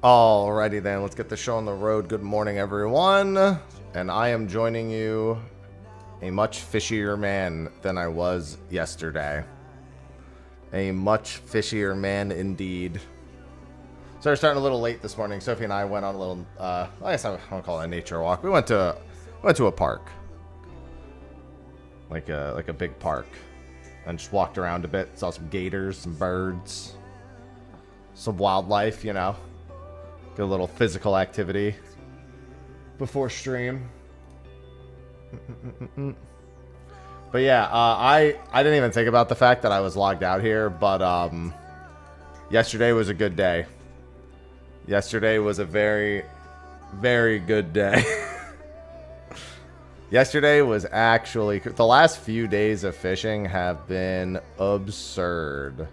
Alrighty then, let's get the show on the road. Good morning, everyone. And I am joining you a much fishier man than I was yesterday. A much fishier man indeed. So we're starting a little late this morning. Sophie and I went on a little, I guess I won't call it a nature walk. We went to a park. Like a big park. And just walked around a bit. Saw some gators, some birds. Some wildlife, you know. Get a little physical activity before stream. But yeah, I didn't even think about the fact that I was logged out here, but yesterday was a good day. Yesterday was a very, very good day. Yesterday was actually... The last few days of fishing have been absurd.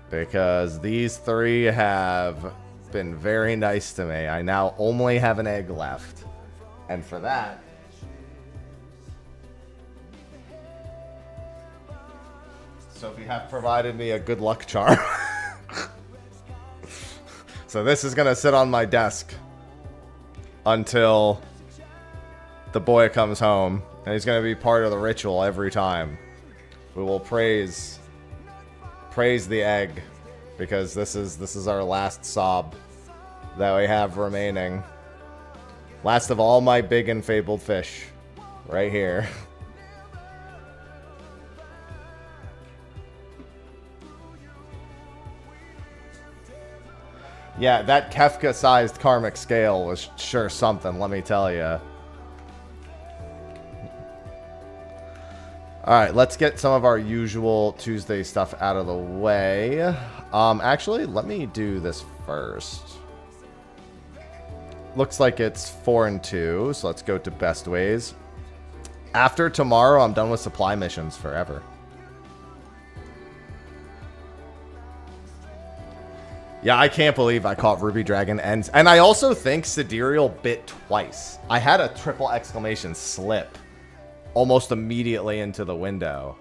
Because these three have been very nice to me. I now only have an egg left. And for that... Sophie have provided me a good luck charm. So this is going to sit on my desk until the boy comes home. And he's going to be part of the ritual every time. We will praise the egg, because this is our last sob that we have remaining. Last of all my big and fabled fish, right here. Yeah, that Kefka-sized karmic scale was sure something, let me tell you. Alright, let's get some of our usual Tuesday stuff out of the way. Actually, let me do this first. Looks like it's 4 and 2, so let's go to best ways. After tomorrow, I'm done with supply missions forever. Yeah, I can't believe I caught Ruby Dragon and I also think Sidereal bit twice. I had a triple exclamation slip almost immediately into the window.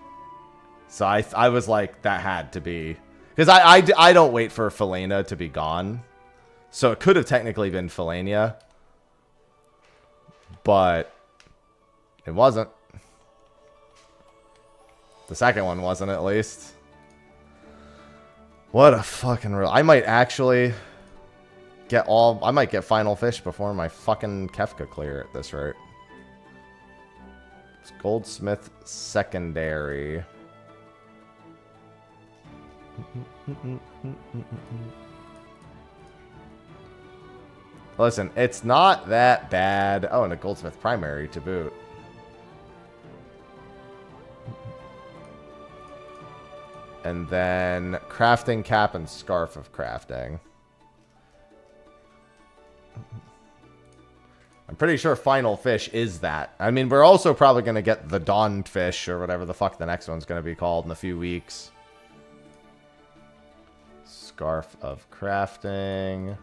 So I was like, that had to be... Because I don't wait for Felina to be gone. So it could have technically been Felina. But it wasn't. The second one wasn't, at least. What a fucking real... I might actually get all... I might get final fish before my fucking Kefka clear at this rate. It's Goldsmith secondary. Listen, it's not that bad. Oh, and a Goldsmith primary to boot. And then crafting cap and scarf of crafting. I'm pretty sure final fish is that. I mean, we're also probably going to get the dawn fish or whatever the fuck the next one's going to be called in a few weeks. Scarf of crafting.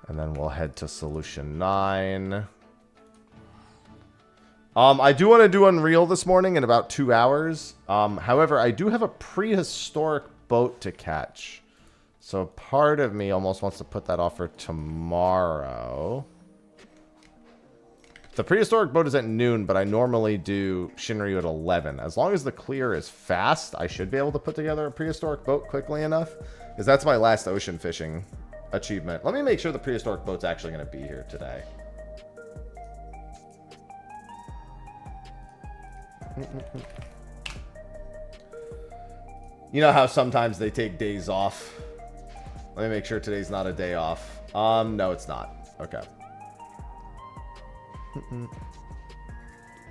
And then we'll head to solution 9. I do want to do Unreal this morning in about 2 hours. However, I do have a prehistoric boat to catch. So part of me almost wants to put that off for tomorrow. The prehistoric boat is at noon, but I normally do Shinryu at 11. As long as the clear is fast, I should be able to put together a prehistoric boat quickly enough. Because that's my last ocean fishing achievement. Let me make sure the prehistoric boat's actually going to be here today. You know how sometimes they take days off? Let me make sure today's not a day off. No, it's not. Okay.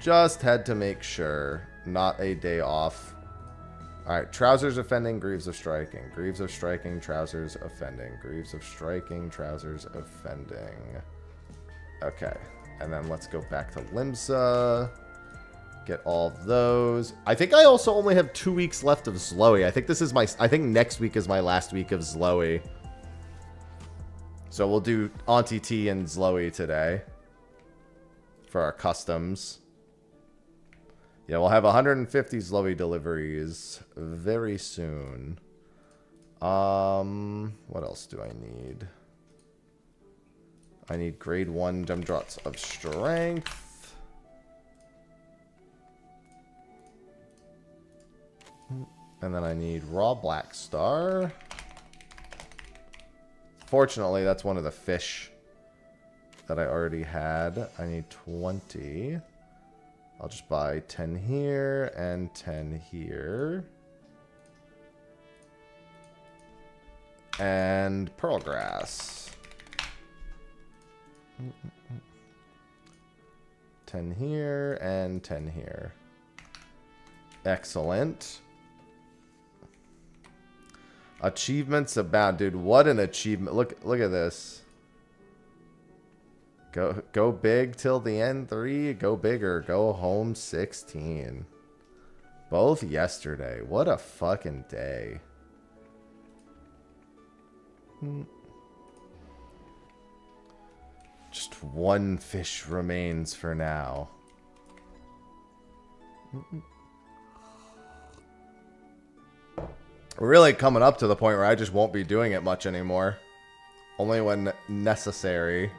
Just had to make sure. Not a day off. Alright, trousers offending, greaves of striking. Greaves of striking, trousers offending. Greaves of striking, trousers offending. Okay. And then let's go back to Limsa. Get all those. I think I also only have 2 weeks left of Zloey. I think this is my... I think next week is my last week of Zloey. So we'll do Auntie T and Zloey today. For our customs. Yeah, we'll have 150 Zloey deliveries very soon. What else do I need? I need grade 1 gem drops of strength. And then I need raw black star. Fortunately, that's one of the fish that I already had. I need 20. I'll just buy 10 here and 10 here. And pearl grass. 10 here and 10 here. Excellent. Achievements abound. Dude, what an achievement. Look at this. Go big till the end 3. Go bigger. Go home 16. Both yesterday. What a fucking day. Just one fish remains for now. We're really coming up to the point where I just won't be doing it much anymore. Only when necessary.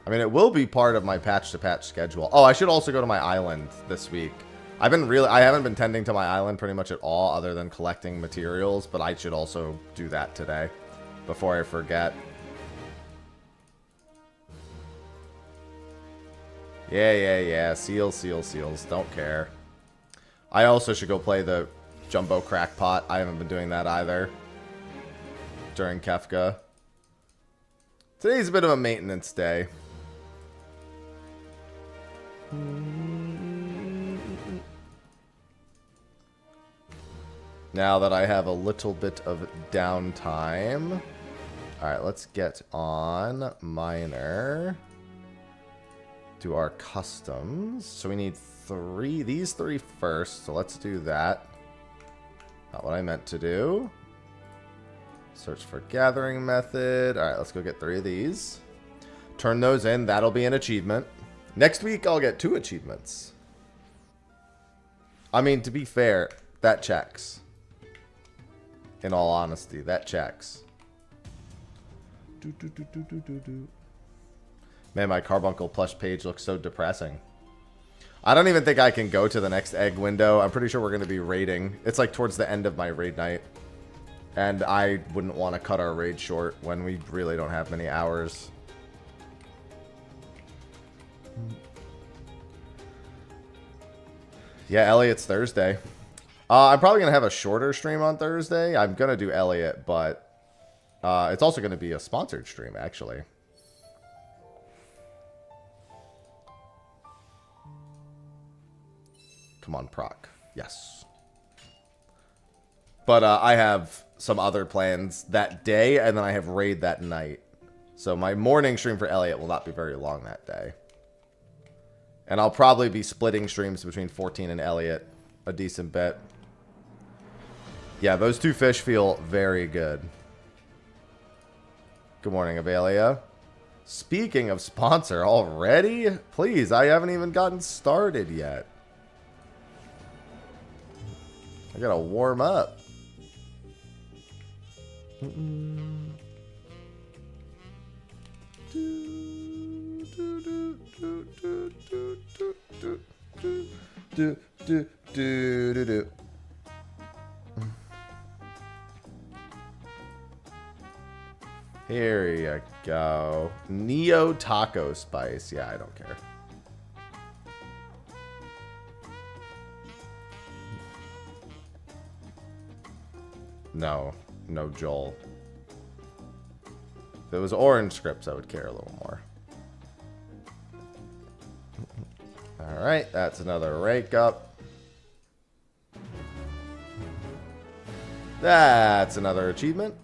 I mean, it will be part of my patch-to-patch schedule. Oh, I should also go to my island this week. I haven't been tending to my island pretty much at all other than collecting materials, but I should also do that today before I forget. Yeah. Seals. Don't care. I also should go play the Jumbo Crackpot. I haven't been doing that either during Kefka. Today's a bit of a maintenance day. Now that I have a little bit of downtime. Alright, let's get on Miner. Do our customs. So we need these three first. So let's do that. Not what I meant to do. Search for gathering method. Alright, let's go get 3 of these. Turn those in. That'll be an achievement. Next week, I'll get 2 achievements. I mean, to be fair, that checks. In all honesty, that checks. Man, my Carbuncle plush page looks so depressing. I don't even think I can go to the next egg window. I'm pretty sure we're going to be raiding. It's like towards the end of my raid night. And I wouldn't want to cut our raid short when we really don't have many hours. Yeah, Elliot's Thursday. I'm probably going to have a shorter stream on Thursday. I'm going to do Elliot, but it's also going to be a sponsored stream, actually. Come on, proc. Yes. But I have some other plans that day, and then I have raid that night. So my morning stream for Elliot will not be very long that day. And I'll probably be splitting streams between 14 and Elliot a decent bit. Yeah, those 2 fish feel very good. Good morning, Avelia. Speaking of sponsor already? Please, I haven't even gotten started yet. I gotta warm up. Here you go. Neo Taco Spice. Yeah, I don't care. No, Joel. If it was orange scripts, I would care a little more. Alright, that's another rake up. That's another achievement.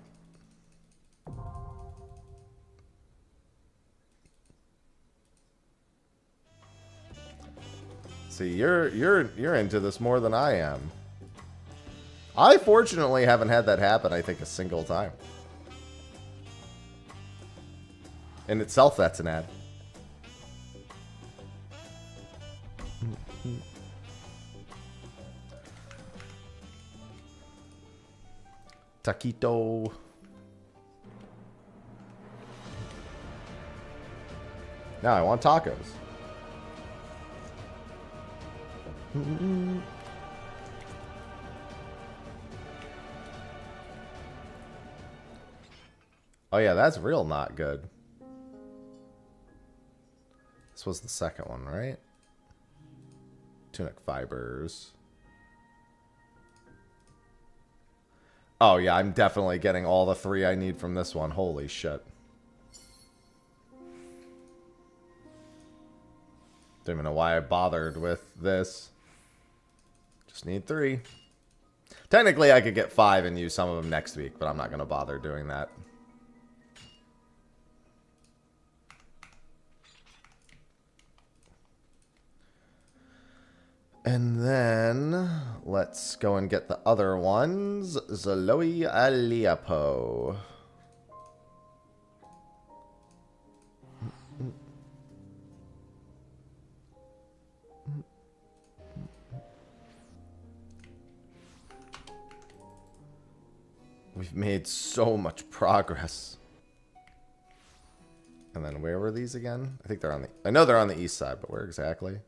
See, you're into this more than I am. I fortunately haven't had that happen, I think, a single time. In itself, that's an ad. Taquito. Now I want tacos. Oh yeah, that's real not good. This was the second one, right? Tunic fibers. Oh yeah, I'm definitely getting all the 3 I need from this one. Holy shit. Don't even know why I bothered with this. Just need 3. Technically, I could get 5 and use some of them next week, but I'm not going to bother doing that. And then, let's go and get the other ones. Zaloe Aliapo. We've made so much progress. And then where were these again? I think they're on the... I know they're on the east side, but where exactly?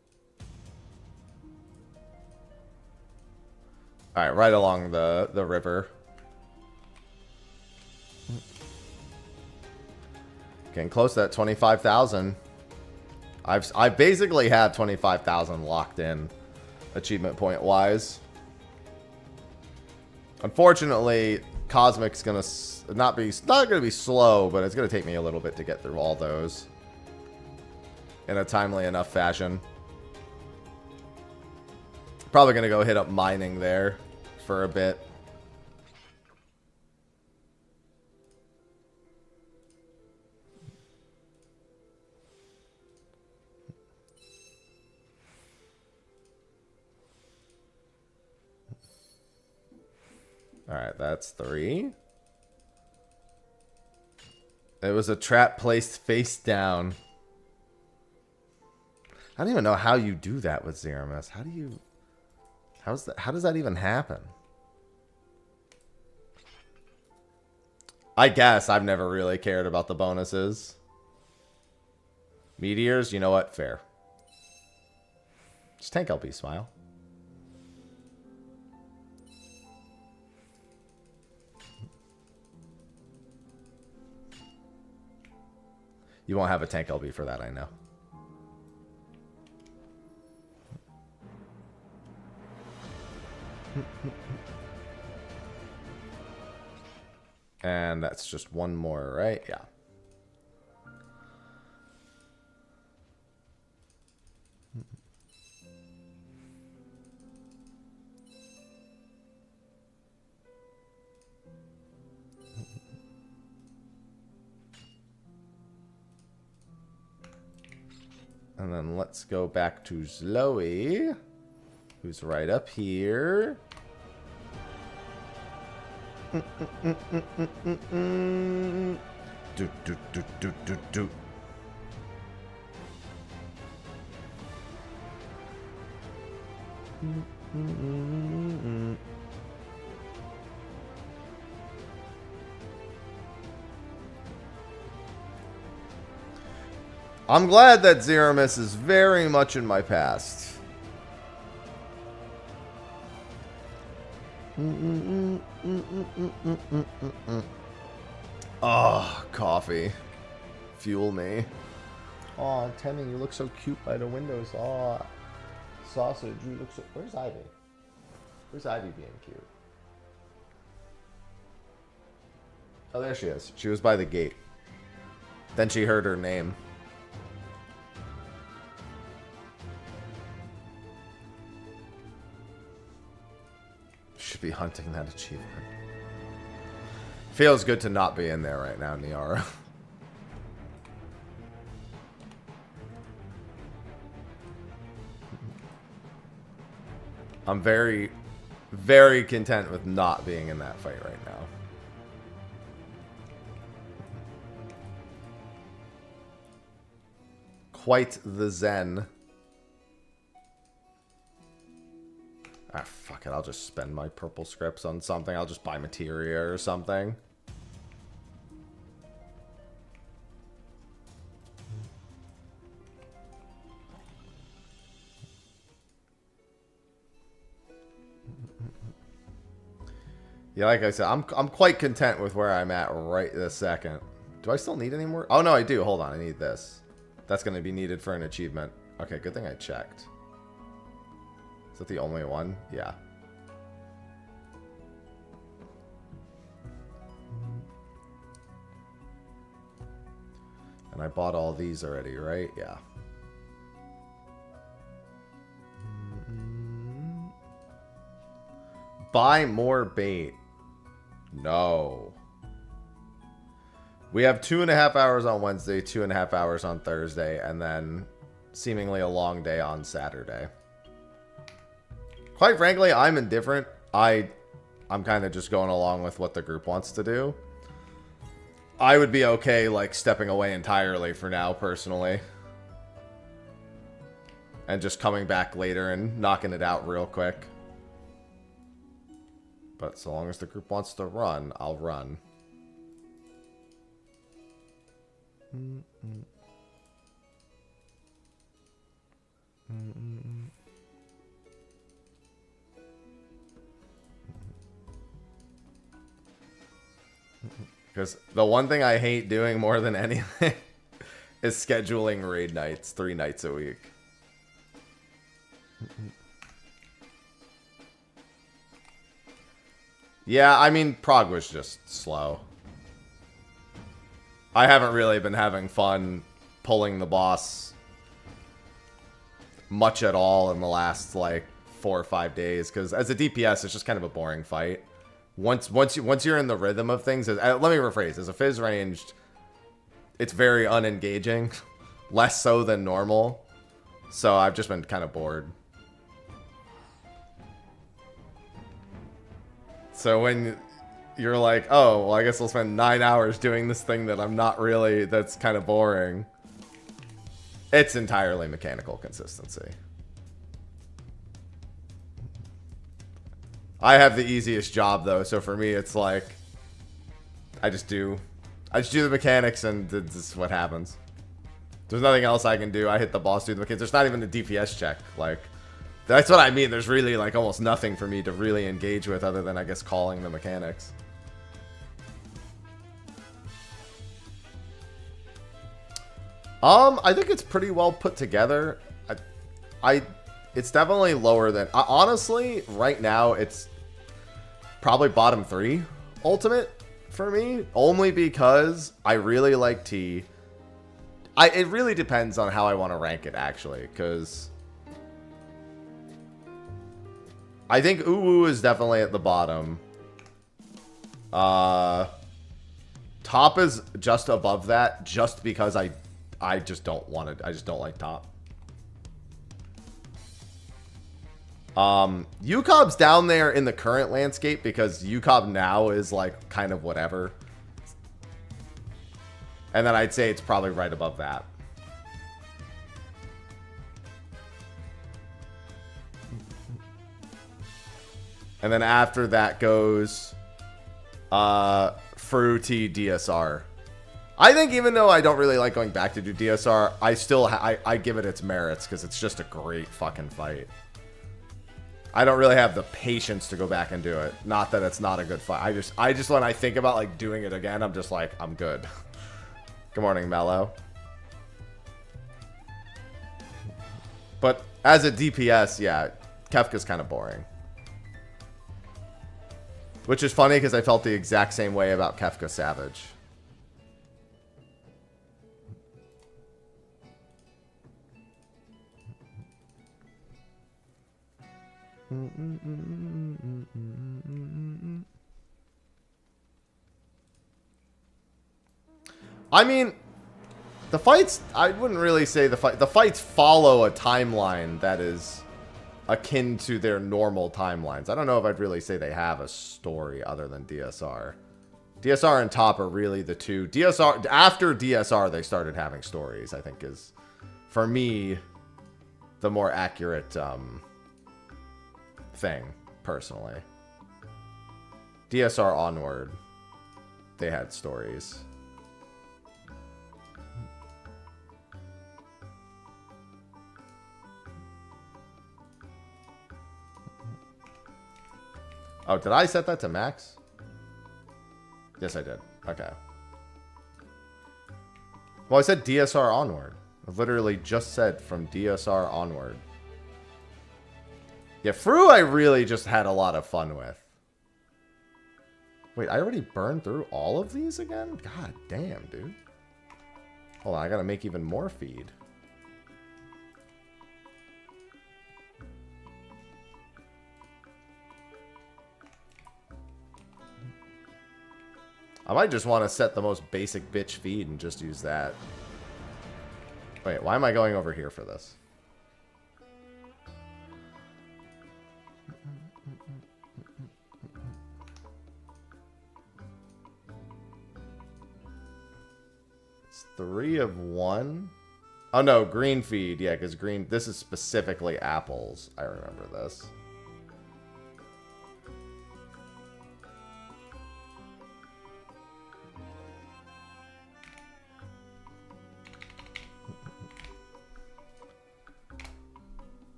Alright, right along the river. Getting close to that 25,000. I've basically had 25,000 locked in, achievement point wise. Unfortunately, Cosmic's gonna not gonna be slow, but it's gonna take me a little bit to get through all those in a timely enough fashion. Probably gonna go hit up mining there for a bit. Alright, that's 3. It was a trap placed face down. I don't even know how you do that with Zeramis. How do you... how does that even happen? I guess I've never really cared about the bonuses. Meteors, you know what? Fair. Just tank LP smile. You won't have a tank LB for that, I know. And that's just one more, right? Yeah. And then let's go back to Zloe, who's right up here. Do, do, do, do, do, do. I'm glad that Zeramis is very much in my past. Oh, coffee. Fuel me. Oh, Temming, you look so cute by the windows. Oh, sausage, you look so... Where's Ivy? Where's Ivy being cute? Oh, there she is. She was by the gate. Then she heard her name. Should be hunting that achievement. Feels good to not be in there right now, Niara. I'm very, very content with not being in that fight right now. Quite the zen. Ah, fuck. Fuck it, I'll just spend my purple scripts on something. I'll just buy materia or something. Yeah, like I said, I'm quite content with where I'm at right this second. Do I still need any more? Oh, no, I do. Hold on. I need this. That's going to be needed for an achievement. Okay, good thing I checked. Is that the only one? Yeah. And I bought all these already, right? Yeah. Buy more bait. No. We have 2.5 hours on Wednesday, 2.5 hours on Thursday, and then seemingly a long day on Saturday. Quite frankly, I'm indifferent. I'm kind of just going along with what the group wants to do. I would be okay, like, stepping away entirely for now, personally. And just coming back later and knocking it out real quick. But so long as the group wants to run, I'll run. Because the one thing I hate doing more than anything is scheduling raid nights 3 nights a week. Yeah, I mean, Prague was just slow. I haven't really been having fun pulling the boss much at all in the last, like, 4 or 5 days. Because as a DPS, it's just kind of a boring fight. Once you're in the rhythm of things, let me rephrase. As a Fizz ranged, it's very unengaging. Less so than normal. So I've just been kind of bored. So when you're like, oh, well, I guess I'll spend 9 hours doing this thing that I'm not really, that's kind of boring. It's entirely mechanical consistency. I have the easiest job, though, so for me, it's like, I just do the mechanics, and this is what happens. There's nothing else I can do. I hit the boss, do the mechanics. There's not even a DPS check. Like, that's what I mean. There's really, like, almost nothing for me to really engage with other than, I guess, calling the mechanics. I think it's pretty well put together. It's definitely lower than... honestly, right now, it's probably bottom 3 ultimate for me. Only because I really like T. It really depends on how I want to rank it, actually. Because I think Uwu is definitely at the bottom. Top is just above that, just because I just don't want it. I just don't like top. UCOB's down there in the current landscape because UCOB now is like kind of whatever. And then I'd say it's probably right above that. And then after that goes Fruity DSR. I think even though I don't really like going back to do DSR, I still I give it its merits because it's just a great fucking fight. I don't really have the patience to go back and do it. Not that it's not a good fight. I just when I think about like doing it again, I'm just like, I'm good. Good morning, Mello. But as a DPS, yeah, Kefka's kind of boring. Which is funny because I felt the exact same way about Kefka Savage. I mean, the fights, I wouldn't really say the fights follow a timeline that is akin to their normal timelines. I don't know if I'd really say they have a story other than DSR. DSR and Top are really the two. DSR, after DSR, they started having stories, I think is, for me, the more accurate thing. personally. DSR Onward, they had stories. Oh, did I set that to max? Yes, I did. Okay. Well, I said DSR Onward. I literally just said from DSR Onward. Yeah, Fru I really just had a lot of fun with. Wait, I already burned through all of these again? God damn, dude. Hold on, I gotta make even more feed. I might just want to set the most basic bitch feed and just use that. Wait, why am I going over here for this? It's 3 of 1. Oh no, green feed. Yeah, because green, this is specifically apples. I remember this.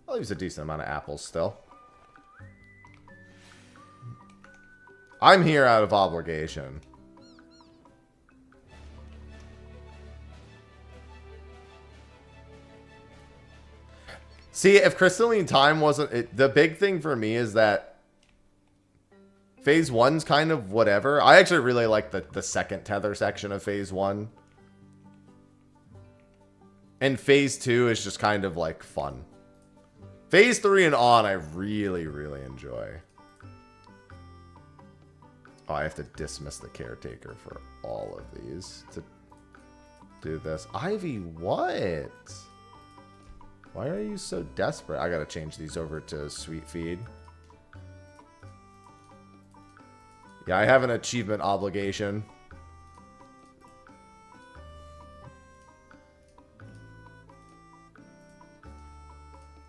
I'll use a decent amount of apples still. I'm here out of obligation. See, if Crystalline Time wasn't... the big thing for me is that Phase 1's kind of whatever. I actually really like the second tether section of Phase 1. And Phase 2 is just kind of like fun. Phase 3 and on, I really, really enjoy. Oh, I have to dismiss the caretaker for all of these to do this. Ivy, what? Why are you so desperate? I gotta change these over to Sweet Feed. Yeah, I have an achievement obligation.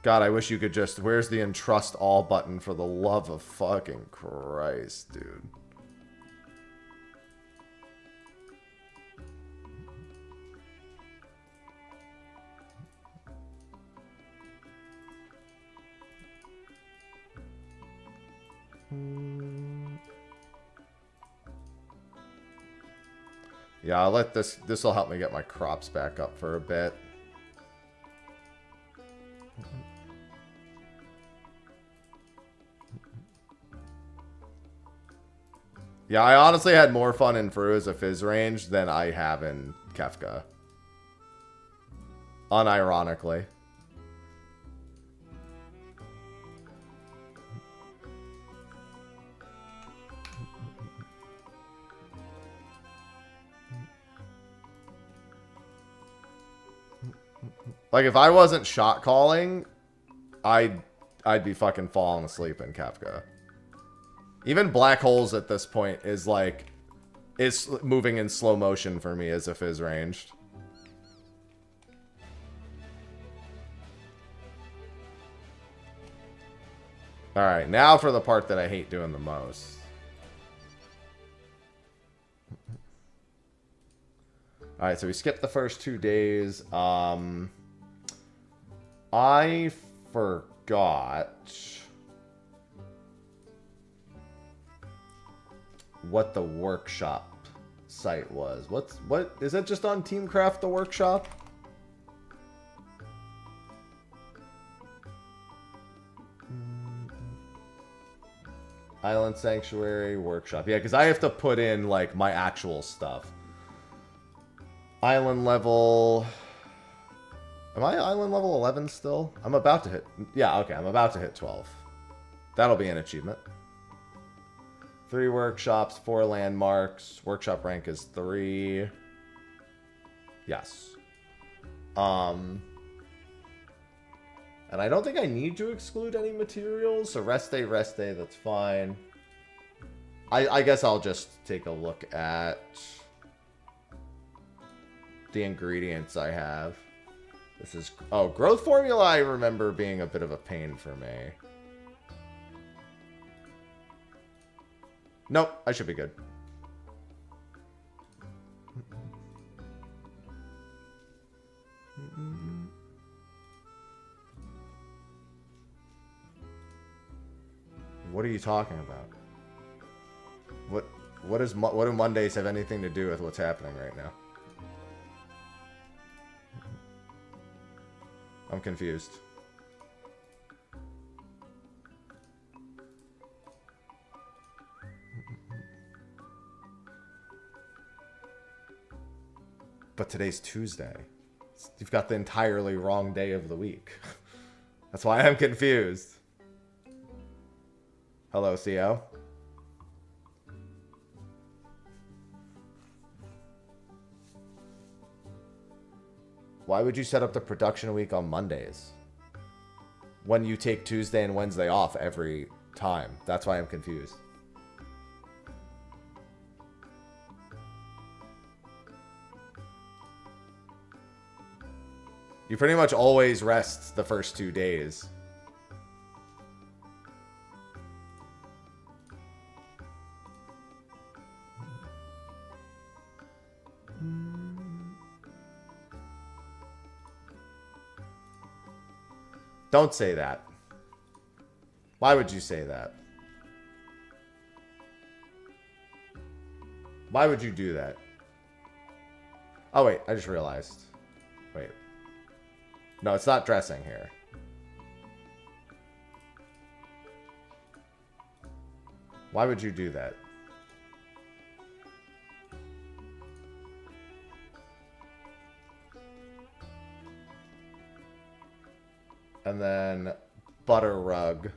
God, I wish you could just... Where's the entrust all button for the love of fucking Christ, dude? Yeah, I'll let this... This will help me get my crops back up for a bit. Yeah, I honestly had more fun in Fru as a Fizz range than I have in Kefka. Unironically. Like, if I wasn't shot calling, I'd be fucking falling asleep in Kefka. Even black holes at this point is like, it's moving in slow motion for me as a Fizz ranged. Alright, now for the part that I hate doing the most. Alright, so we skipped the first 2 days. I forgot what the workshop site was. What is that? Just on Teamcraft, the workshop? Island Sanctuary workshop. Yeah, because I have to put in like my actual stuff. Island level. Am I island level 11 still? I'm about to hit. Yeah, okay, I'm about to hit 12. That'll be an achievement. 3 workshops, 4 landmarks. Workshop rank is 3. Yes. And I don't think I need to exclude any materials. So rest day, that's fine. I guess I'll just take a look at the ingredients I have. This is... Oh, growth formula I remember being a bit of a pain for me. Nope, I should be good. What are you talking about? What do Mondays have anything to do with what's happening right now? I'm confused. But today's Tuesday. You've got the entirely wrong day of the week. That's why I'm confused. Hello, Theo. Why would you set up the production week on Mondays? When you take Tuesday and Wednesday off every time. That's why I'm confused. You pretty much always rest the first 2 days. Don't say that. Why would you say that? Why would you do that? Oh, wait. I just realized. Wait. No, it's not dressing here. Why would you do that? And then butter rug.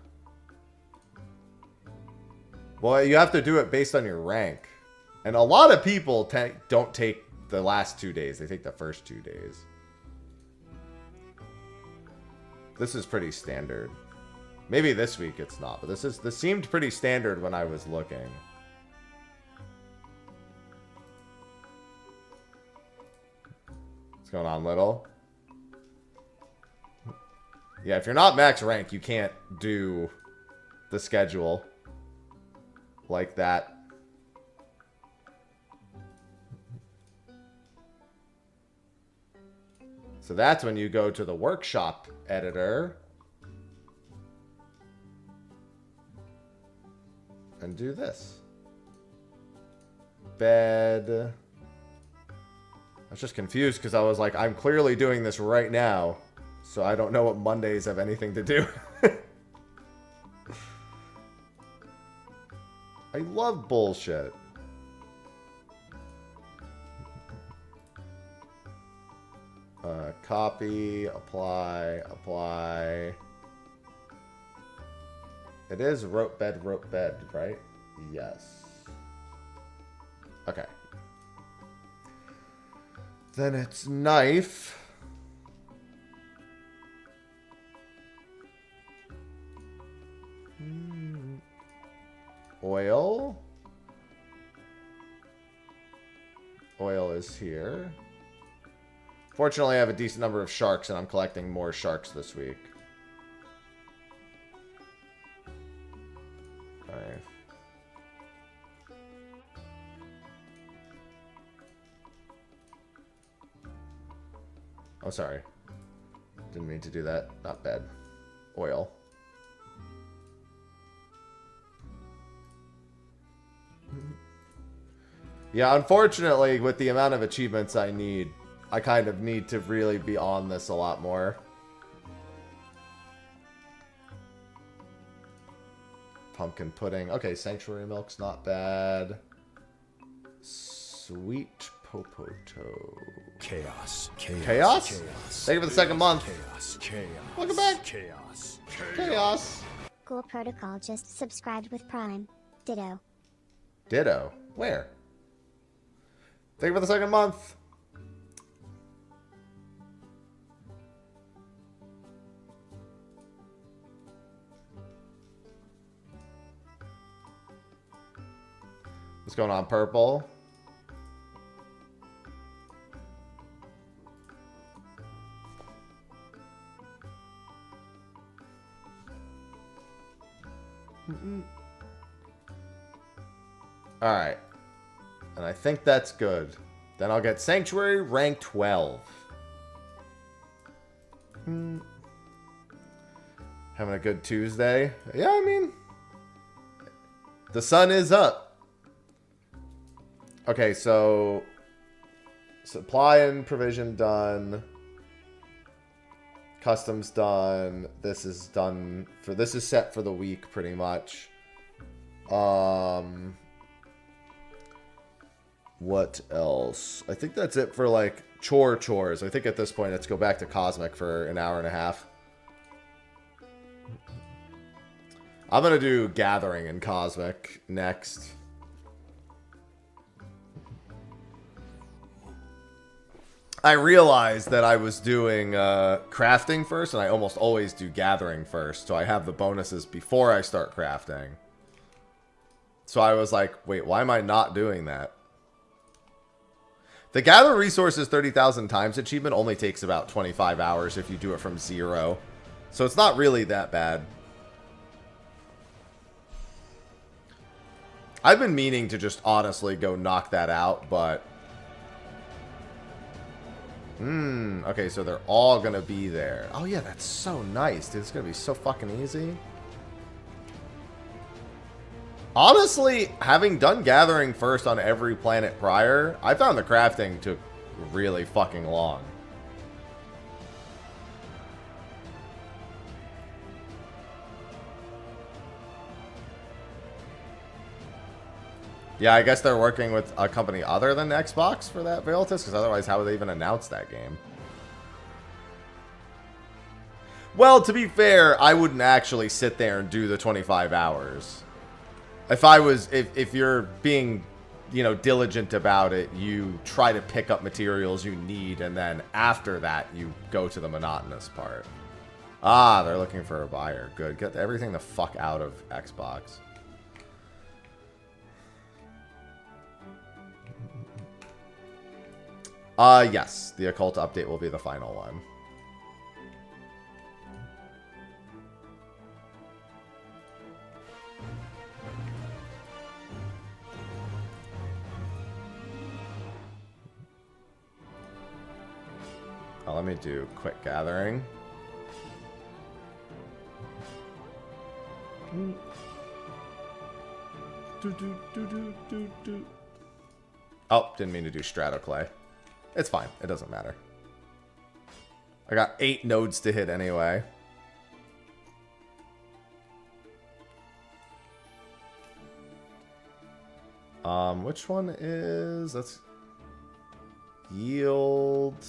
Well, you have to do it based on your rank. And a lot of people don't take the last 2 days. They take the first 2 days. This is pretty standard. Maybe this week it's not, but this seemed pretty standard when I was looking. What's going on, Little? Yeah, if you're not max rank, you can't do the schedule like that. So that's when you go to the workshop editor and do this. Bed. I was just confused because I was like, I'm clearly doing this right now. So I don't know what Mondays have anything to do. I love bullshit. Copy, apply, apply. It is rope bed, right? Yes. Okay. Then it's knife. Oil. Oil is here. Fortunately, I have a decent number of sharks, and I'm collecting more sharks this week. Okay. Oh, sorry. Didn't mean to do that. Not bad. Oil. Yeah, unfortunately, with the amount of achievements I need, I kind of need to really be on this a lot more. Pumpkin pudding. Okay, sanctuary milk's not bad. Sweet popoto. Chaos. Chaos? Thank you for the second month. Chaos. Welcome back. Chaos. Chaos. Cool Protocol just subscribed with Prime. Ditto. Ditto. Where? Thank you for the second month. What's going on, Purple? Alright. And I think that's good. Then I'll get Sanctuary rank 12. Having a good Tuesday? Yeah, I mean, the sun is up. Okay, so supply and provision done. Customs done. This is done for, this is set for the week pretty much. What else? I think that's it for like chores. I think at this point let's go back to Cosmic for an hour and a half. I'm gonna do Gathering in Cosmic next. I realized that I was doing crafting first, and I almost always do Gathering first, so I have the bonuses before I start crafting. So I was like, wait, why am I not doing that? The Gather Resources 30,000 times achievement only takes about 25 hours if you do it from 0. So it's not really that bad. I've been meaning to just honestly go knock that out, but... okay, so they're all gonna be there. Oh yeah, that's so nice, dude. It's gonna be so fucking easy. Honestly, having done Gathering first on every planet prior, I found the crafting took really fucking long. Yeah, I guess they're working with a company other than Xbox for that Veiltus, because otherwise how would they even announce that game? Well, to be fair, I wouldn't actually sit there and do the 25 hours. If you're being, you know, diligent about it, you try to pick up materials you need, and then after that, you go to the monotonous part. Ah, they're looking for a buyer. Good. Get everything the fuck out of Xbox. Yes. The occult update will be the final one. Oh, let me do quick gathering. Oh, didn't mean to do Stratoclay. It's fine. It doesn't matter. I got 8 nodes to hit anyway. Which one is... Let's... Yield...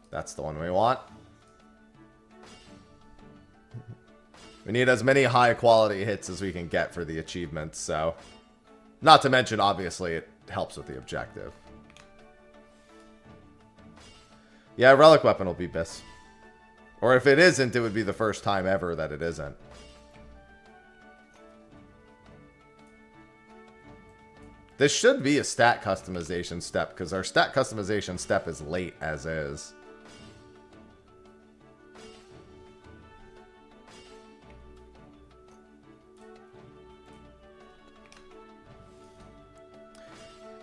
That's the one we want. We need as many high quality hits as we can get for the achievements, so... Not to mention, obviously, it helps with the objective. Yeah, Relic Weapon will be Biss. Or if it isn't, it would be the first time ever that it isn't. This should be a stat customization step, because our stat customization step is late as is.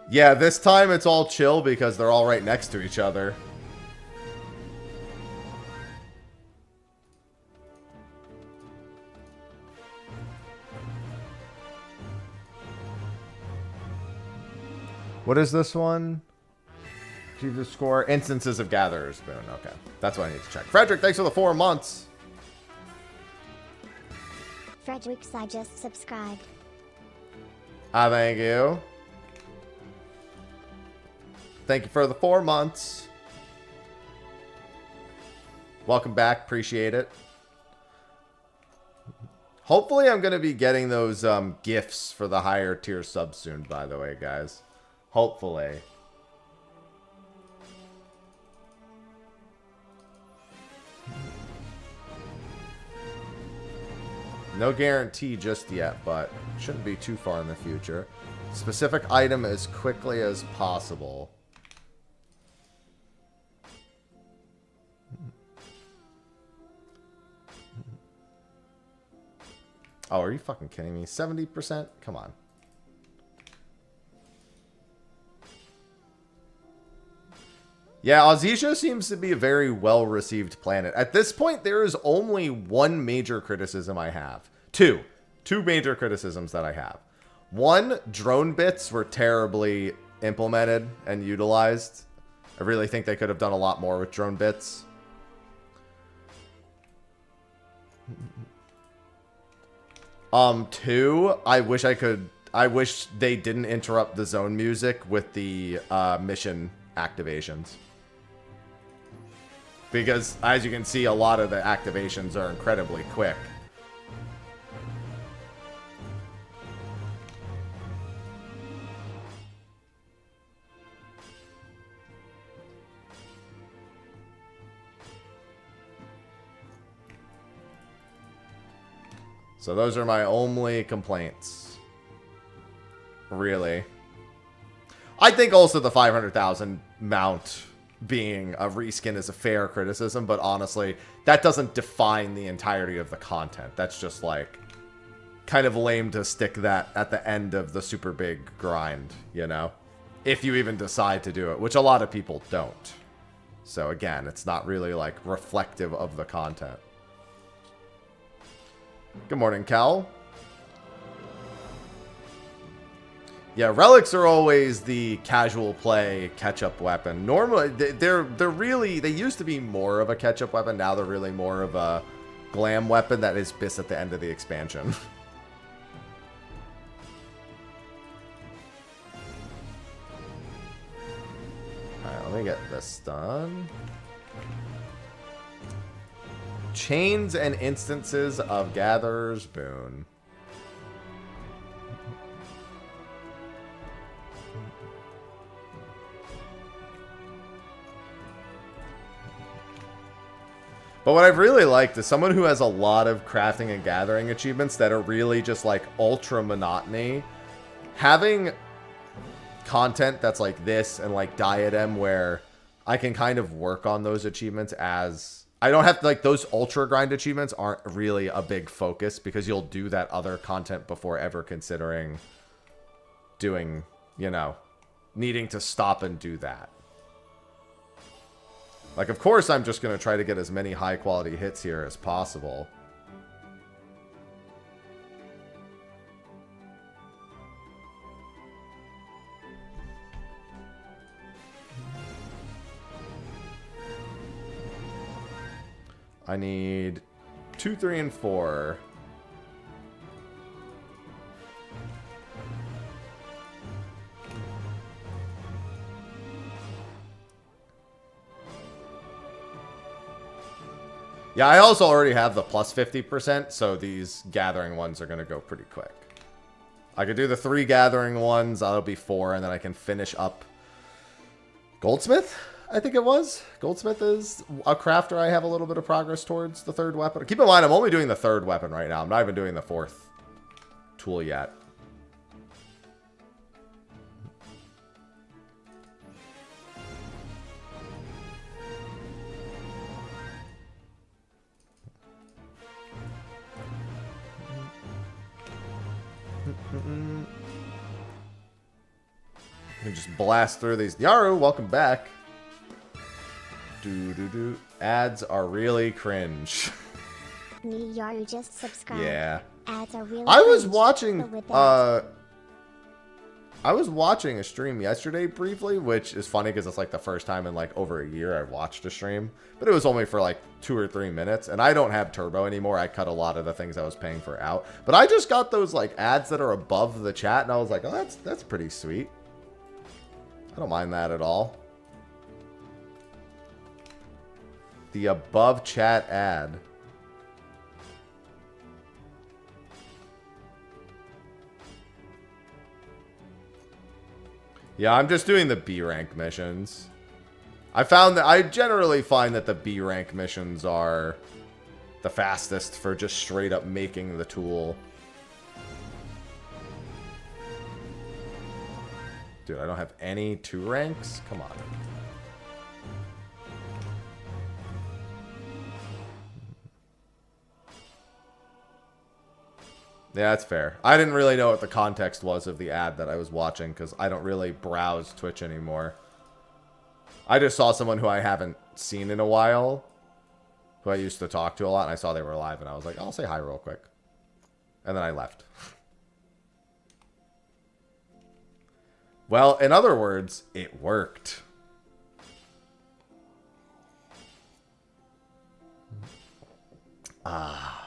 Yeah, this time it's all chill because they're all right next to each other. What is this one? Achieve the score. Instances of Gatherer's Boon. Okay. That's what I need to check. Frederick, thanks for the 4 months. Fredericks, I just subscribed. Thank you. Thank you for the 4 months. Welcome back. Appreciate it. Hopefully I'm going to be getting those gifts for the higher tier subs soon, by the way, guys. Hopefully. No guarantee just yet, but shouldn't be too far in the future. Specific item as quickly as possible. Oh, are you fucking kidding me? 70%? Come on. Yeah, Ozisia seems to be a very well-received planet. At this point, there is only one major criticism I have. Two major criticisms that I have. One, drone bits were terribly implemented and utilized. I really think they could have done a lot more with drone bits. Two, I wish they didn't interrupt the zone music with the mission activations. Because, as you can see, a lot of the activations are incredibly quick. So those are my only complaints. Really. I think also the 500,000 mount being a reskin is a fair criticism, but honestly, that doesn't define the entirety of the content. That's just like kind of lame to stick that at the end of the super big grind, you know? If you even decide to do it, which a lot of people don't. So again, it's not really like reflective of the content. Good morning, Cal. Yeah, relics are always the casual play catch-up weapon. Normally, they're really, they used to be more of a catch-up weapon. Now they're really more of a glam weapon that is bis at the end of the expansion. Alright, let me get this done. Chains and instances of Gatherer's Boon. But what I've really liked is someone who has a lot of crafting and gathering achievements that are really just like ultra monotony. Having content that's like this and like Diadem where I can kind of work on those achievements as... I don't have to, like, those ultra grind achievements aren't really a big focus because you'll do that other content before ever considering doing, you know, needing to stop and do that. Like, of course, I'm just going to try to get as many high-quality hits here as possible. I need 2, 3, and 4. Yeah, I also already have the plus 50%, so these gathering ones are going to go pretty quick. I could do the 3 gathering ones, that'll be 4, and then I can finish up Goldsmith, I think it was. Goldsmith is a crafter I have a little bit of progress towards the 3rd weapon. Keep in mind, I'm only doing the 3rd weapon right now. I'm not even doing the 4th tool yet. You can just blast through these. Yaru, welcome back. Ads are really cringe. Me, Yaru just subscribed. Yeah. Ads are really I was cringe, watching but with that- I was watching a stream yesterday briefly, which is funny because it's like the first time in like over a year I watched a stream. But it was only for like 2 or 3 minutes. And I don't have Turbo anymore. I cut a lot of the things I was paying for out. But I just got those like ads that are above the chat. And I was like, oh, that's pretty sweet. I don't mind that at all. The above chat ad. Yeah, I'm just doing the B rank missions. I generally find that the B rank missions are the fastest for just straight up making the tool. Dude, I don't have any 2 ranks? Come on. Yeah, that's fair. I didn't really know what the context was of the ad that I was watching because I don't really browse Twitch anymore. I just saw someone who I haven't seen in a while, who I used to talk to a lot, and I saw they were live, and I was like, I'll say hi real quick. And then I left. Well, in other words, it worked. Ah.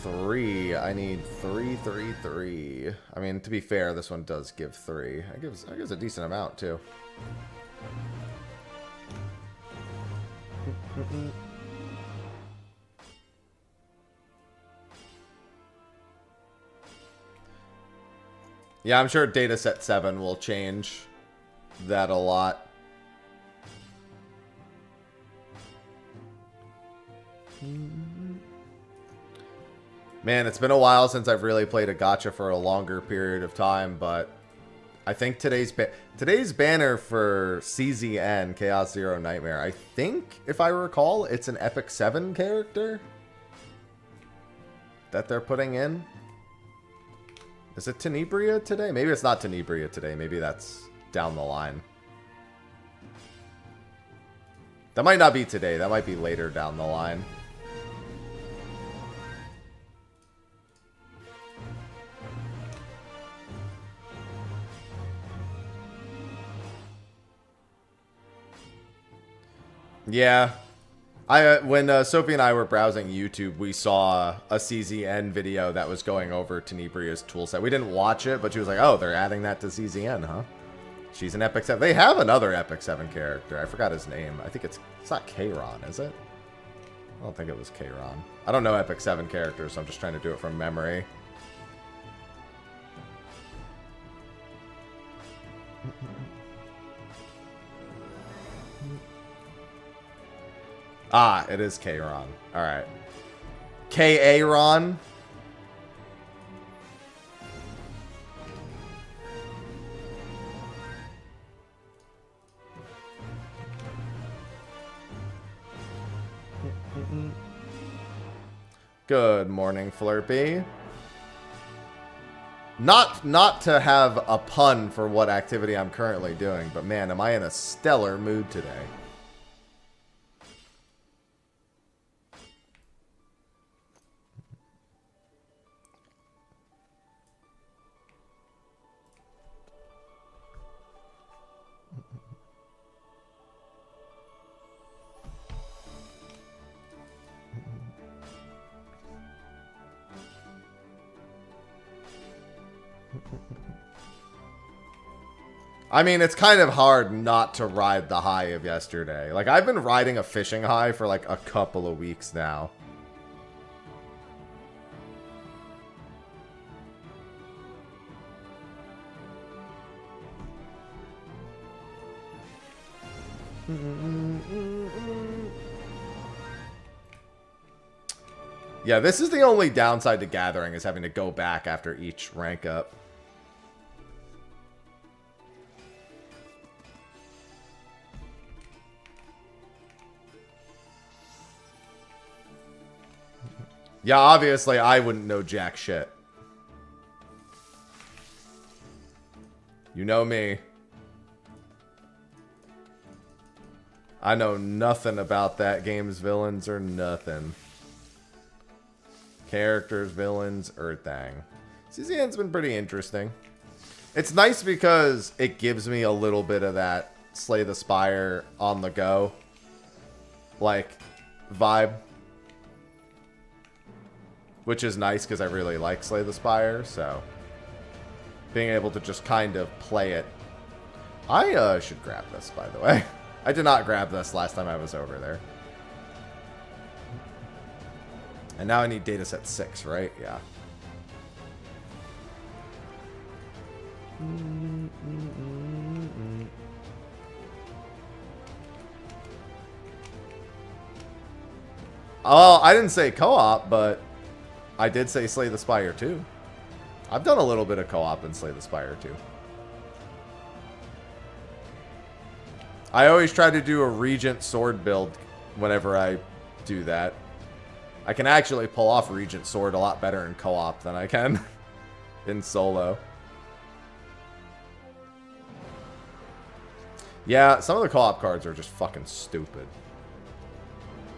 3. I need 3, 3, 3. I mean, to be fair, this one does give 3. It gives a decent amount, too. Yeah, I'm sure dataset 7 will change that a lot. Man, it's been a while since I've really played a gacha for a longer period of time, but I think today's banner for CZN, Chaos Zero Nightmare, I think, if I recall, it's an Epic 7 character that they're putting in. Is it Tenebria today? Maybe it's not Tenebria today. Maybe that's down the line. That might not be today. That might be later down the line. Yeah. When Sophie and I were browsing YouTube, we saw a CZN video that was going over Tenebria's toolset. We didn't watch it, but she was like, oh, they're adding that to CZN, huh? She's an Epic 7. They have another Epic 7 character. I forgot his name. I think it's not Kayron, is it? I don't think it was Kayron. I don't know Epic 7 characters, so I'm just trying to do it from memory. Ah, it is Kayron. Alright. K-A-Ron? Good morning, Flurpy. Not to have a pun for what activity I'm currently doing, but man, am I in a stellar mood today. I mean, it's kind of hard not to ride the high of yesterday. Like, I've been riding a fishing high for like a couple of weeks now. Yeah, this is the only downside to gathering, is having to go back after each rank up. Yeah, obviously I wouldn't know jack shit. You know me. I know nothing about that game's villains or nothing. Characters, villains, Earthang. CZN's been pretty interesting. It's nice because it gives me a little bit of that Slay the Spire on the go, like, vibe. Which is nice because I really like Slay the Spire, so being able to just kind of play it. I should grab this, by the way. I did not grab this last time I was over there. And now I need dataset 6, right? Yeah. Oh, I didn't say co-op, but I did say Slay the Spire 2. I've done a little bit of co-op in Slay the Spire 2. I always try to do a Regent sword build whenever I do that. I can actually pull off Regent Sword a lot better in co-op than I can in solo. Yeah, some of the co-op cards are just fucking stupid.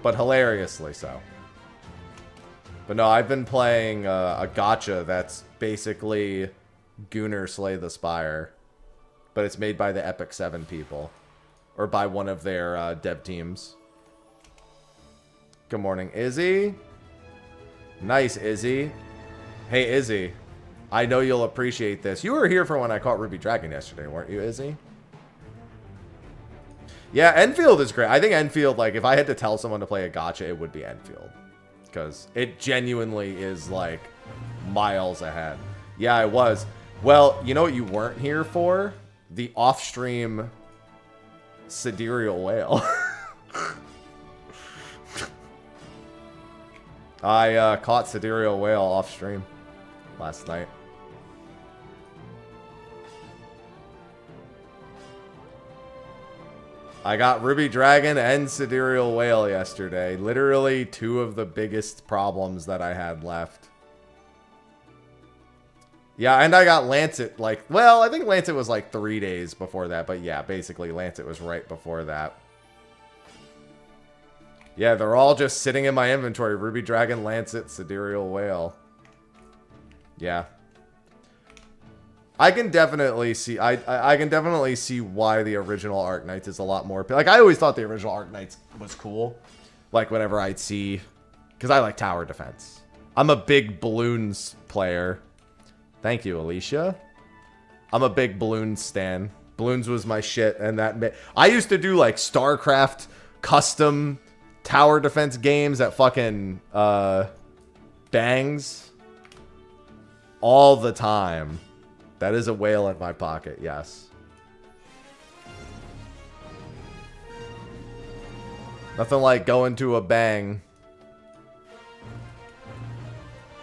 But hilariously so. But no, I've been playing a gacha that's basically Gunnar Slay the Spire. But it's made by the XIV people. Or by one of their dev teams. Good morning, Izzy. Nice, Izzy. Hey, Izzy. I know you'll appreciate this. You were here for when I caught Ruby Dragon yesterday, weren't you, Izzy? Yeah, Enfield is great. I think Enfield, like, if I had to tell someone to play a gacha, it would be Enfield. Because it genuinely is, like, miles ahead. Yeah, I was. Well, you know what you weren't here for? The off-stream sidereal whale. I caught sidereal whale off stream last night. I got Ruby Dragon and sidereal whale yesterday. Literally two of the biggest problems that I had left. Yeah, and I got Lancet, like, well, I think Lancet was like 3 days before that, but yeah, basically Lancet was right before that. Yeah, they're all just sitting in my inventory. Ruby Dragon, Lancet, sidereal whale. Yeah. I can definitely see, I can definitely see why the original Arknights is a lot more, like, I always thought the original Arknights was cool. Like, whenever I'd see, because I like tower defense. I'm a big balloons player. Thank you, Alicia. I'm a big Balloons stan. Balloons was my shit, and that I used to do like StarCraft custom tower defense games at fucking Bangs all the time. That is a whale in my pocket, yes. Nothing like going to a Bang.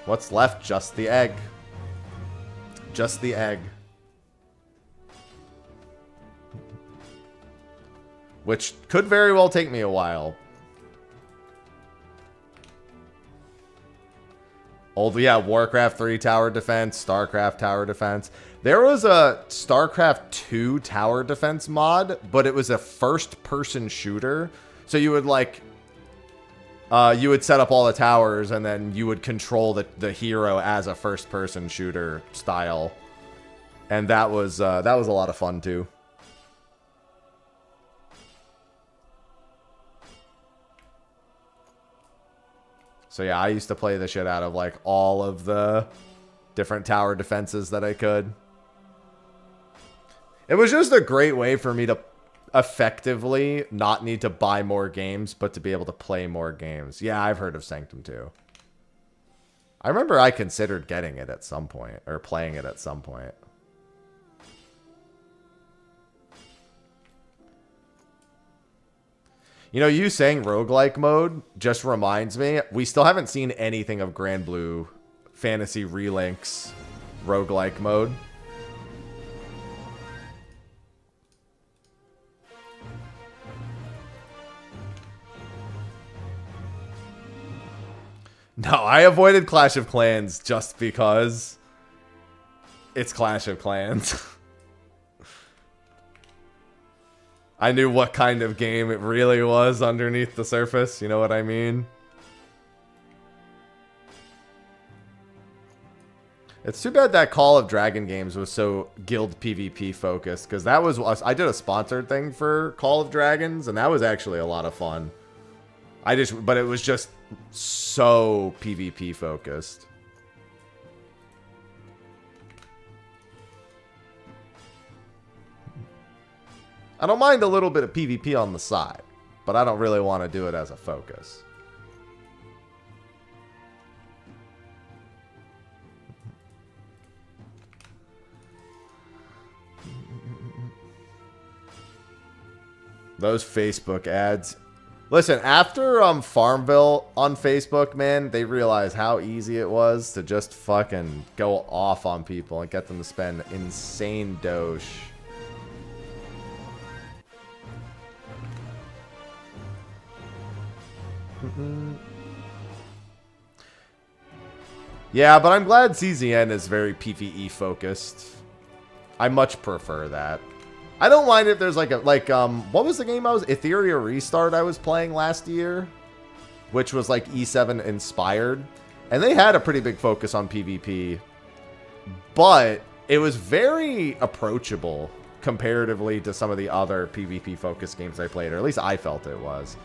What's left? Just the egg. Just the egg. Which could very well take me a while. Yeah, Warcraft 3 tower defense, StarCraft tower defense. There was a StarCraft 2 tower defense mod, but it was a first-person shooter. So you would like... you would set up all the towers, and then you would control the hero as a first-person shooter style, and that was a lot of fun too. So yeah, I used to play the shit out of like all of the different tower defenses that I could. It was just a great way for me to effectively not need to buy more games, but to be able to play more games. Yeah, I've heard of Sanctum 2. I remember I considered getting it at some point, or playing it at some point. You know, you saying roguelike mode just reminds me, we still haven't seen anything of Grand Blue Fantasy Relinks roguelike mode. No, I avoided Clash of Clans just because it's Clash of Clans. I knew what kind of game it really was underneath the surface, you know what I mean? It's too bad that Call of Dragon games was so guild PvP focused, because that was, I did a sponsored thing for Call of Dragons, and that was actually a lot of fun. But it was just so PvP focused. I don't mind a little bit of PvP on the side, but I don't really want to do it as a focus. Those Facebook ads. Listen, after Farmville on Facebook, man, they realized how easy it was to just fucking go off on people and get them to spend insane doge. Yeah, but I'm glad CZN is very PvE focused. I much prefer that. I don't mind if there's like a what was the game I was Ethereal Restart I was playing last year, which was like E7 inspired, and they had a pretty big focus on PvP, but it was very approachable comparatively to some of the other PvP focused games I played, or at least I felt it was.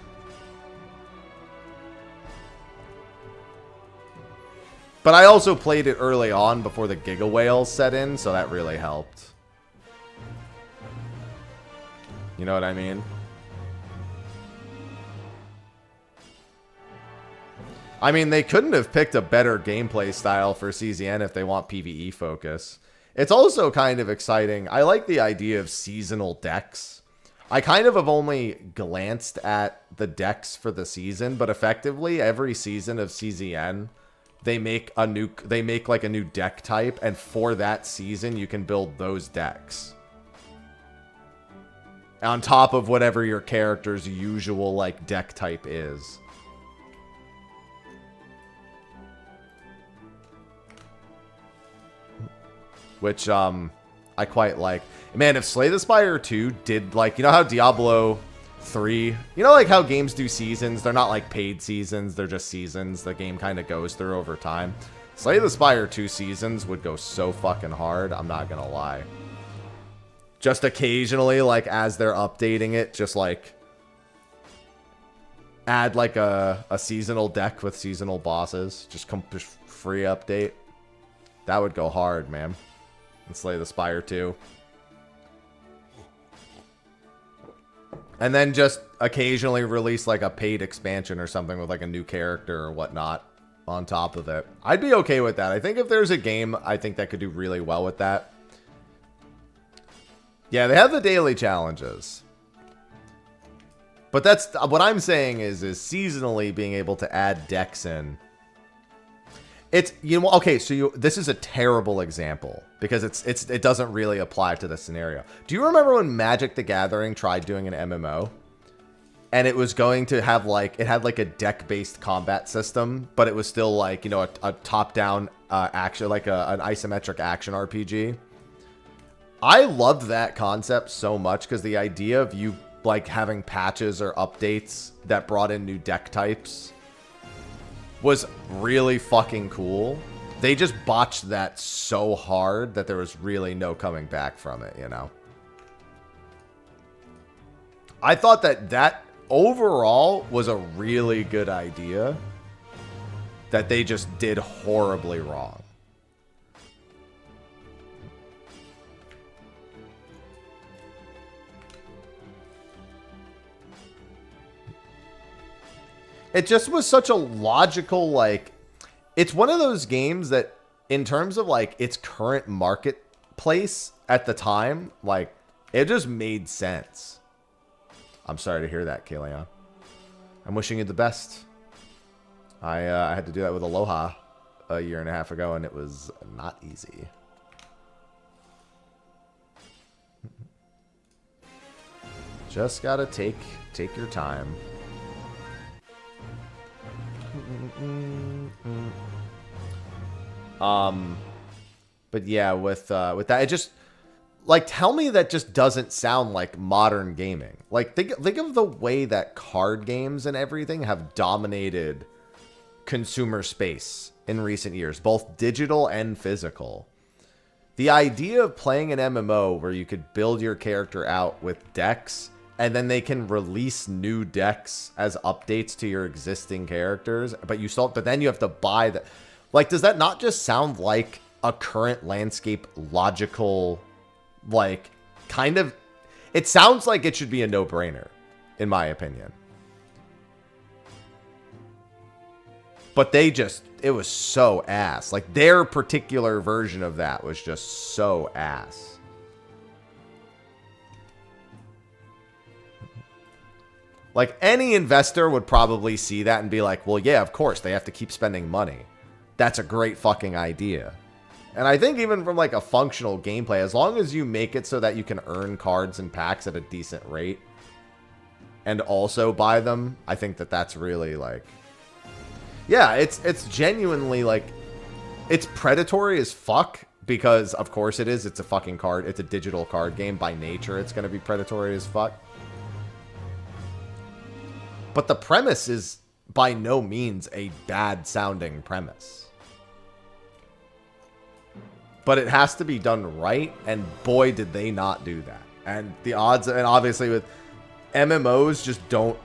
But I also played it early on before the Giga Whales set in, so that really helped. You know what I mean? I mean, they couldn't have picked a better gameplay style for CZN if they want PvE focus. It's also kind of exciting. I like the idea of seasonal decks. I kind of have only glanced at the decks for the season, but effectively every season of CZN, they make like a new deck type, and for that season you can build those decks on top of whatever your character's usual like deck type is. Which I quite like. Man, if Slay the Spire 2 did like, you know how Diablo 3, you know like how games do seasons, they're not like paid seasons, they're just seasons the game kind of goes through over time. Slay the Spire 2 seasons would go so fucking hard, I'm not gonna lie. Just occasionally, like as they're updating it, just like add like a seasonal deck with seasonal bosses, just free update. That would go hard, man. And Slay the Spire 2. And then just occasionally release like a paid expansion or something with like a new character or whatnot on top of it. I'd be okay with that. I think if there's a game, I think that could do really well with that. Yeah, they have the daily challenges. But that's what I'm saying is seasonally being able to add decks in. It's, you know, okay, so this is a terrible example because it doesn't really apply to the scenario. Do you remember when Magic the Gathering tried doing an MMO? And it was going to have like, it had like a deck-based combat system, but it was still like, you know, a top-down action, like an isometric action RPG. I loved that concept so much because the idea of you like having patches or updates that brought in new deck types was really fucking cool. They just botched that so hard that there was really no coming back from it, you know? I thought that overall was a really good idea that they just did horribly wrong. It just was such a logical, like, it's one of those games that in terms of like its current marketplace at the time, like it just made sense. I'm sorry to hear that, Kaleon. I'm wishing you the best. I had to do that with Aloha a year and a half ago, and it was not easy. Just gotta take your time. But yeah, with that, it just like, tell me that just doesn't sound like modern gaming. Like, think of the way that card games and everything have dominated consumer space in recent years, both digital and physical. The idea of playing an MMO where you could build your character out with decks, and then they can release new decks as updates to your existing characters, but then you have to buy the, like, does that not just sound like a current landscape logical, like, kind of, it sounds like it should be a no-brainer, in my opinion. But it was so ass. Like, their particular version of that was just so ass. Like, any investor would probably see that and be like, well, yeah, of course, they have to keep spending money. That's a great fucking idea. And I think even from, like, a functional gameplay, as long as you make it so that you can earn cards and packs at a decent rate and also buy them, I think that that's really, like... Yeah, it's genuinely, like... It's predatory as fuck because, of course it is. It's a fucking card. It's a digital card game. By nature, it's going to be predatory as fuck. But the premise is by no means a bad-sounding premise. But it has to be done right, and boy, did they not do that. And the odds, and obviously with MMOs, just don't...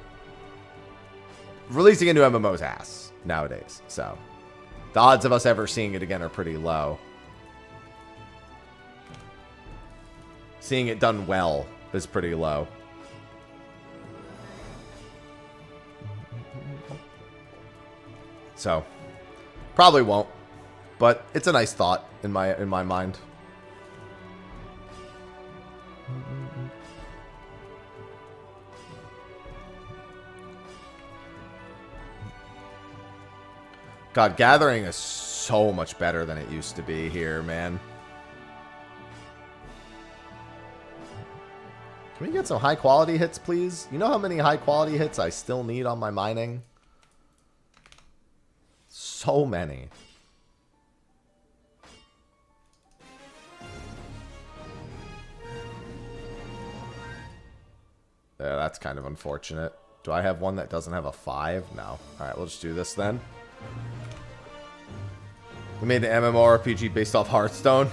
Releasing a new MMO's ass nowadays, so... The odds of us ever seeing it again are pretty low. Seeing it done well is pretty low. So, probably won't. But it's a nice thought in my mind. God, Gathering is so much better than it used to be here, man. Can we get some high quality hits, please? You know how many high quality hits I still need on my mining? So many. Yeah, that's kind of unfortunate. Do I have one that doesn't have a 5? No. Alright, we'll just do this then. We made an MMORPG based off Hearthstone.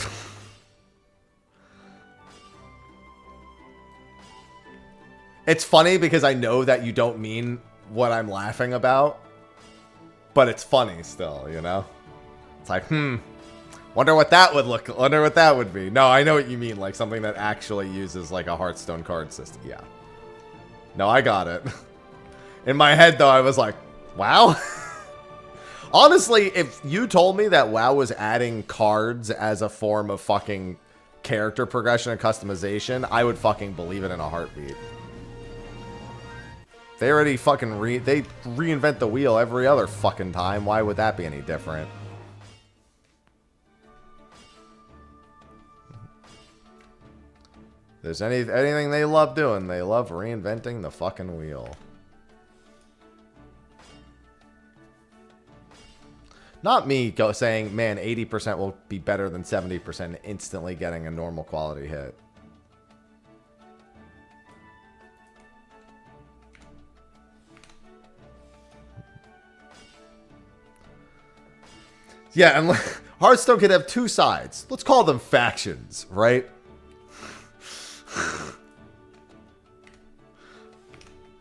It's funny because I know that you don't mean what I'm laughing about. But it's funny still, you know? It's like, wonder what that would look, wonder what that would be. No, I know what you mean. Like something that actually uses like a Hearthstone card system. Yeah. No, I got it. In my head though, I was like, wow. Honestly, if you told me that WoW was adding cards as a form of fucking character progression and customization, I would fucking believe it in a heartbeat. They already fucking they reinvent the wheel every other fucking time. Why would that be any different? There's anything they love doing, they love reinventing the fucking wheel. Not me saying, man, 80% will be better than 70% instantly getting a normal quality hit. Yeah, and Hearthstone could have 2 sides. Let's call them factions, right?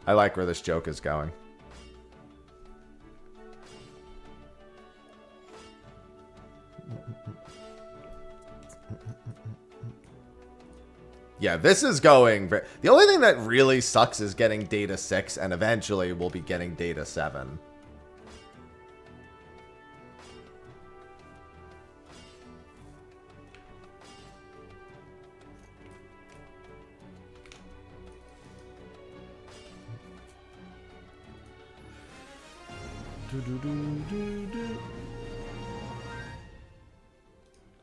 I like where this joke is going. Yeah, this is going... The only thing that really sucks is getting Data 6, and eventually we'll be getting Data 7.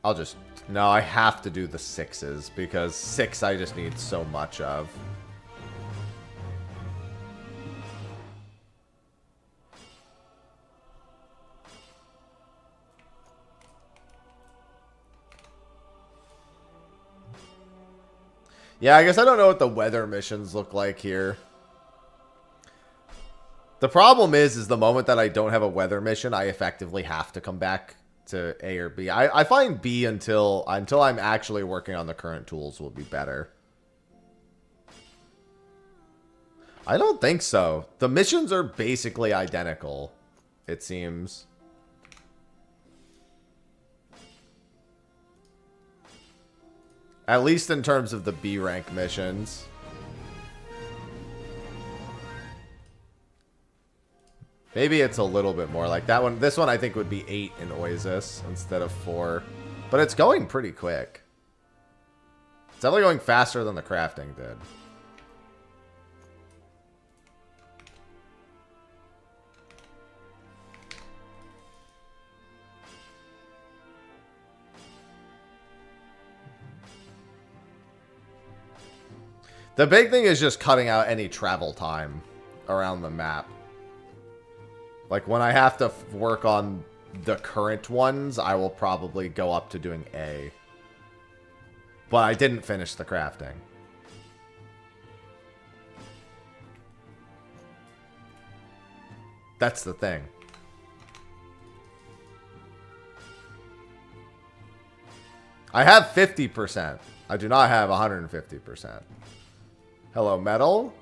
I'll just... No, I have to do the 6s, because 6 I just need so much of. Yeah, I guess I don't know what the weather missions look like here. The problem is the moment that I don't have a weather mission, I effectively have to come back to A or B. I find B until I'm actually working on the current tools will be better. I don't think so. The missions are basically identical, it seems. At least in terms of the B rank missions. Maybe it's a little bit more like that one. This one I think would be 8 in Oasis instead of 4. But it's going pretty quick. It's definitely going faster than the crafting did. The big thing is just cutting out any travel time around the map. Like, when I have to work on the current ones, I will probably go up to doing A. But I didn't finish the crafting. That's the thing. I have 50%. I do not have 150%. Hello, metal.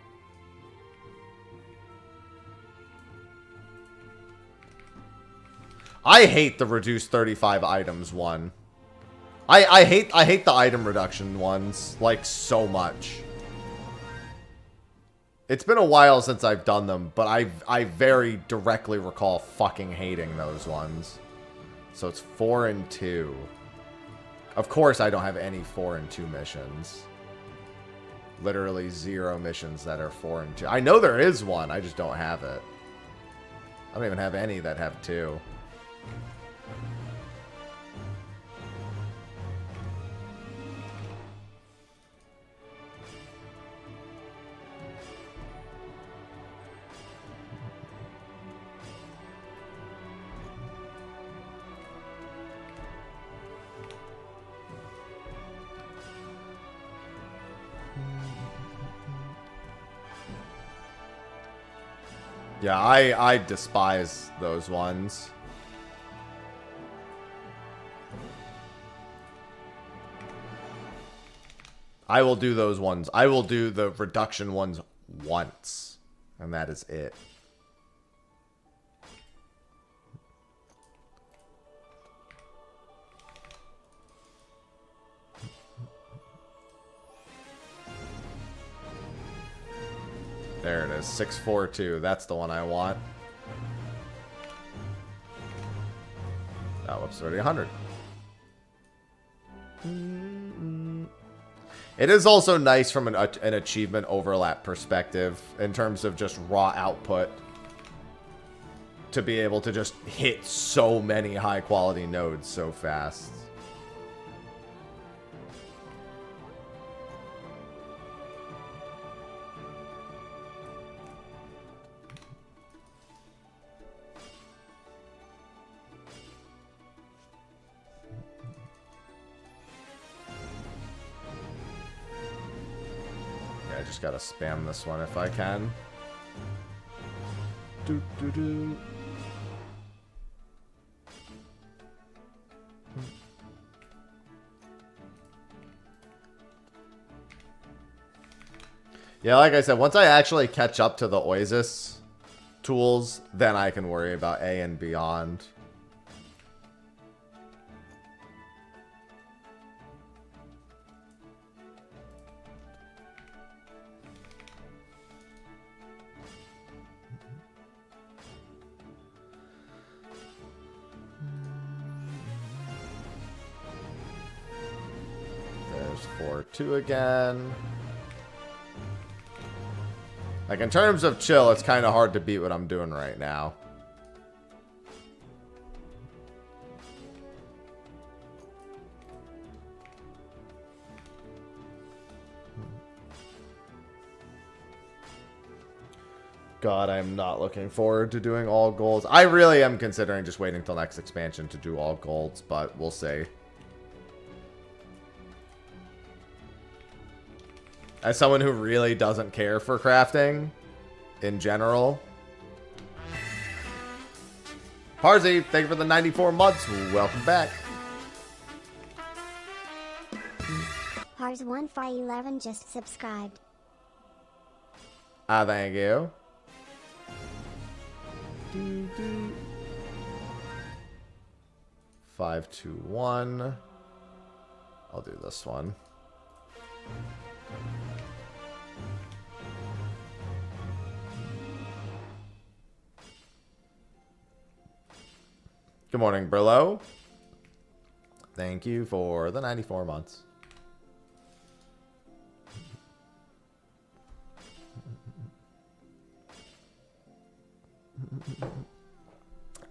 I hate the reduced 35 items one. I hate the item reduction ones like so much. It's been a while since I've done them, but I very directly recall fucking hating those ones. So it's 4 and 2. Of course I don't have any 4 and 2 missions. Literally 0 missions that are 4 and 2. I know there is one, I just don't have it. I don't even have any that have 2. Yeah, I despise those ones. I will do those ones. I will do the reduction ones once. And that is it. There it is, 642. That's the one I want. Oh, whoops, already 100. It is also nice from an achievement overlap perspective in terms of just raw output to be able to just hit so many high quality nodes so fast. I just gotta spam this one if I can. Do, do, do. Yeah, like I said, once I actually catch up to the Oasis tools, then I can worry about A and beyond. There's 4-2 again. Like, in terms of chill, it's kind of hard to beat what I'm doing right now. God, I'm not looking forward to doing all golds. I really am considering just waiting till next expansion to do all golds, but we'll see. As someone who really doesn't care for crafting in general. Parzi, thank you for the 94 months. Welcome back. Pars1511 just subscribed. Ah, thank you. 521. I'll do this one. Good morning, Brillo. Thank you for the 94 months.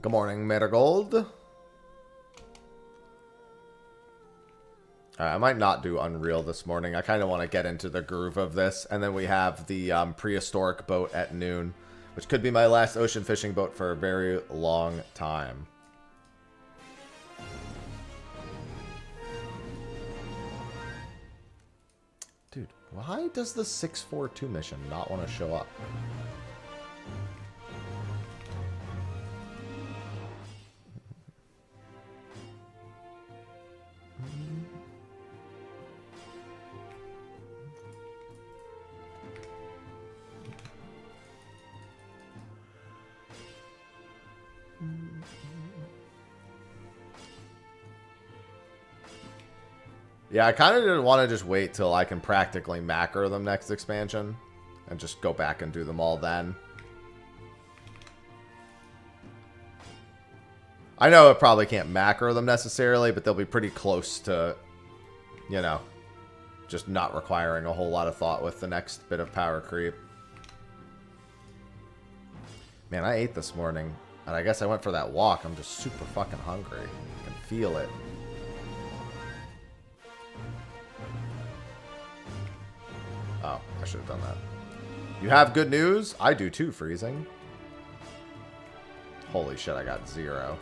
Good morning, Marigold. I might not do Unreal this morning. I kind of want to get into the groove of this. And then we have the prehistoric boat at noon, which could be my last ocean fishing boat for a very long time. Dude, why does the 642 mission not want to show up? Yeah, I kind of didn't want to just wait till I can practically macro them next expansion and just go back and do them all then. I know it probably can't macro them necessarily, but they'll be pretty close to, you know, just not requiring a whole lot of thought with the next bit of power creep. Man, I ate this morning, and I guess I went for that walk. I'm just super fucking hungry. I can feel it. Oh, I should have done that. You have good news? I do too, Freezing. Holy shit, I got 0.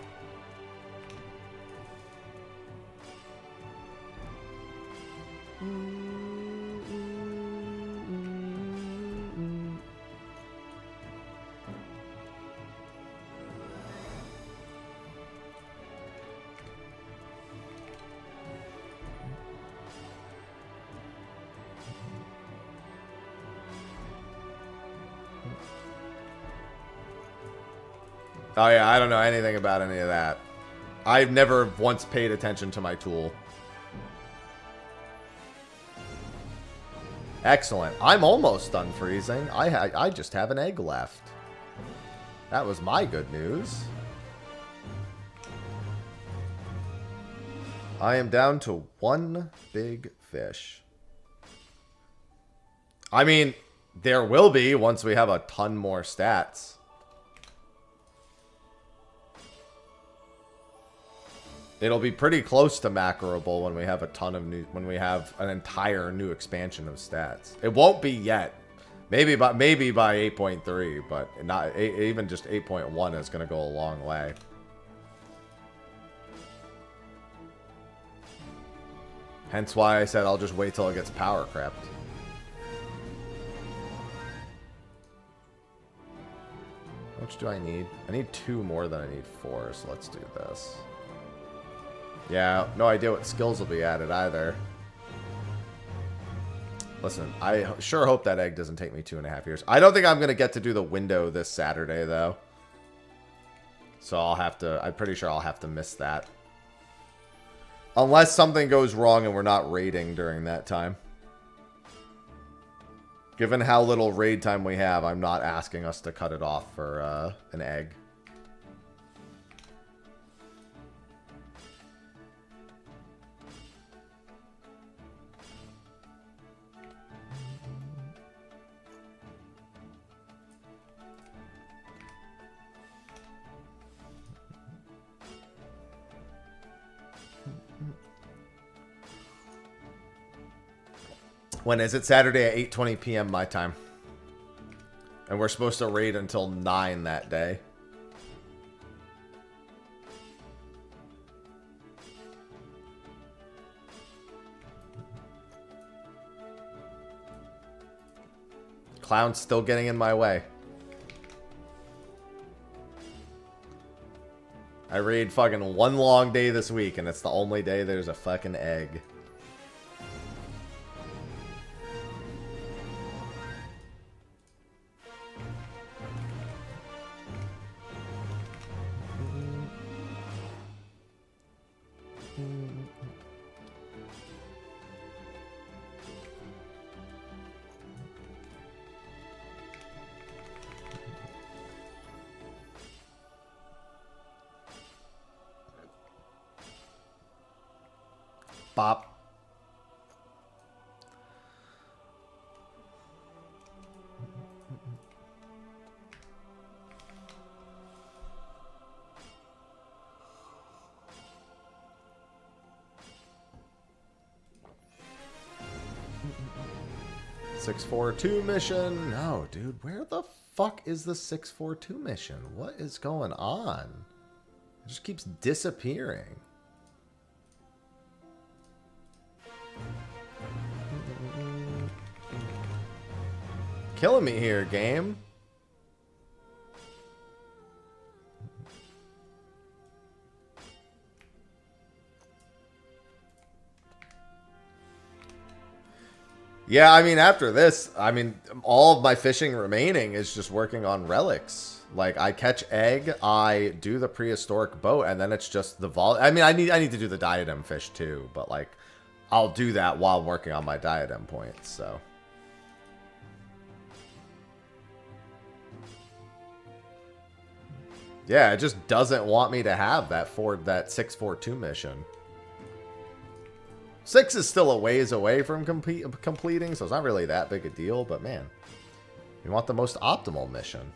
Oh yeah, I don't know anything about any of that. I've never once paid attention to my tool. Excellent. I'm almost done freezing. I just have an egg left. That was my good news. I am down to 1 big fish. I mean, there will be once we have a ton more stats. It'll be pretty close to macroable when we have a ton of new, when we have an entire new expansion of stats. It won't be yet. Maybe by 8.3, but not even just 8.1 is going to go a long way. Hence why I said I'll just wait till it gets power crept. How much do I need? I need 2 more than I need 4, so let's do this. Yeah, no idea what skills will be added either. Listen, I sure hope that egg doesn't take me 2.5 years. I don't think I'm going to get to do the window this Saturday, though. So I'll have to, I'm pretty sure I'll have to miss that. Unless something goes wrong and we're not raiding during that time. Given how little raid time we have, I'm not asking us to cut it off for an egg. When is it? Saturday at 8:20 p.m. my time. And we're supposed to raid until 9 that day. Clown's still getting in my way. I raid fucking 1 long day this week, and it's the only day there's a fucking egg. Bop. .642 mission. No, dude, where the fuck is the 642 mission? What is going on? It just keeps disappearing. Killing me here, game. Yeah, I mean, after this, I mean, all of my fishing remaining is just working on relics. Like, I catch egg, I do the prehistoric boat, and then it's just the vol. I mean, I need to do the diadem fish too, but like, I'll do that while working on my diadem points. So, yeah, it just doesn't want me to have that 642 mission. 6 is still a ways away from completing, so it's not really that big a deal, but man, you want the most optimal mission.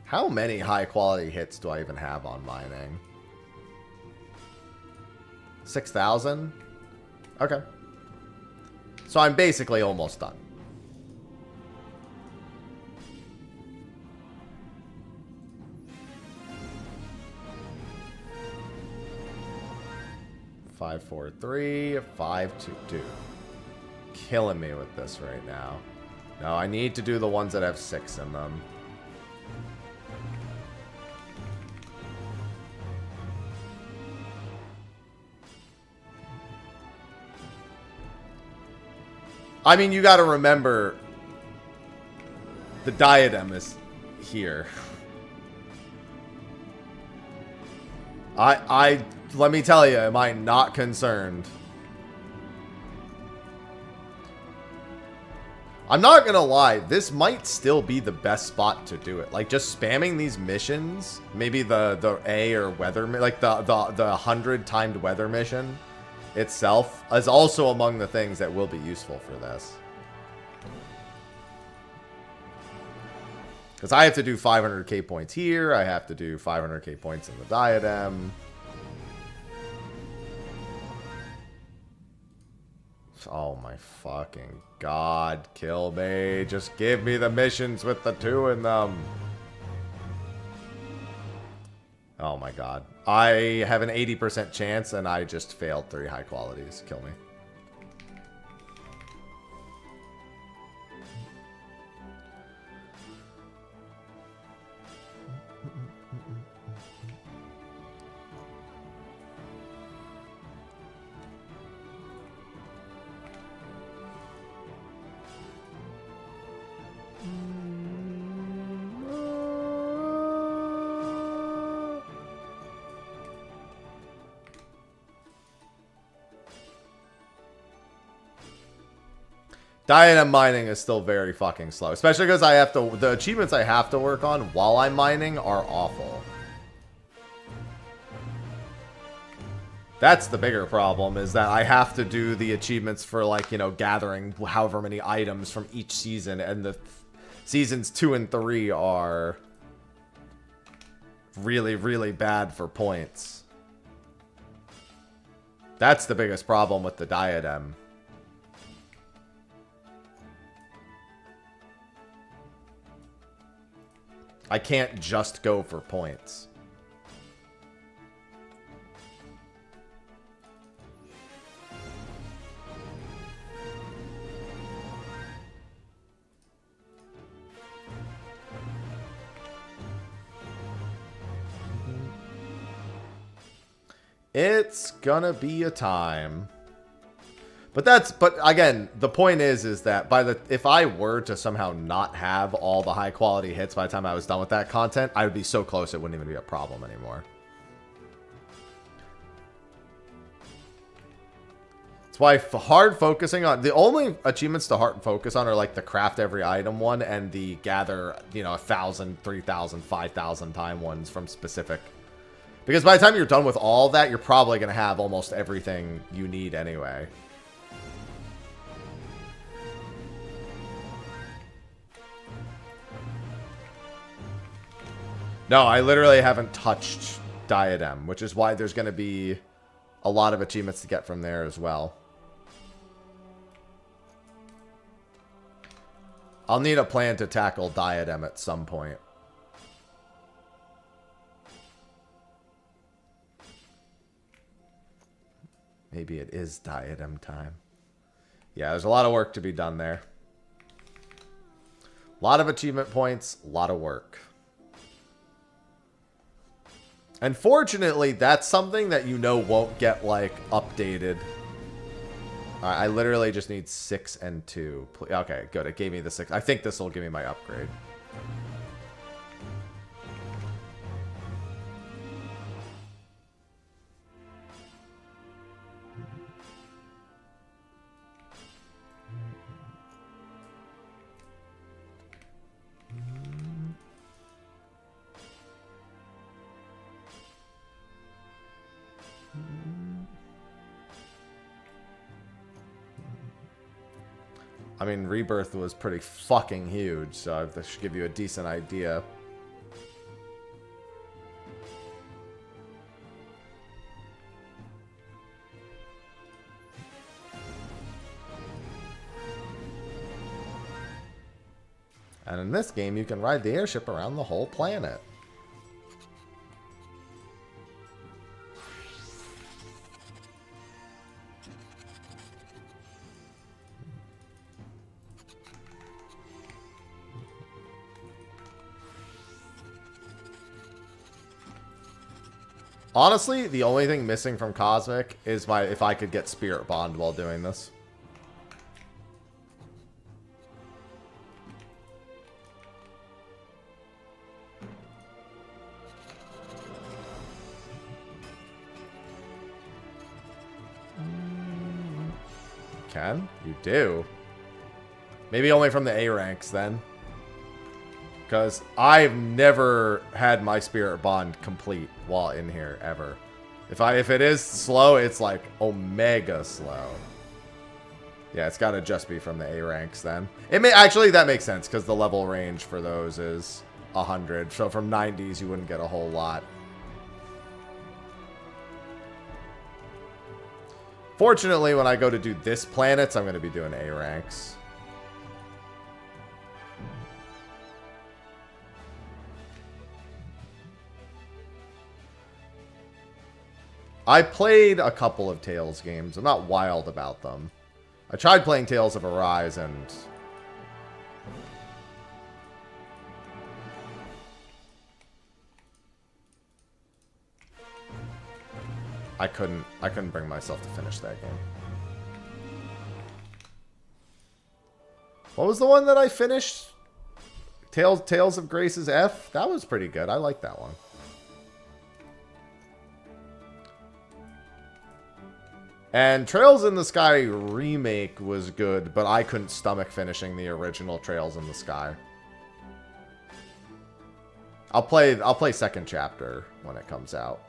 How many high quality hits do I even have on mining? 6,000? Okay. So I'm basically almost done. Five, 4, 3, 5, 2, 2. Killing me with this right now. No, I need to do the ones that have 6 in them. I mean, you got to remember the diadem is here. Let me tell you, am I not concerned? I'm not gonna lie, this might still be the best spot to do it. Like, just spamming these missions, maybe the A or weather, like the 100 timed weather mission itself is also among the things that will be useful for this. Because I have to do 500k points here, I have to do 500k points in the diadem. Oh my fucking god, kill me. Just give me the missions with the 2 in them. Oh my god. I have an 80% chance and I just failed 3 high qualities. Kill me. Diadem mining is still very fucking slow. Especially because I have to... The achievements I have to work on while I'm mining are awful. That's the bigger problem, is that I have to do the achievements for, like, you know, gathering however many items from each season. And the seasons 2 and 3 are really, really bad for points. That's the biggest problem with the diadem. I can't just go for points. It's gonna be a time. But again, the point is that if I were to somehow not have all the high quality hits by the time I was done with that content, I would be so close it wouldn't even be a problem anymore. That's why hard focusing on the only achievements to hard focus on are like the craft every item one and the gather, you know, 1,000, 3,000, 5,000 time ones from specific. Because by the time you're done with all that, you're probably going to have almost everything you need anyway. No, I literally haven't touched Diadem, which is why there's going to be a lot of achievements to get from there as well. I'll need a plan to tackle Diadem at some point. Maybe it is Diadem time. Yeah, there's a lot of work to be done there. A lot of achievement points, a lot of work. Unfortunately, that's something that you know won't get, like, updated. I literally just need 6 and 2. Okay, good. It gave me the 6. I think this will give me my upgrade. I mean, Rebirth was pretty fucking huge, so that should give you a decent idea. And in this game, you can ride the airship around the whole planet. Honestly, the only thing missing from Cosmic is if I could get Spirit Bond while doing this. Can? You do. Maybe only from the A ranks then. Because I've never had my Spirit Bond complete while in here, ever. If it is slow, it's like omega slow. Yeah, it's got to just be from the A ranks then. Actually, that makes sense, because the level range for those is 100. So from 90s, you wouldn't get a whole lot. Fortunately, when I go to do this planets, I'm going to be doing A ranks. I played a couple of Tales games. I'm not wild about them. I tried playing Tales of Arise and... I couldn't bring myself to finish that game. What was the one that I finished? Tales of Grace's F? That was pretty good. I like that one. And Trails in the Sky remake was good, but I couldn't stomach finishing the original Trails in the Sky. I'll play second chapter when it comes out.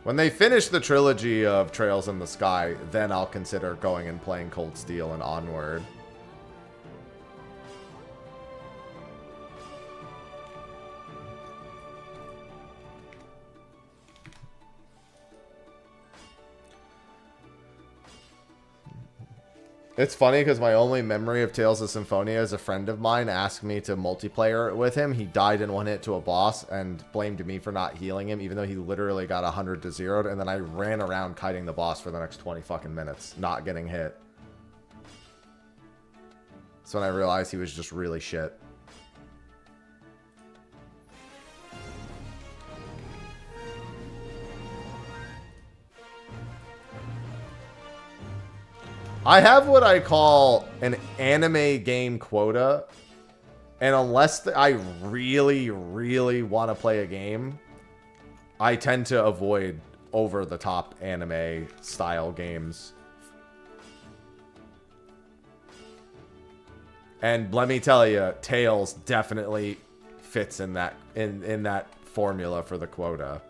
When they finish the trilogy of Trails in the Sky, then I'll consider going and playing Cold Steel and Onward. It's funny because my only memory of Tales of Symphonia is a friend of mine asked me to multiplayer it with him. He died in one hit to a boss and blamed me for not healing him, even though he literally got 100 to 0'd. And then I ran around kiting the boss for the next 20 fucking minutes, not getting hit. That's when I realized he was just really shit. I have what I call an anime game quota, and unless I really, really want to play a game, I tend to avoid over-the-top anime style games. And let me tell you, Tales definitely fits in that in that formula for the quota.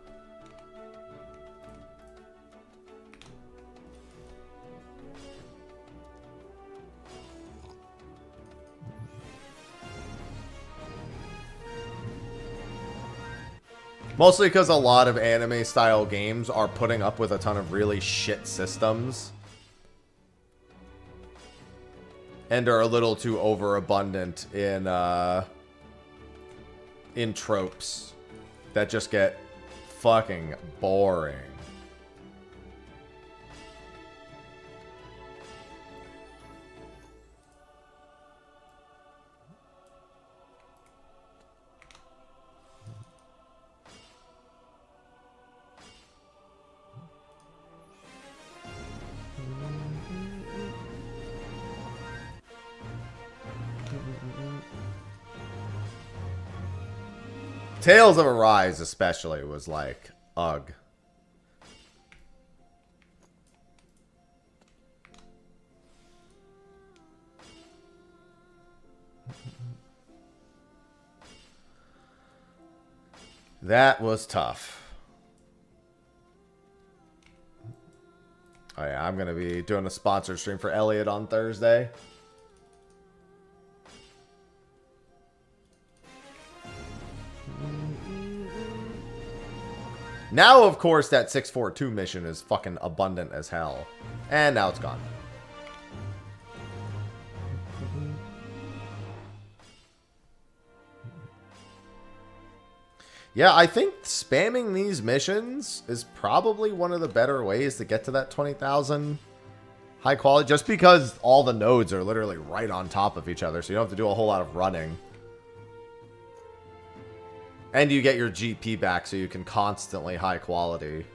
Mostly because a lot of anime-style games are putting up with a ton of really shit systems. and are a little too overabundant in tropes that just get fucking boring. Tales of Arise especially was like, ugh. That was tough. Oh yeah, I'm going to be doing a sponsored stream for Elliot on Thursday. Now, of course, that 642 mission is fucking abundant as hell. And now it's gone. Yeah, I think spamming these missions is probably one of the better ways to get to that 20,000 high quality. Just because all the nodes are literally right on top of each other, so you don't have to do a whole lot of running. And you get your GP back so you can constantly high quality.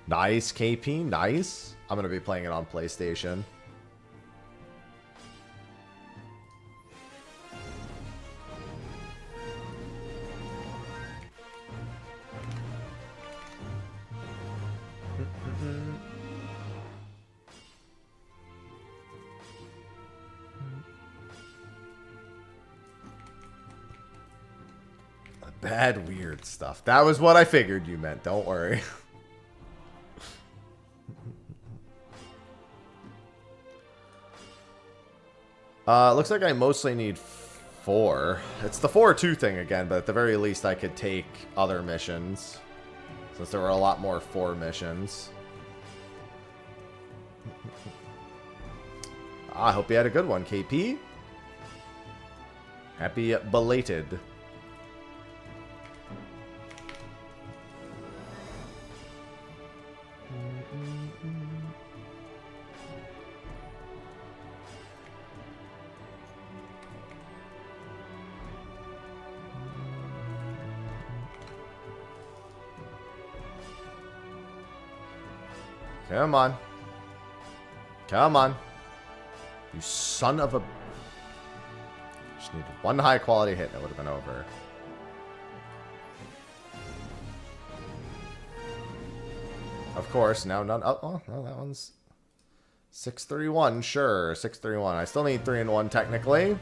Nice, KP. Nice. I'm going to be playing it on PlayStation. Bad, weird stuff. That was what I figured you meant. Don't worry. Looks like I mostly need 4. It's the 4-2 thing again, but at the very least I could take other missions. Since there were a lot more 4 missions. I hope you had a good one, KP. Happy belated. Come on. Come on. You son of a... Just need one high quality hit and it would have been over. Of course, now none... Oh, no, that one's... 631, sure. 631. I still need 3 and 1 technically.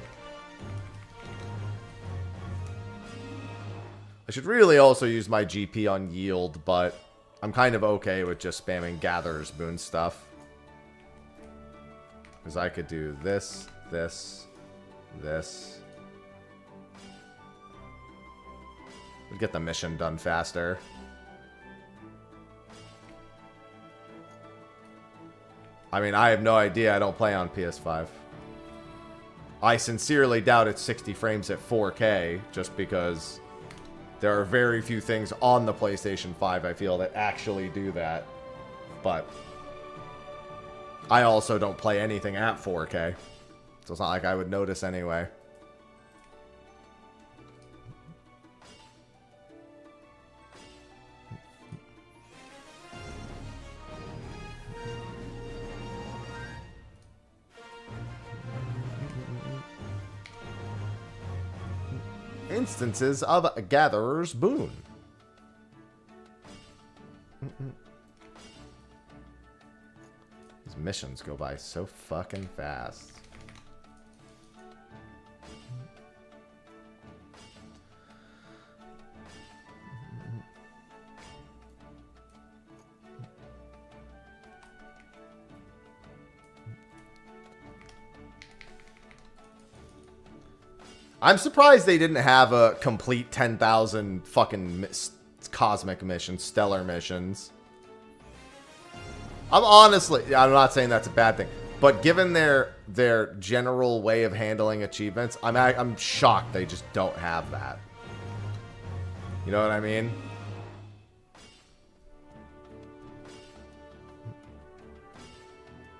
I should really also use my GP on yield, but... I'm kind of okay with just spamming Gatherer's Boon stuff. Because I could do this, this, this. We'd get the mission done faster. I mean, I have no idea. I don't play on PS5. I sincerely doubt it's 60 frames at 4K, just because... There are very few things on the PlayStation 5, I feel, that actually do that. But I also don't play anything at 4K. So it's not like I would notice anyway. Instances of Gatherer's Boon. These missions go by so fucking fast. I'm surprised they didn't have a complete 10,000 fucking cosmic missions, stellar missions. I'm not saying that's a bad thing. But given their general way of handling achievements, I'm shocked they just don't have that. You know what I mean?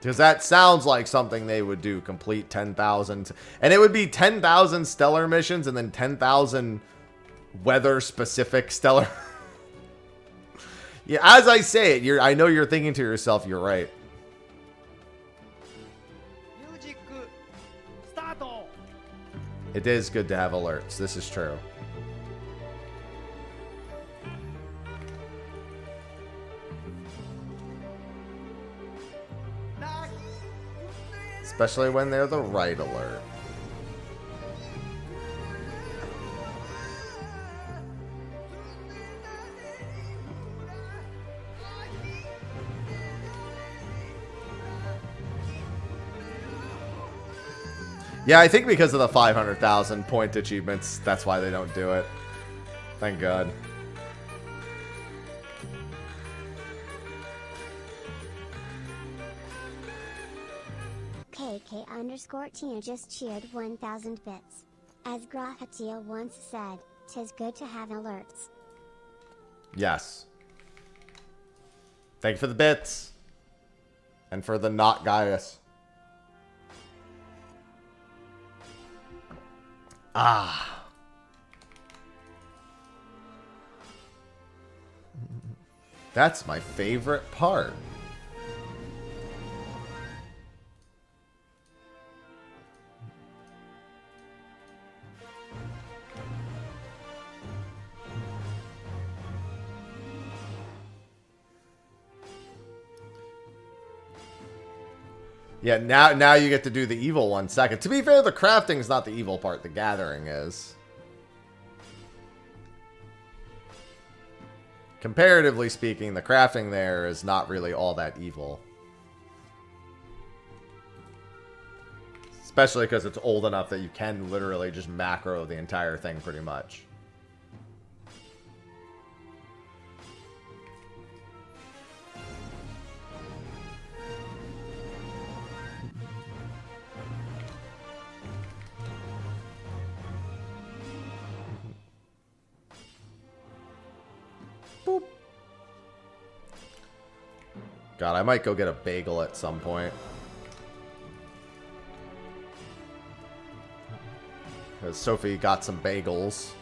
Because that sounds like something they would do. Complete 10,000. And it would be 10,000 stellar missions and then 10,000 weather-specific stellar. Yeah, as I say it, I know you're thinking to yourself, you're right. It is good to have alerts. This is true. Especially when they're the right alert. Yeah, I think because of the 500,000 point achievements, that's why they don't do it. Thank God. KK_Tina just cheered 1,000 bits. As Grahatia once said, "'Tis good to have alerts." Yes. Thank you for the bits. And for the not Gaius. Ah. That's my favorite part. Yeah, now you get to do the evil 1 second. To be fair, the crafting is not the evil part. The gathering is. Comparatively speaking, the crafting there is not really all that evil. Especially because it's old enough that you can literally just macro the entire thing pretty much. Boop. God, I might go get a bagel at some point. Because Sophie got some bagels.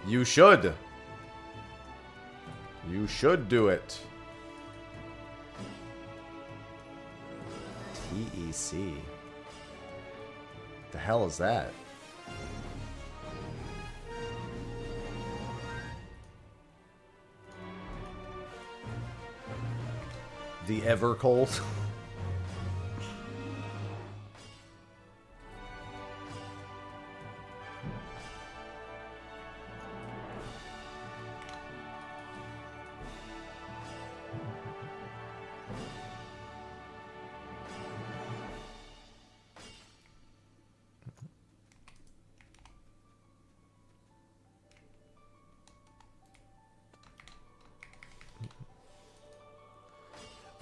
You should. You should do it. TEC. The hell is that? The Evercold.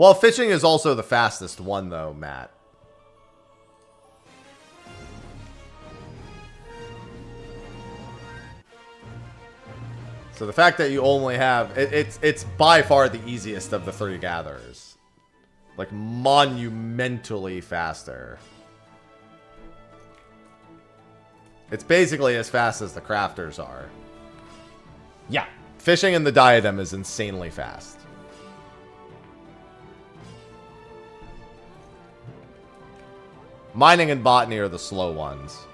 Well, fishing is also the fastest one, though, Matt. So the fact that you only have... It's by far the easiest of the 3 gatherers. Like, monumentally faster. It's basically as fast as the crafters are. Yeah. Fishing in the diadem is insanely fast. Mining and botany are the slow ones.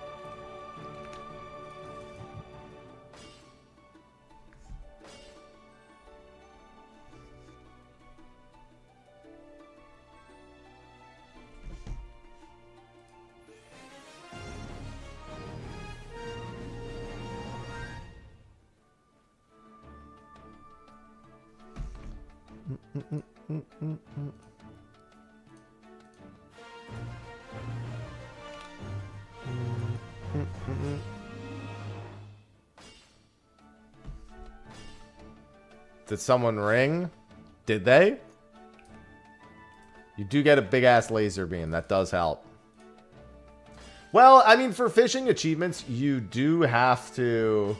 Did someone ring? Did they? You do get a big-ass laser beam. That does help. Well, I mean, for fishing achievements, you do have to...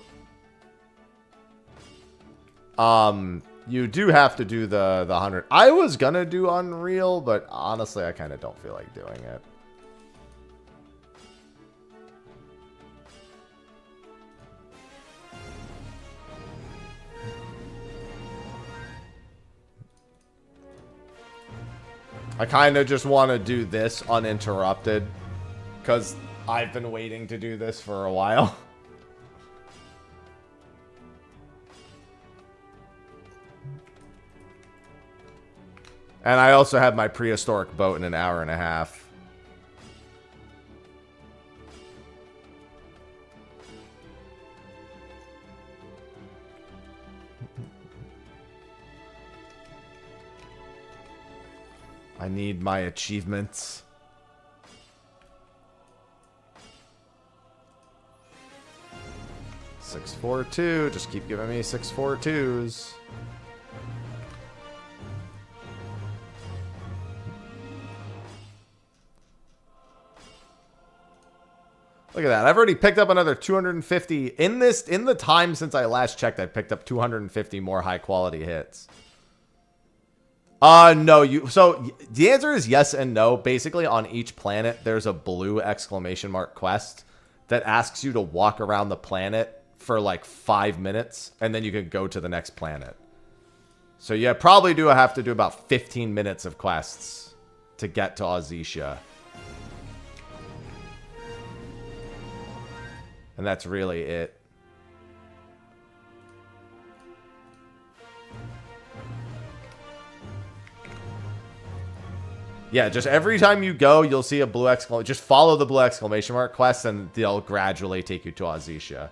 You do have to do the 100. I was gonna do Unreal, but honestly, I kind of don't feel like doing it. I kind of just want to do this uninterrupted, because I've been waiting to do this for a while. And I also have my prehistoric boat in an hour and a half. I need my achievements. Six, 4, 2. Just keep giving me 6, 4, 2s. Look at that. I've already picked up another 250 in the time since I last checked. I picked up 250 more high quality hits. No, so the answer is yes and no. Basically on each planet there's a blue exclamation mark quest that asks you to walk around the planet for like 5 minutes and then you can go to the next planet. So yeah, probably have to do about 15 minutes of quests to get to Ozisia. And that's really it. Yeah, just every time you go, you'll see a blue exclamation. Just follow the blue exclamation mark quest, and they'll gradually take you to Ozisia.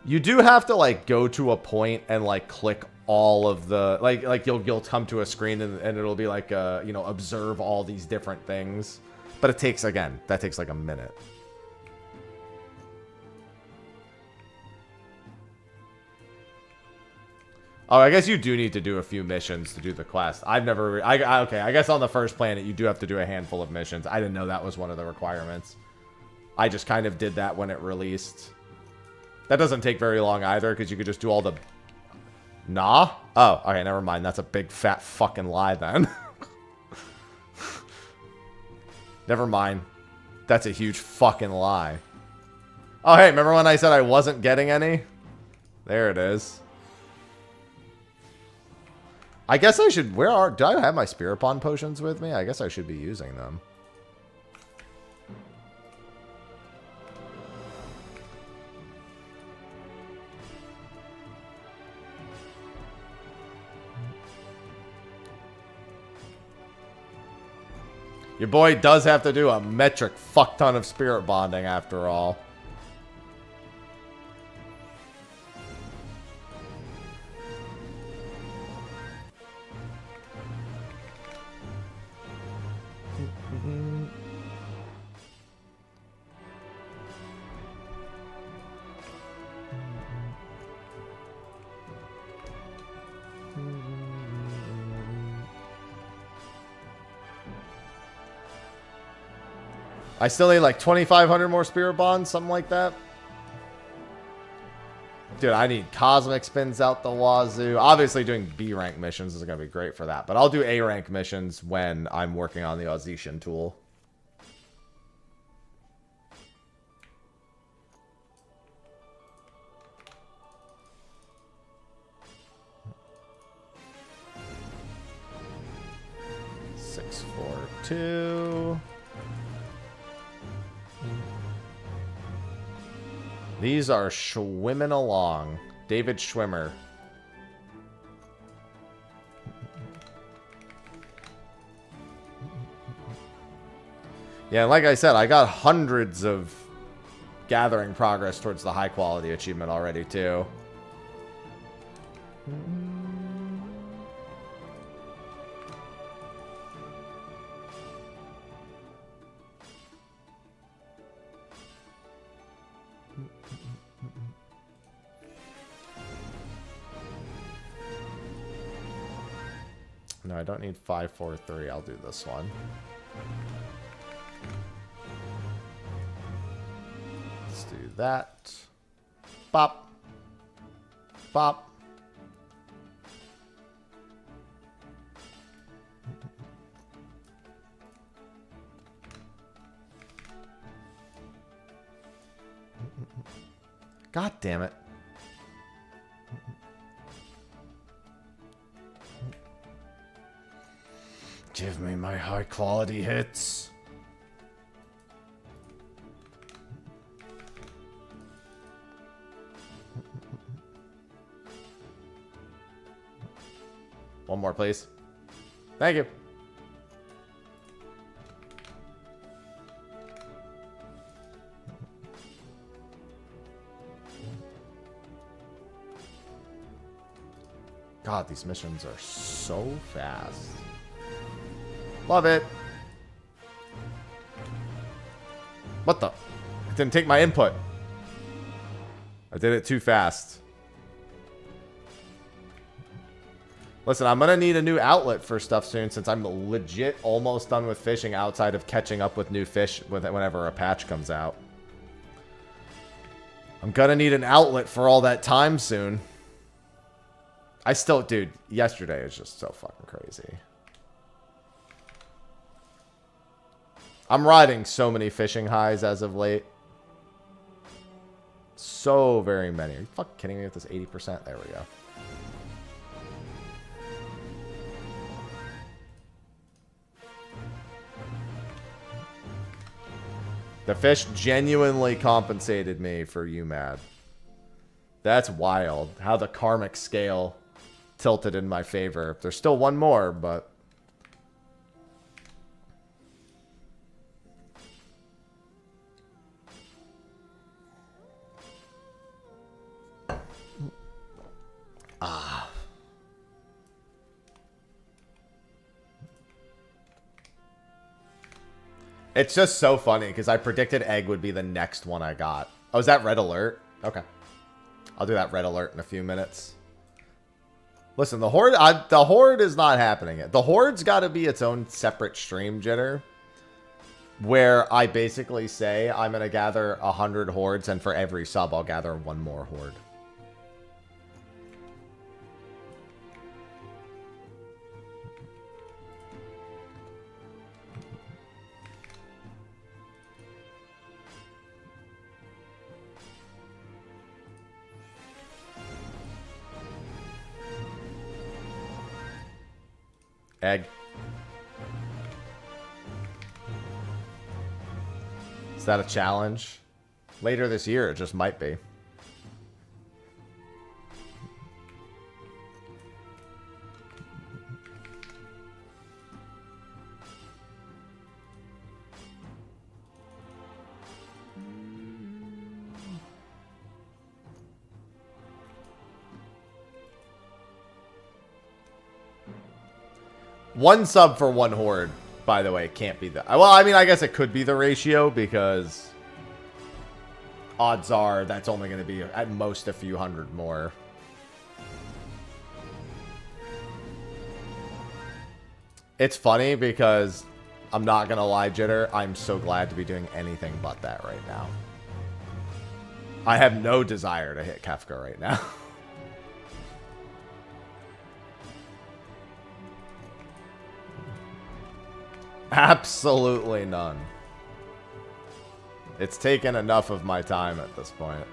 You do have to like go to a point and like click all of the like you'll come to a screen and it'll be like you know, observe all these different things. But it takes, again, that takes like a minute. Oh, I guess you do need to do a few missions to do the quest. I've never... okay, I guess on the first planet, you do have to do a handful of missions. I didn't know that was one of the requirements. I just kind of did that when it released. That doesn't take very long either, because you could just do all the... Nah? Oh, okay, never mind. That's a big fat fucking lie then. Never mind. That's a huge fucking lie. Oh, hey, remember when I said I wasn't getting any? There it is. I guess I should... do I have my Spirit Bond potions with me? I guess I should be using them. Your boy does have to do a metric fuck ton of Spirit Bonding after all. I still need like 2,500 more Spirit Bonds, something like that. Dude, I need Cosmic Spins out the wazoo. Obviously, doing B rank missions is going to be great for that. But I'll do A rank missions when I'm working on the Ozisian tool. Six, 4, 2. These are schwimming along. David Schwimmer. Yeah, like I said, I got hundreds of gathering progress towards the high quality achievement already, too. No, I don't need 5, 4, 3. I'll do this one. Let's do that. Bop. Bop. God damn it. Give me my high quality hits. One more, please. Thank you. God, these missions are so fast. Love it. What the? It didn't take my input. I did it too fast. Listen, I'm going to need a new outlet for stuff soon since I'm legit almost done with fishing outside of catching up with new fish whenever a patch comes out. I'm going to need an outlet for all that time soon. Dude, yesterday is just so fucking crazy. I'm riding so many fishing highs as of late. So very many. Are you fucking kidding me with this 80%? There we go. The fish genuinely compensated me for UMAD. That's wild. How the karmic scale tilted in my favor. There's still one more, but... It's just so funny because I predicted egg would be the next one I got. Oh, is that red alert? Okay. I'll do that red alert in a few minutes. Listen, the horde is not happening yet. The horde's got to be its own separate stream jitter where I basically say I'm going to gather 100 hordes and for every sub I'll gather one more horde. Egg. Is that a challenge? Later this year, it just might be. One sub for one horde, by the way, can't be the... Well, I mean, I guess it could be the ratio because odds are that's only going to be at most a few hundred more. It's funny because I'm not going to lie, Jitter. I'm so glad to be doing anything but that right now. I have no desire to hit Kefka right now. Absolutely none. It's taken enough of my time at this point.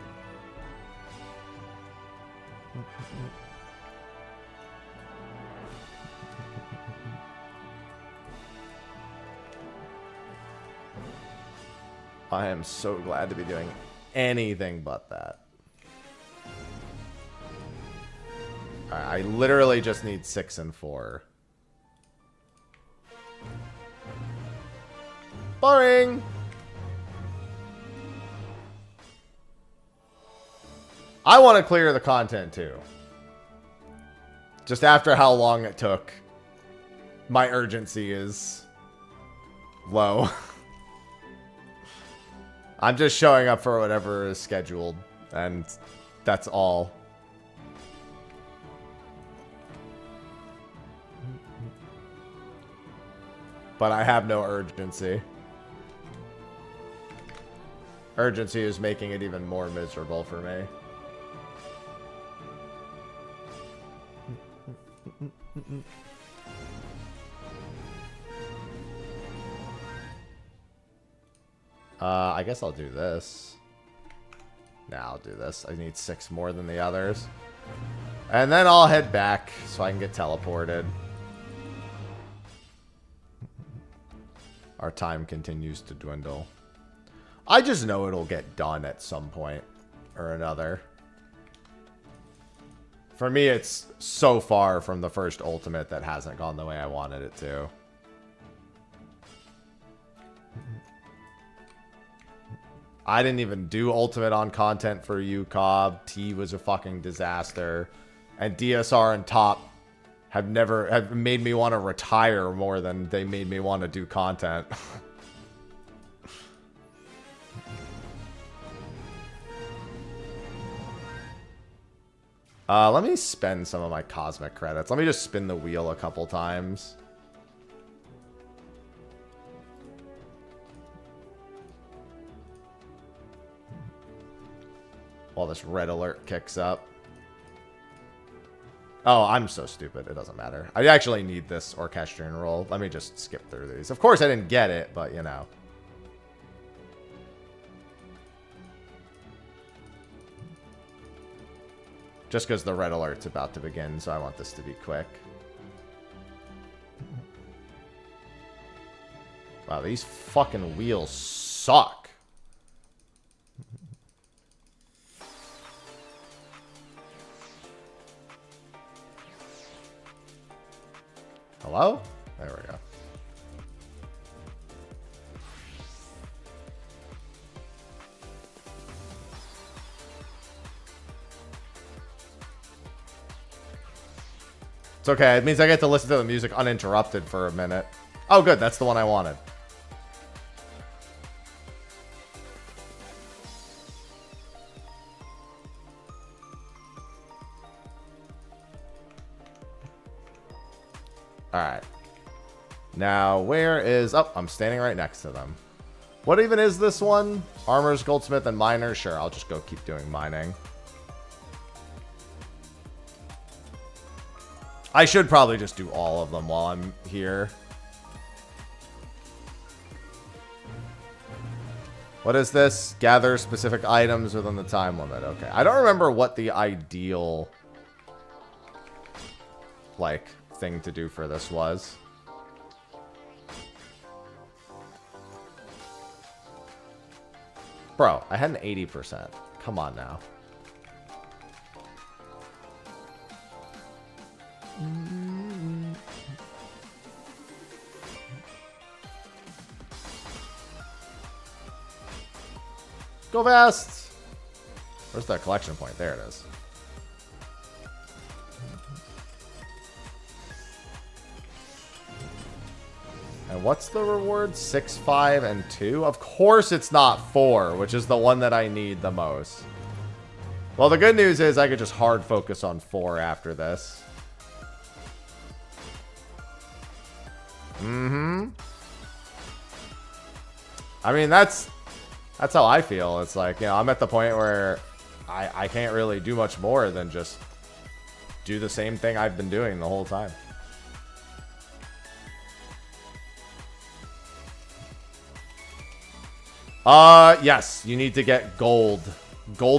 I am so glad to be doing anything but that. I literally just need 6 and 4. Boring. I want to clear the content too. Just after how long it took, my urgency is low. I'm just showing up for whatever is scheduled, and that's all. But I have no urgency. Urgency is making it even more miserable for me. I guess I'll do this. Nah, I'll do this. I need 6 more than the others. And then I'll head back so I can get teleported. Our time continues to dwindle. I just know it'll get done at some point or another. For me, it's so far from the first ultimate that hasn't gone the way I wanted it to. I didn't even do ultimate on content for you, Cobb. T was a fucking disaster. And DSR and top have made me want to retire more than they made me want to do content. Let me spend some of my cosmic credits. Let me just spin the wheel a couple times. While this red alert kicks up. Oh, I'm so stupid. It doesn't matter. I actually need this orchestrion roll. Let me just skip through these. Of course I didn't get it, but you know. Just because the red alert's about to begin, so I want this to be quick. Wow, these fucking wheels suck. Hello? There we go. It's okay. It means I get to listen to the music uninterrupted for a minute. Oh, good. That's the one I wanted. Alright. Now, where is... Oh, I'm standing right next to them. What even is this one? Armors, goldsmith, and miner? Sure, I'll just go keep doing mining. I should probably just do all of them while I'm here. What is this? Gather specific items within the time limit. Okay. I don't remember what the ideal... like... thing to do for this was. Bro, I had an 80%. Come on now. Go fast! Where's that collection point? There it is. And what's the reward? 6, 5, and 2? Of course it's not 4, which is the one that I need the most. Well, the good news is I could just hard focus on 4 after this. I mean, that's how I feel. It's like, you know, I'm at the point where I can't really do much more than just do the same thing I've been doing the whole time. Yes, you need to get gold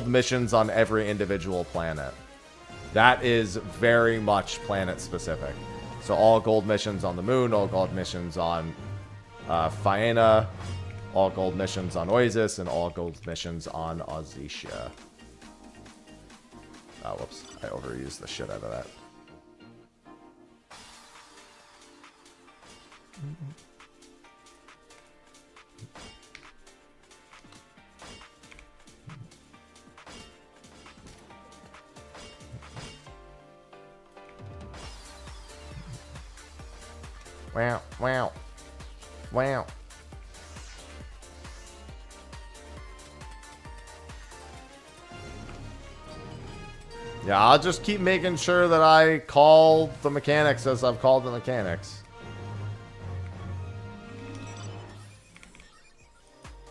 missions on every individual planet. That is very much planet specific. So all gold missions on the moon, all gold missions on Phaena, all gold missions on Oasis, and all gold missions on Ozisia. Oh, whoops. I overused the shit out of that. Wow, wow, wow. Yeah, I'll just keep making sure that I call the mechanics as I've called the mechanics.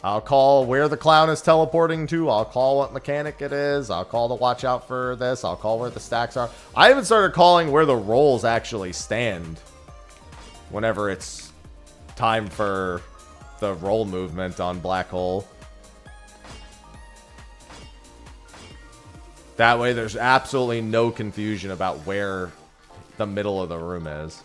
I'll call where the clown is teleporting to. I'll call what mechanic it is. I'll call to watch out for this. I'll call where the stacks are. I even started calling where the rolls actually stand whenever it's time for the roll movement on Black Hole. That way there's absolutely no confusion about where the middle of the room is.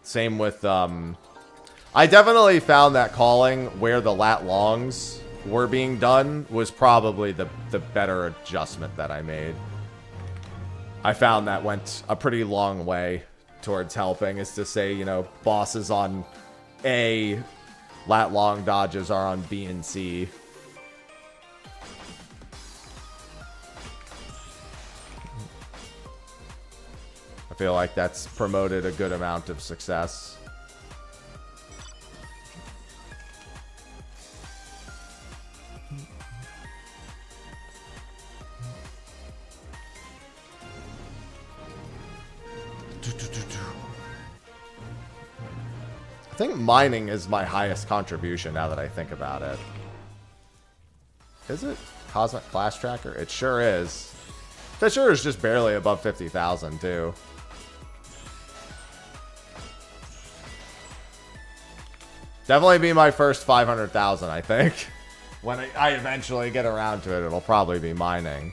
Same with, I definitely found that calling where the lat longs were being done was probably the better adjustment that I made. I found that went a pretty long way towards helping, is to say, you know, bosses on A, lat long dodges are on B and C. I feel like that's promoted a good amount of success. I think mining is my highest contribution now that I think about it. Is it? Cosmic Flash Tracker? It sure is. That sure is just barely above 50,000 too. Definitely be my first 500,000, I think. When I eventually get around to it, it'll probably be mining.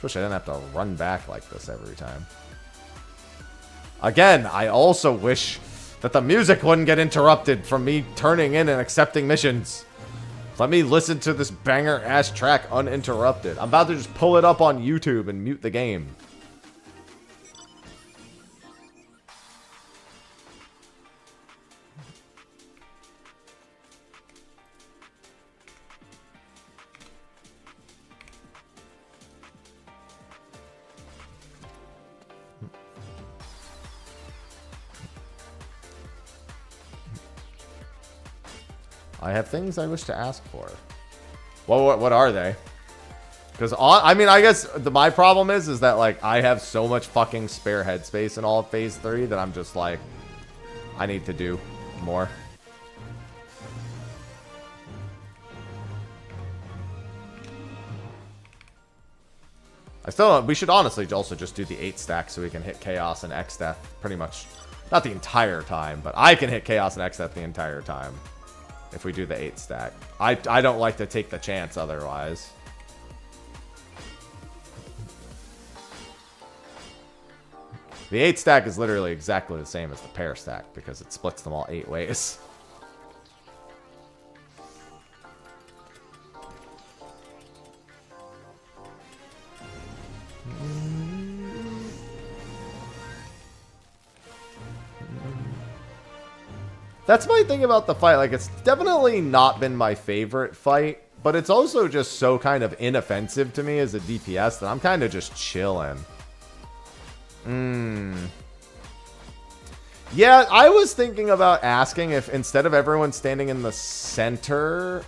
Wish I didn't have to run back like this every time. Again, I also wish that the music wouldn't get interrupted from me turning in and accepting missions. Let me listen to this banger-ass track uninterrupted. I'm about to just pull it up on YouTube and mute the game. I have things I wish to ask for. What are they? Because, I mean, I guess my problem is that, like, I have so much fucking spare headspace in all of Phase 3 that I'm just like, I need to do more. I still don't, we should honestly also just do the 8 stack so we can hit Chaos and X-Death pretty much, not the entire time, but I can hit Chaos and X-Death the entire time. If we do the 8 stack. I don't like to take the chance otherwise. The 8 stack is literally exactly the same as the pair stack because it splits them all 8 ways. That's my thing about the fight. Like, it's definitely not been my favorite fight, but it's also just so kind of inoffensive to me as a DPS that I'm kind of just chilling. Yeah, I was thinking about asking if instead of everyone standing in the center...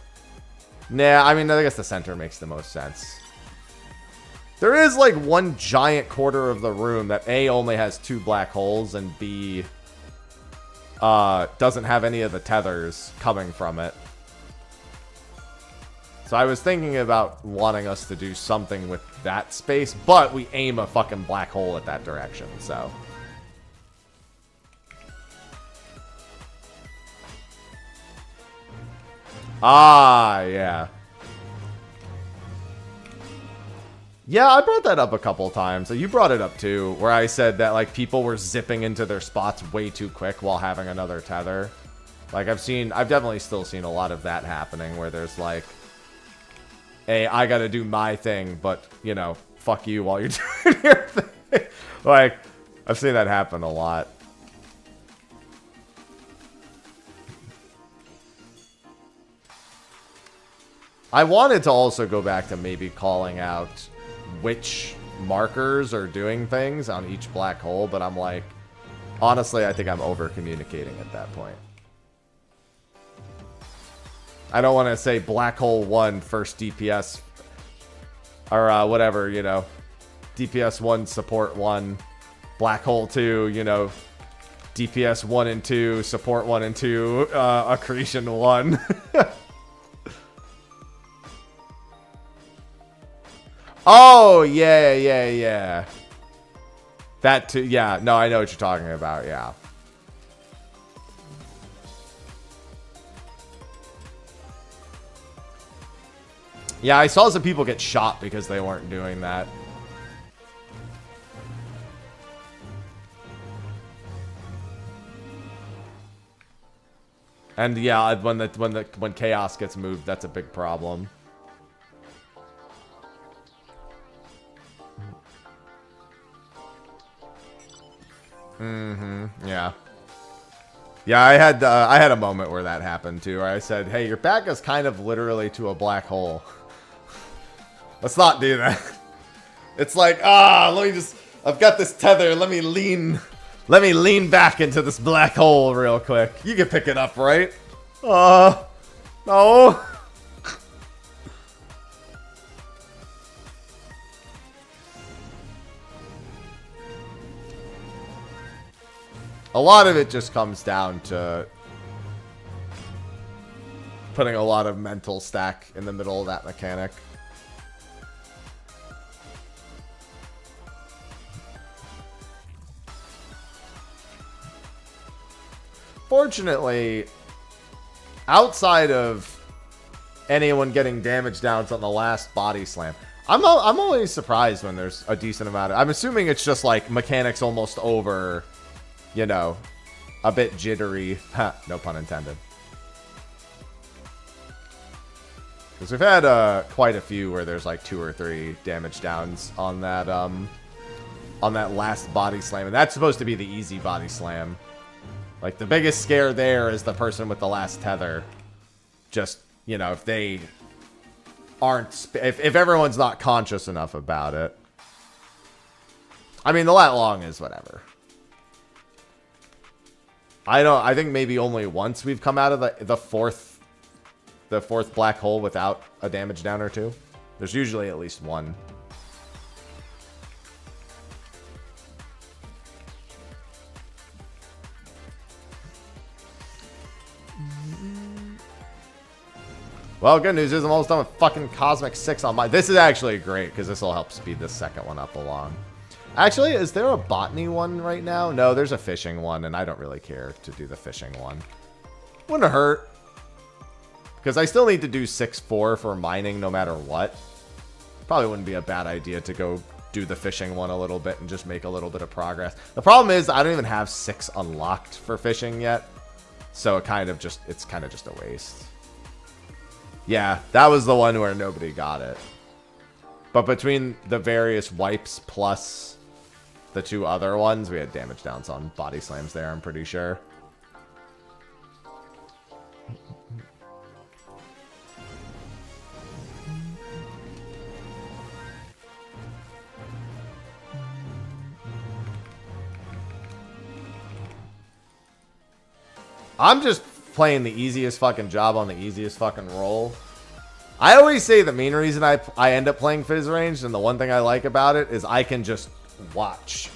Nah, I mean, I guess the center makes the most sense. There is, like, one giant quarter of the room that A, only has 2 black holes, and B... doesn't have any of the tethers coming from it. So I was thinking about wanting us to do something with that space, but we aim a fucking black hole at that direction, so. Ah, yeah. Yeah, I brought that up a couple times. You brought it up too, where I said that like people were zipping into their spots way too quick while having another tether. Like I've definitely still seen a lot of that happening where there's like, hey, I gotta do my thing, but you know, fuck you while you're doing your thing. Like, I've seen that happen a lot. I wanted to also go back to maybe calling out which markers are doing things on each black hole, but I'm like, honestly, I think I'm over communicating at that point. I don't want to say black hole 1 first DPS or whatever, you know, DPS 1 support 1, black hole 2, you know, DPS 1 and 2, support 1 and 2, accretion 1. Oh, yeah. That too, yeah. No, I know what you're talking about, yeah. Yeah, I saw some people get shot because they weren't doing that. And yeah, when chaos gets moved, that's a big problem. Yeah. Yeah, I had a moment where that happened too. Where I said, "Hey, your back is kind of literally to a black hole. Let's not do that." It's like, I've got this tether. Let me lean back into this black hole real quick. You can pick it up, right? No. A lot of it just comes down to putting a lot of mental stack in the middle of that mechanic. Fortunately, outside of anyone getting damage downs on the last body slam, I'm always surprised when there's a decent amount of... I'm assuming it's just like mechanics almost over... You know, a bit jittery. No pun intended. Because we've had quite a few where there's like 2 or 3 damage downs on that last body slam, and that's supposed to be the easy body slam. Like the biggest scare there is the person with the last tether. Just, you know, if they aren't, if everyone's not conscious enough about it. I mean, the lat long is whatever. I think maybe only once we've come out of the fourth black hole without a damage down or 2. There's usually at least one. Well, good news is I'm almost done with fucking Cosmic 6 on my... This is actually great, because this will help speed this second one up along. Actually, is there a botany one right now? No, there's a fishing one, and I don't really care to do the fishing one. Wouldn't hurt. Because I still need to do 6-4 for mining no matter what. Probably wouldn't be a bad idea to go do the fishing one a little bit and just make a little bit of progress. The problem is I don't even have 6 unlocked for fishing yet. So it's kind of just a waste. Yeah, that was the one where nobody got it. But between the various wipes plus the 2 other ones, we had damage downs on body slams there, I'm pretty sure. I'm just playing the easiest fucking job on the easiest fucking roll. I always say the main reason I end up playing Fizz Range, and the one thing I like about it, is I can just watch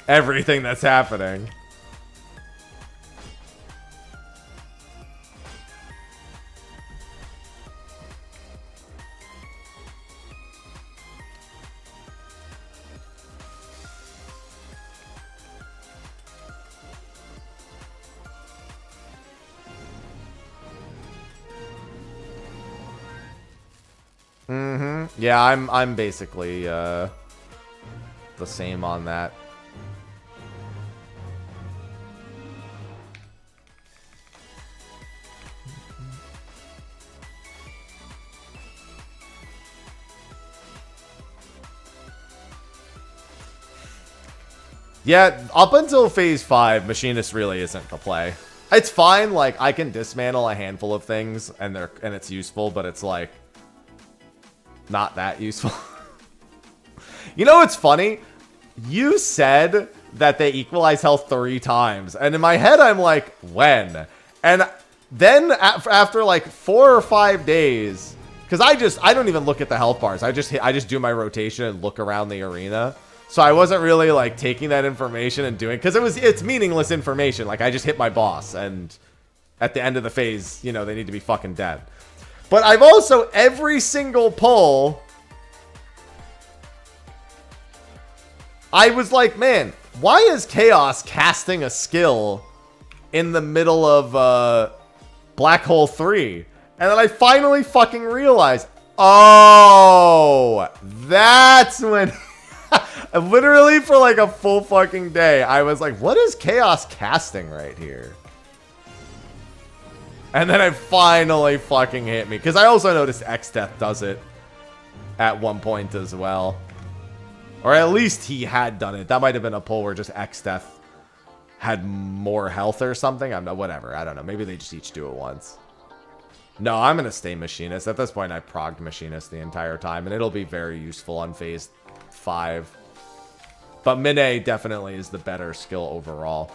everything that's happening. Yeah, I'm basically the same on that. Yeah, up until phase 5, Machinist really isn't the play. It's fine, like I can dismantle a handful of things and it's useful, but it's like not that useful. You know what's funny? You said that they equalize health 3 times, and in my head I'm like, when? And then after like 4 or 5 days, because I don't even look at the health bars. I just do my rotation and look around the arena. So I wasn't really like taking that information and doing, because it's meaningless information. Like I just hit my boss, and at the end of the phase, you know, they need to be fucking dead. But I've also, every single pull, I was like, man, why is Chaos casting a skill in the middle of Black Hole 3? And then I finally fucking realized, oh, that's when... Literally for like a full fucking day, I was like, what is Chaos casting right here? And then it finally fucking hit me. Because I also noticed XIV does it at one point as well. Or at least he had done it. That might have been a pull where just XIV had more health or something. I'm not, whatever. I don't know. Maybe they just each do it once. No, I'm going to stay Machinist. At this point, I progged Machinist the entire time. And it'll be very useful on phase 5. But Mine definitely is the better skill overall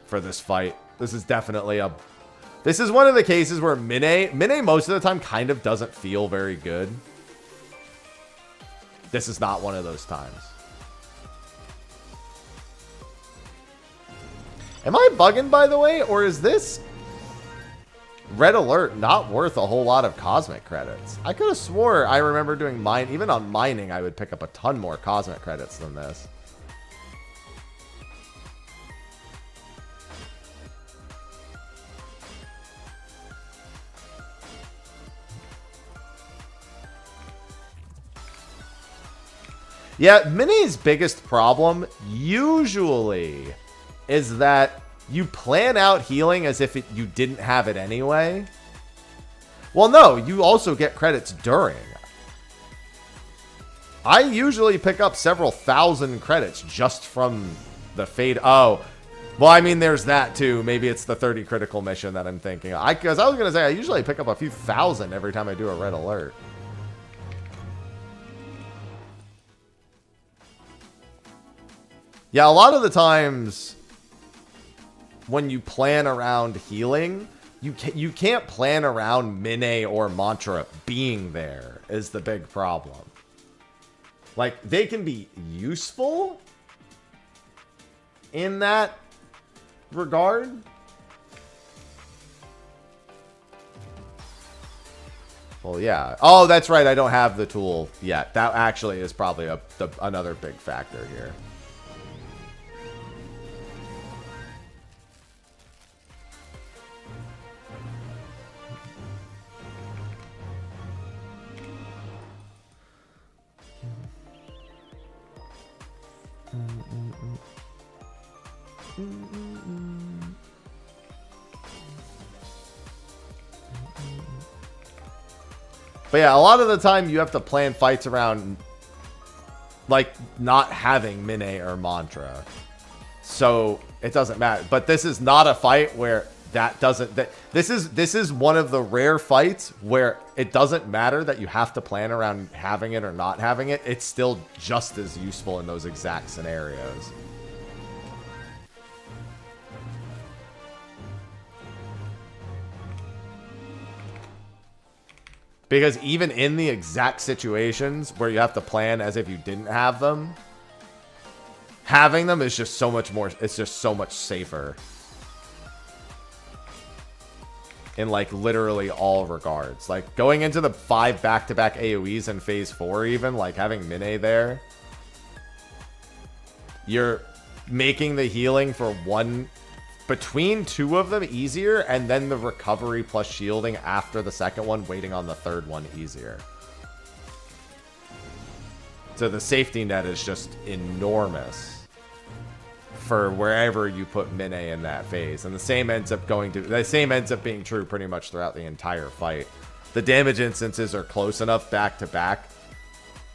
for this fight. This is definitely a... This is one of the cases where Mine most of the time kind of doesn't feel very good. This is not one of those times. Am I bugging, by the way? Or is this Red Alert not worth a whole lot of cosmic credits? I could have swore I remember doing mine. Even on mining, I would pick up a ton more cosmic credits than this. Yeah, Mine's biggest problem usually is that you plan out healing as if you didn't have it anyway. Well, no, you also get credits during. I usually pick up several thousand credits just from the fade. Oh, well, I mean, there's that too. Maybe it's the 30 critical mission that I'm thinking. Because I was going to say, I usually pick up a few thousand every time I do a Red Alert. Yeah, a lot of the times when you plan around healing, you can't plan around Mine or Mantra being there is the big problem. Like, they can be useful in that regard. Well, yeah. Oh, that's right. I don't have the tool yet. That actually is probably another big factor here. But yeah, a lot of the time you have to plan fights around like not having Mine or Mantra. So it doesn't matter. But this is not a fight where that doesn't this is one of the rare fights where it doesn't matter that you have to plan around having it or not having it. It's still just as useful in those exact scenarios. Because even in the exact situations where you have to plan as if you didn't have them, having them is just so much more, it's just so much safer. In like literally all regards. Like going into the 5 back-to-back AoEs in phase 4 even, like having Mine there. You're making the healing for between 2 of them easier, and then the recovery plus shielding after the second one, waiting on the third one easier. So the safety net is just enormous for wherever you put Mine in that phase. And the same ends up being true pretty much throughout the entire fight. The damage instances are close enough back to back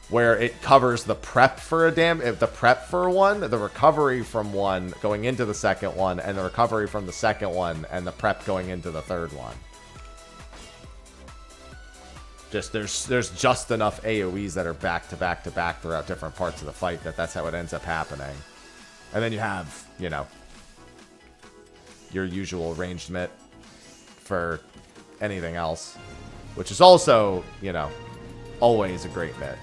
where it covers the prep for the prep for one, the recovery from one going into the second one, and the recovery from the second one, and the prep going into the third one. Just there's just enough AoEs that are back to back to back throughout different parts of the fight that's how it ends up happening. And then you have, you know, your usual ranged mitt for anything else, which is also, you know, always a great mitt.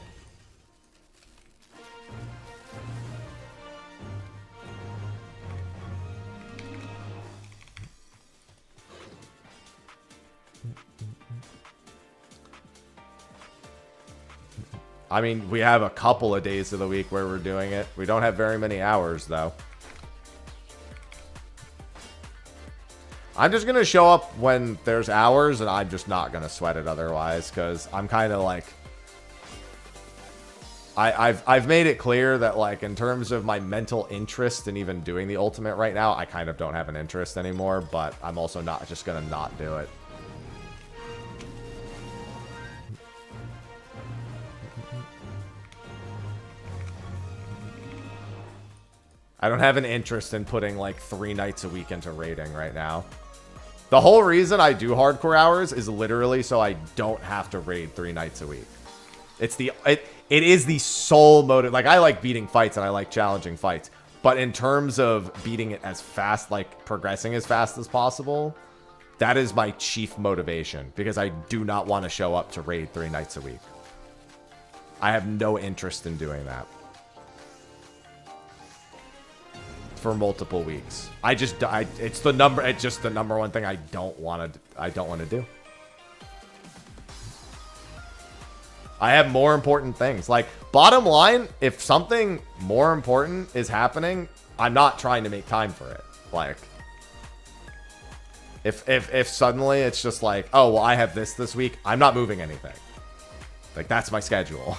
I mean, we have a couple of days of the week where we're doing it. We don't have very many hours, though. I'm just going to show up when there's hours, and I'm just not going to sweat it otherwise, because I'm kind of like... I've made it clear that, like, in terms of my mental interest in even doing the ultimate right now, I kind of don't have an interest anymore, but I'm also not just going to not do it. I don't have an interest in putting, like, 3 nights a week into raiding right now. The whole reason I do hardcore hours is literally so I don't have to raid 3 nights a week. It is the sole motive. Like, I like beating fights and I like challenging fights. But in terms of beating it as fast, like progressing as fast as possible, that is my chief motivation. Because I do not want to show up to raid 3 nights a week. I have no interest in doing that. For multiple weeks. It's just the number one thing I don't want to do. I have more important things. Like, bottom line, if something more important is happening, I'm not trying to make time for it. Like, if suddenly it's just like, oh, well, I have this week, I'm not moving anything. Like, that's my schedule.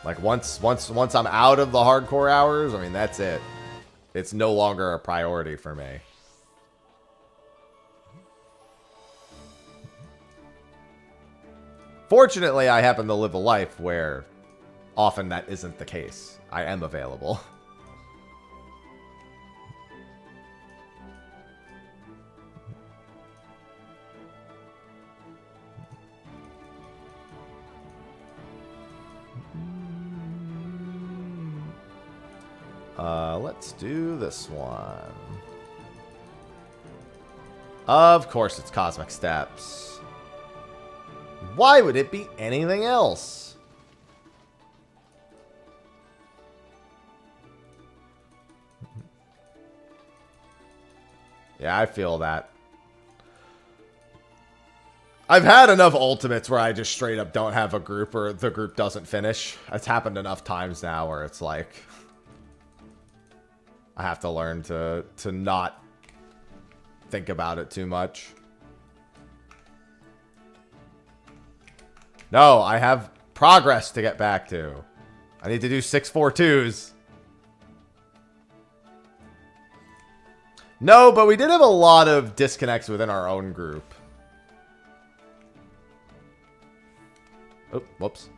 Like, once I'm out of the hardcore hours, I mean, that's it. It's no longer a priority for me. Fortunately, I happen to live a life where often that isn't the case. I am available. Let's do this one. Of course it's Cosmic Steps. Why would it be anything else? Yeah, I feel that. I've had enough ultimates where I just straight up don't have a group or the group doesn't finish. It's happened enough times now where it's like... I have to learn to not think about it too much. No, I have progress to get back to. I need to do 642s. No, but we did have a lot of disconnects within our own group. Oh, whoops.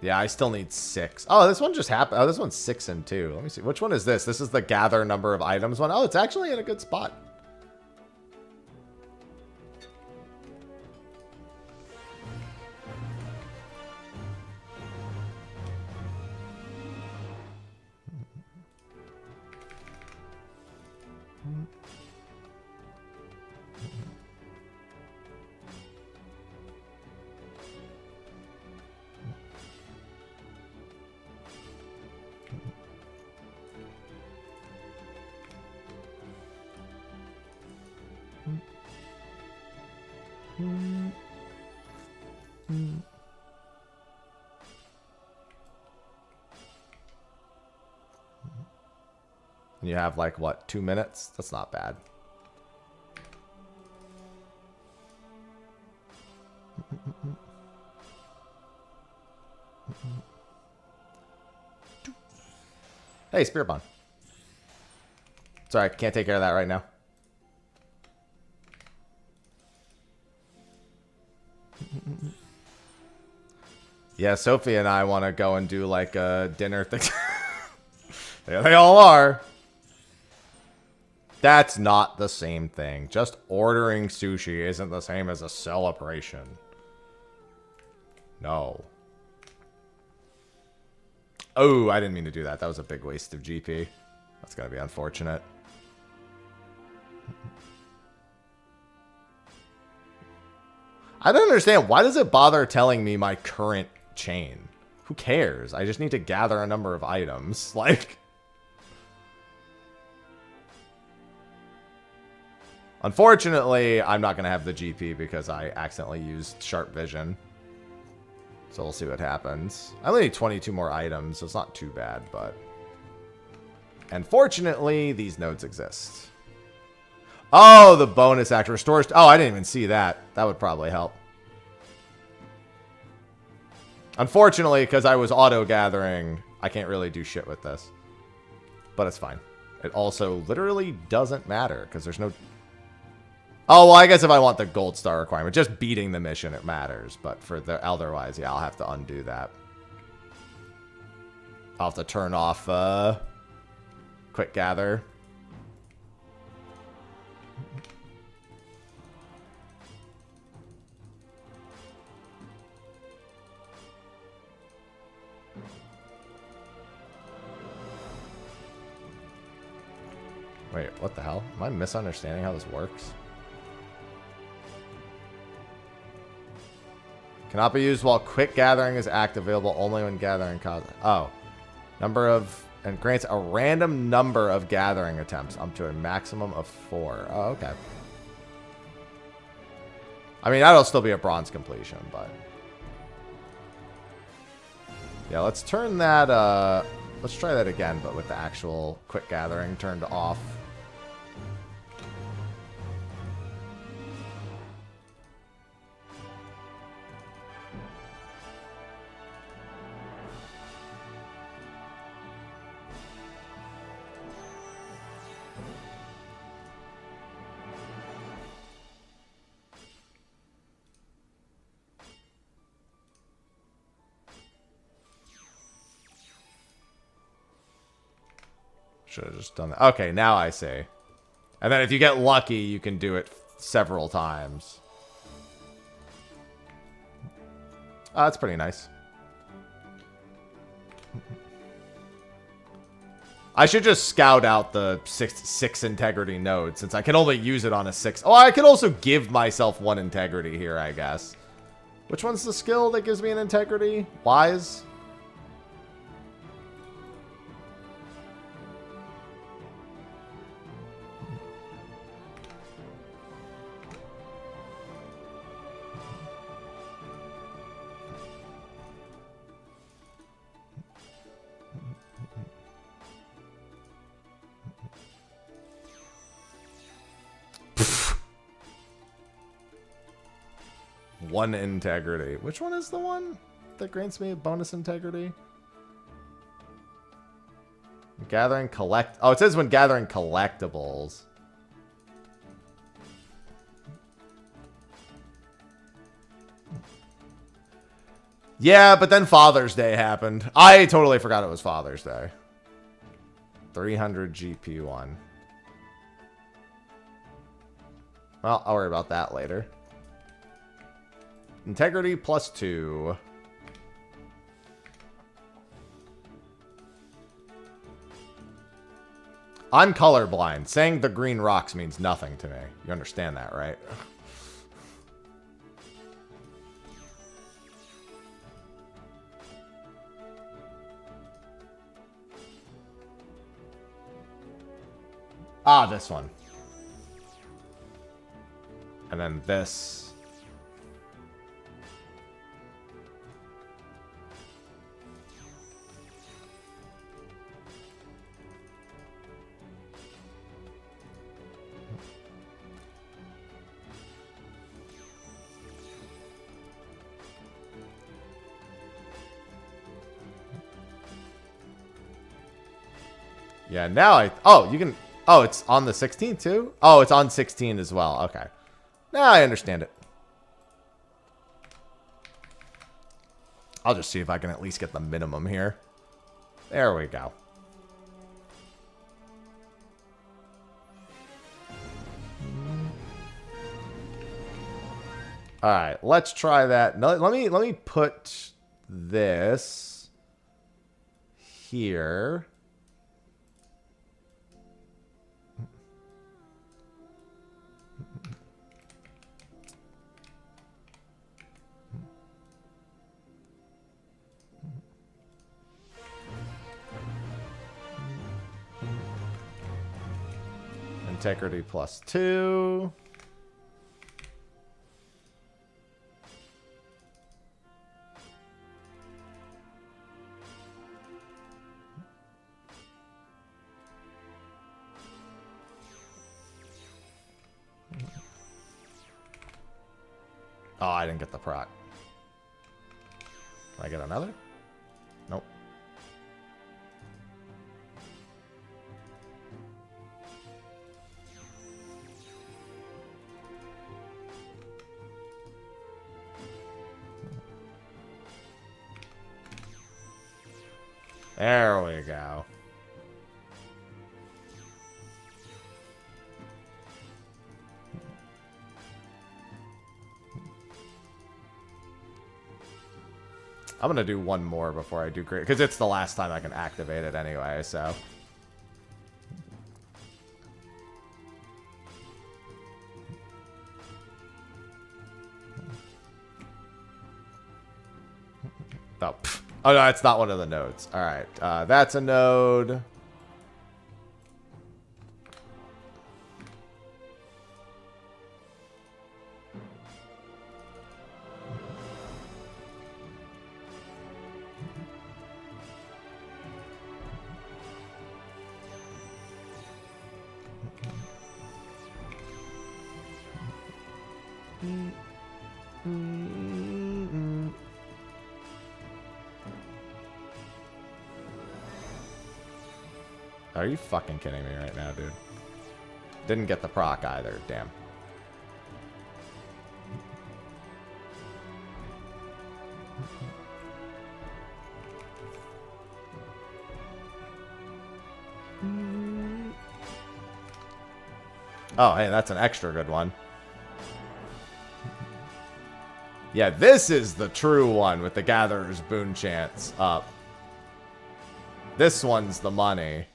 Yeah, I still need 6. Oh, this one just happened. Oh, this one's 6 and 2. Let me see. Which one is this? This is the gather number of items one. Oh, it's actually in a good spot. And you have like, what, 2 minutes? That's not bad. Hey, Spirit Bond. Sorry, I can't take care of that right now. Yeah, Sophie and I want to go and do like a dinner thing. Yeah, they all are. That's not the same thing. Just ordering sushi isn't the same as a celebration. No. Oh, I didn't mean to do that. That was a big waste of GP. That's going to be unfortunate. I don't understand. Why does it bother telling me my current chain? Who cares? I just need to gather a number of items. Like... Unfortunately, I'm not going to have the GP because I accidentally used sharp vision. So we'll see what happens. I only need 22 more items, so it's not too bad, but... And fortunately, these nodes exist. Oh, the bonus act restores... Oh, I didn't even see that. That would probably help. Unfortunately, because I was auto-gathering, I can't really do shit with this. But it's fine. It also literally doesn't matter, because there's no... Oh, well, I guess if I want the gold star requirement, just beating the mission, it matters. But for the otherwise, yeah, I'll have to undo that. I'll have to turn off quick gather. Wait, what the hell? Am I misunderstanding how this works? Cannot be used while quick gathering is active, available only when gathering causes. Oh. Number of... And grants a random number of gathering attempts up to a maximum of 4. Oh, okay. I mean, that'll still be a bronze completion, but... Yeah, let's turn that... Let's try that again, but with the actual quick gathering turned off. Should have just done that. Okay, now I see. And then if you get lucky, you can do it several times. Oh, that's pretty nice. I should just scout out the six integrity node, since I can only use it on a 6. Oh, I could also give myself 1 integrity here, I guess. Which one's the skill that gives me an integrity? Wise? One integrity. Which one is the one that grants me a bonus integrity? Gathering collect... Oh, it says when gathering collectibles. Yeah, but then Father's Day happened. I totally forgot it was Father's Day. 300 GP1. Well, I'll worry about that later. Integrity +2. I'm colorblind. Saying the green rocks means nothing to me. You understand that, right? Ah, this one. And then this. Yeah, now I... Oh, you can... Oh, it's on the 16th too? Oh, it's on 16 as well. Okay. Now I understand it. I'll just see if I can at least get the minimum here. There we go. All right, let's try that. No, let me put this here. Integrity +2. Oh, I didn't get the proc. Can I get another? Nope. There we go. I'm gonna do one more before I do great, because it's the last time I can activate it anyway, so. Oh, oh no, it's not one of the nodes. Alright, that's a node. Are you fucking kidding me right now, dude? Didn't get the proc either, damn. Oh, hey, that's an extra good one. Yeah, this is the true one with the Gatherer's Boon chance up. This one's the money.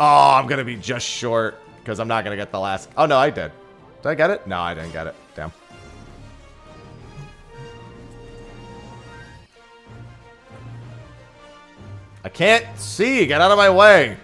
Oh, I'm going to be just short because I'm not going to get the last. Oh, no, I did. Did I get it? No, I didn't get it. Damn. I can't see. Get out of my way.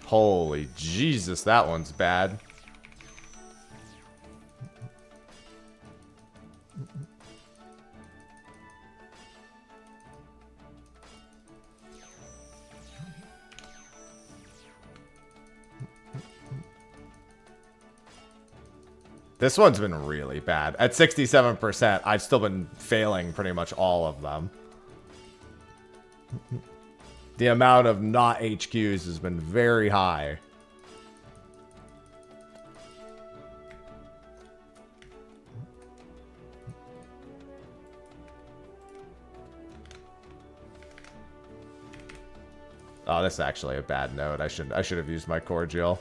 Holy Jesus, that one's bad. This one's been really bad. At 67%, I've still been failing pretty much all of them. The amount of not HQs has been very high. Oh, this is actually a bad note. I should have used my cordial.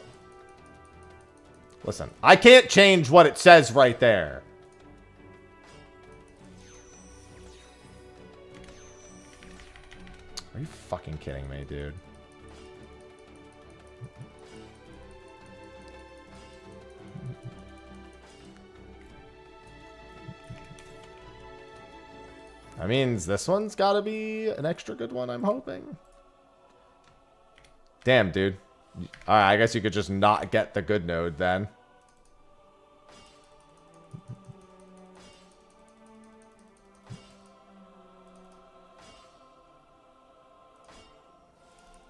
Listen, I can't change what it says right there. Are you fucking kidding me, dude? That means this one's gotta be an extra good one, I'm hoping. Damn, dude. Alright, I guess you could just not get the good node then.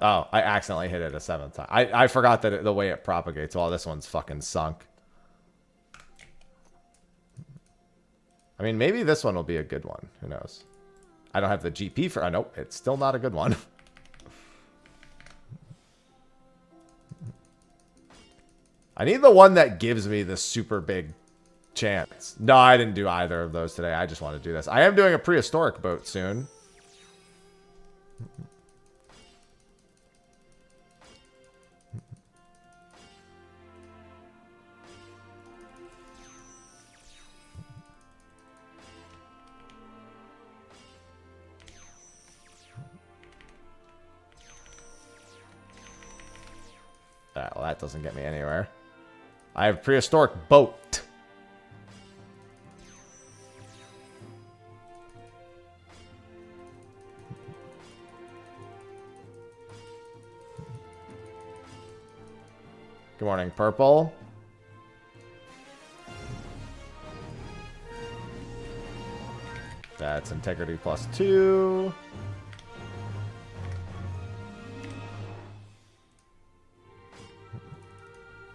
Oh, I accidentally hit it a 7th time. I forgot that the way it propagates. Well, this one's fucking sunk. I mean, maybe this one will be a good one. Who knows? I don't have the GP for... nope, it's still not a good one. I need the one that gives me the super big chance. No, I didn't do either of those today. I just want to do this. I am doing a prehistoric boat soon. Well, that doesn't get me anywhere. I have prehistoric boat. Good morning, purple. That's integrity +2.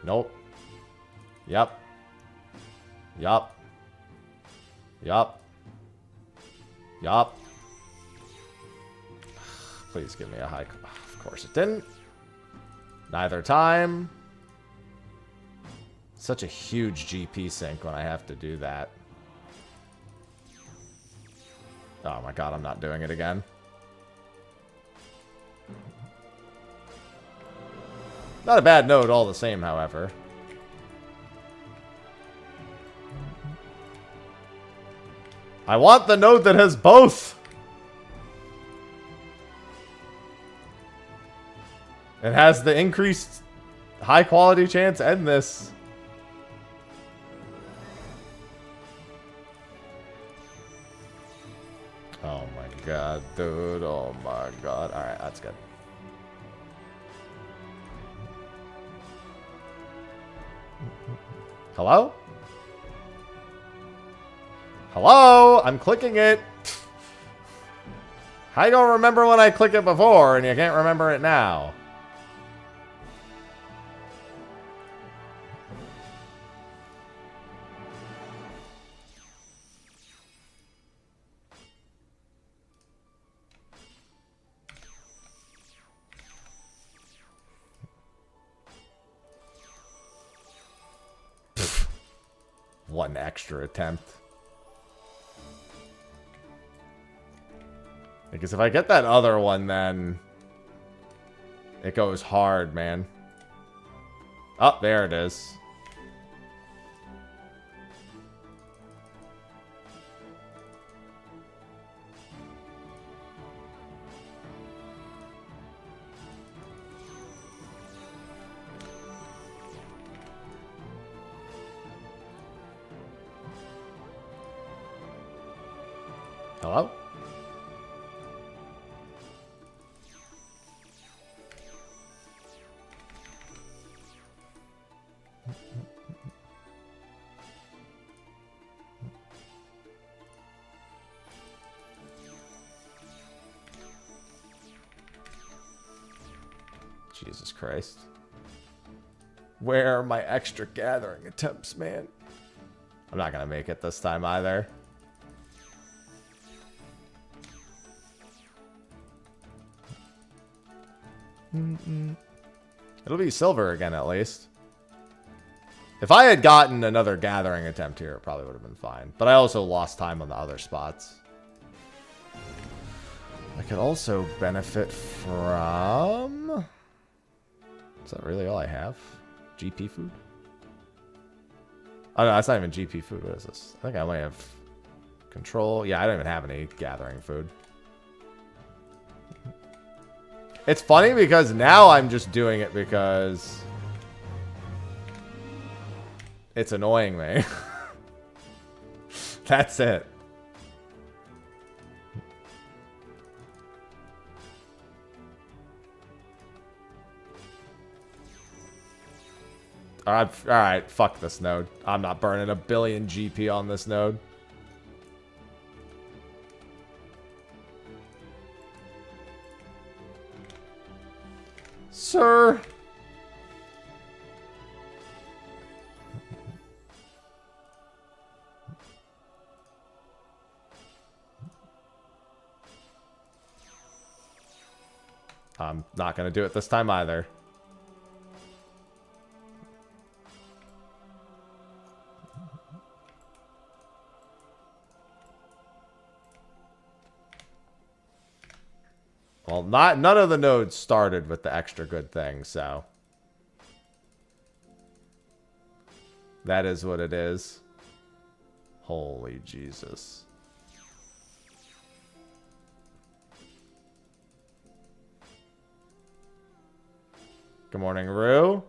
Nope. Yep. Yup. Yup. Yup. Please give me a high... Of course it didn't. Neither time. Such a huge GP sink when I have to do that. Oh my god, I'm not doing it again. Not a bad node all the same, however. I want the node that has both! It has the increased high quality chance and this. Oh my god, dude. Oh my god. Alright, that's good. Hello? Hello? I'm clicking it. How you gonna remember when I click it before and you can't remember it now? One extra attempt. Because if I get that other one, then it goes hard, man. Oh, there it is. Hello? Jesus Christ. Where are my extra gathering attempts, man? I'm not gonna make it this time either. It'll be silver again, at least. If I had gotten another gathering attempt here, it probably would have been fine. But I also lost time on the other spots. I could also benefit from... Is that really all I have? GP food? Oh no, that's not even GP food. What is this? I think I only have control. Yeah, I don't even have any gathering food. It's funny because now I'm just doing it because it's annoying me. That's it. Alright, fuck this node. I'm not burning a billion GP on this node. sir. I'm not going to do it this time either. Well, none of the nodes started with the extra good thing, so that is what it is. Holy Jesus. Good morning, Rue.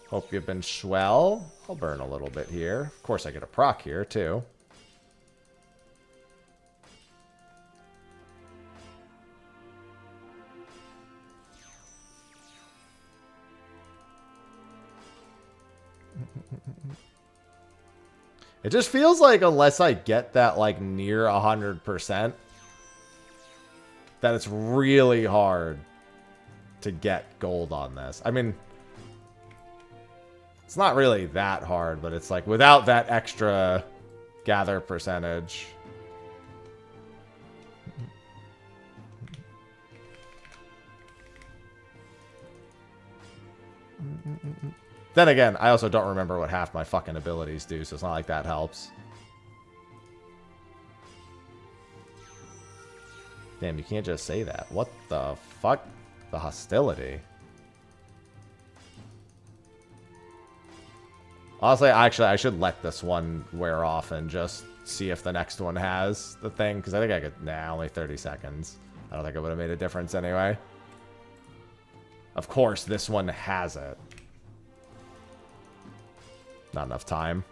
Hope you've been swell. I'll burn a little bit here. Of course, I get a proc here, too. It just feels like unless I get that, like, near 100%, that it's really hard to get gold on this. I mean, it's not really that hard, but it's like without that extra gather percentage. Then again, I also don't remember what half my fucking abilities do, so it's not like that helps. Damn, you can't just say that. What the fuck? The hostility. Honestly, actually, I should let this one wear off and just see if the next one has the thing, because I think I could... Nah, only 30 seconds. I don't think it would have made a difference anyway. Of course, this one has it. Not enough time.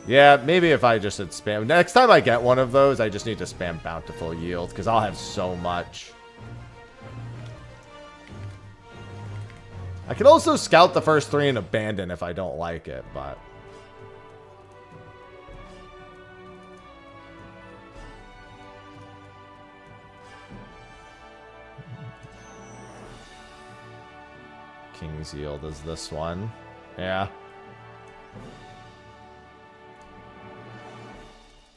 Yeah, maybe if I just had spam... Next time I get one of those, I just need to spam Bountiful Yield, because I'll have so much. I could also scout the first 3 and abandon if I don't like it, but... King's Yield is this one. Yeah.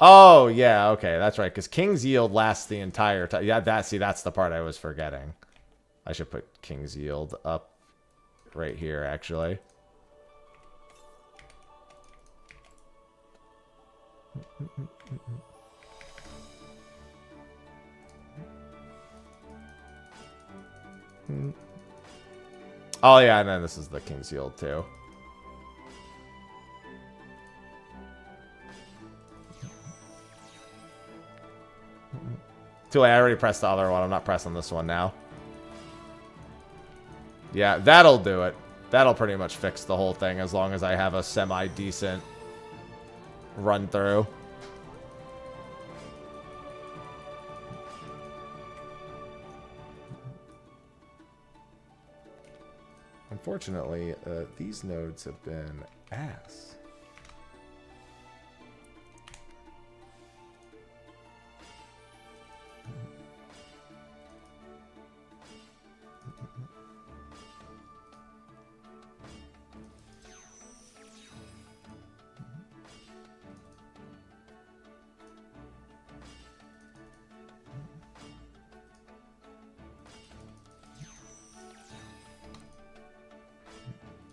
Oh, yeah, okay, that's right, because King's Yield lasts the entire time. Yeah, that's the part I was forgetting. I should put King's Yield up right here, actually. Oh, yeah, and then this is the King's Yield, too. Too late, I already pressed the other one. I'm not pressing this one now. Yeah, that'll do it. That'll pretty much fix the whole thing as long as I have a semi-decent run through. Unfortunately, these nodes have been ass.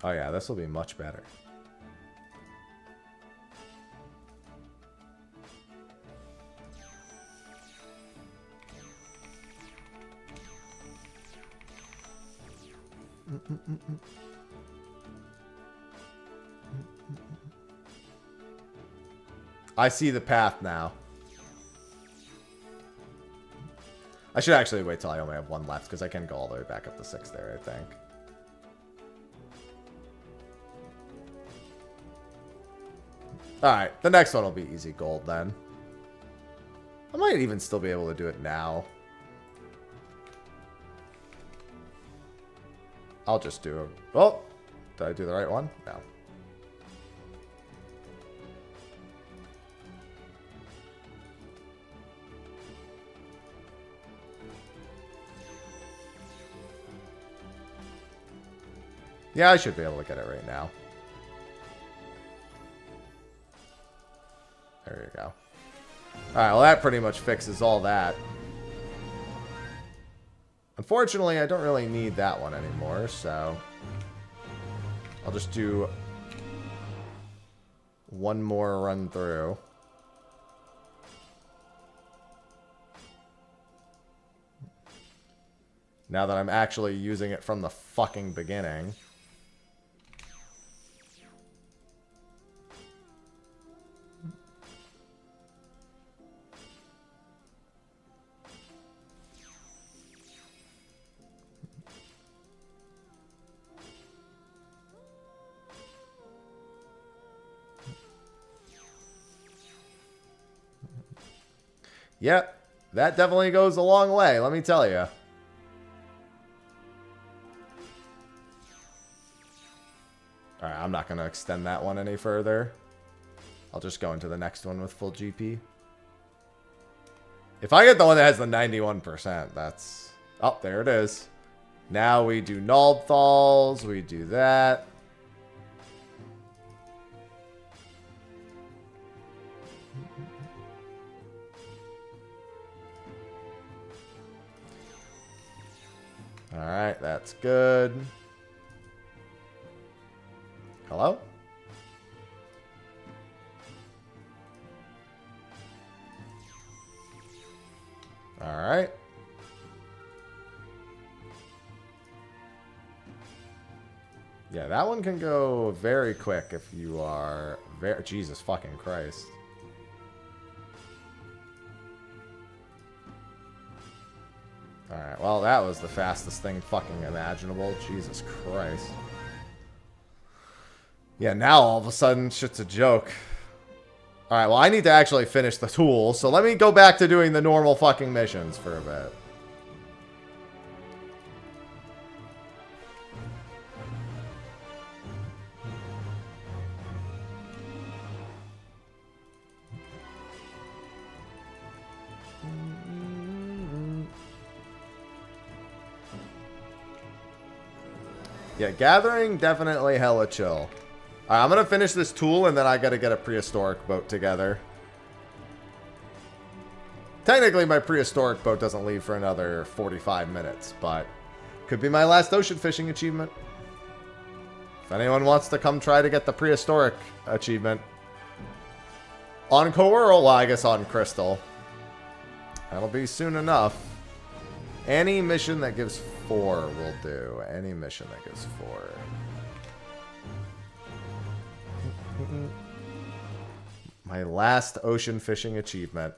Oh yeah, this will be much better. I see the path now. I should actually wait till I only have one left, because I can go all the way back up to 6 there, I think. Alright, the next one will be easy gold then. I might even still be able to do it now. I'll just do a... Oh! Did I do the right one? No. Yeah, I should be able to get it right now. There you go. Alright, well that pretty much fixes all that. Unfortunately, I don't really need that one anymore, so... I'll just do... one more run through. Now that I'm actually using it from the fucking beginning. Yep, that definitely goes a long way, let me tell you. Alright, I'm not going to extend that one any further. I'll just go into the next one with full GP. If I get the one that has the 91%, that's... Oh, there it is. Now we do Naldthals, we do that. Alright, that's good. Hello? Alright. Yeah, that one can go very quick if you are very... Jesus fucking Christ. Alright, well, that was the fastest thing fucking imaginable. Jesus Christ. Yeah, now all of a sudden, shit's a joke. Alright, well, I need to actually finish the tool, so let me go back to doing the normal fucking missions for a bit. Yeah, gathering, definitely hella chill. Alright, I'm gonna finish this tool and then I gotta get a prehistoric boat together. Technically, my prehistoric boat doesn't leave for another 45 minutes, but could be my last ocean fishing achievement. If anyone wants to come try to get the prehistoric achievement on Coral, well, I guess on Crystal. That'll be soon enough. Any mission that gives 4 will do. Any mission that gives 4. My last ocean fishing achievement.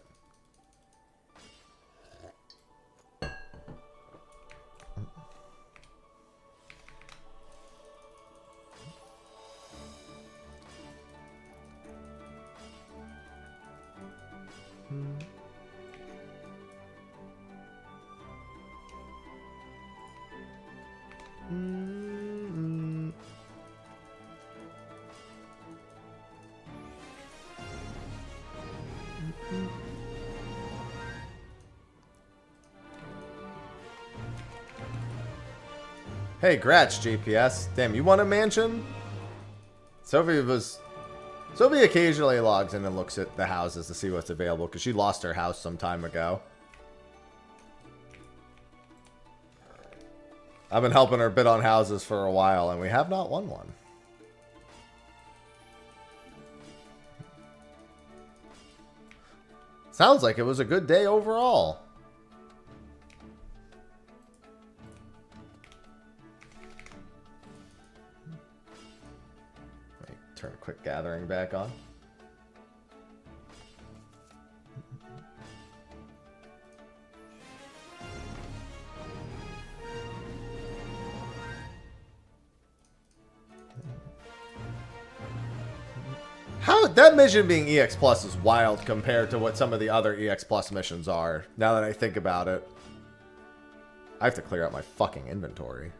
Hey, Gratch, GPS. Damn, you want a mansion? Sophie occasionally logs in and looks at the houses to see what's available, because she lost her house some time ago. I've been helping her bid on houses for a while, and we have not won one. Sounds like it was a good day overall. Turn quick gathering back on. that mission being EX Plus is wild compared to what some of the other EX Plus missions are, now that I think about it. I have to clear out my fucking inventory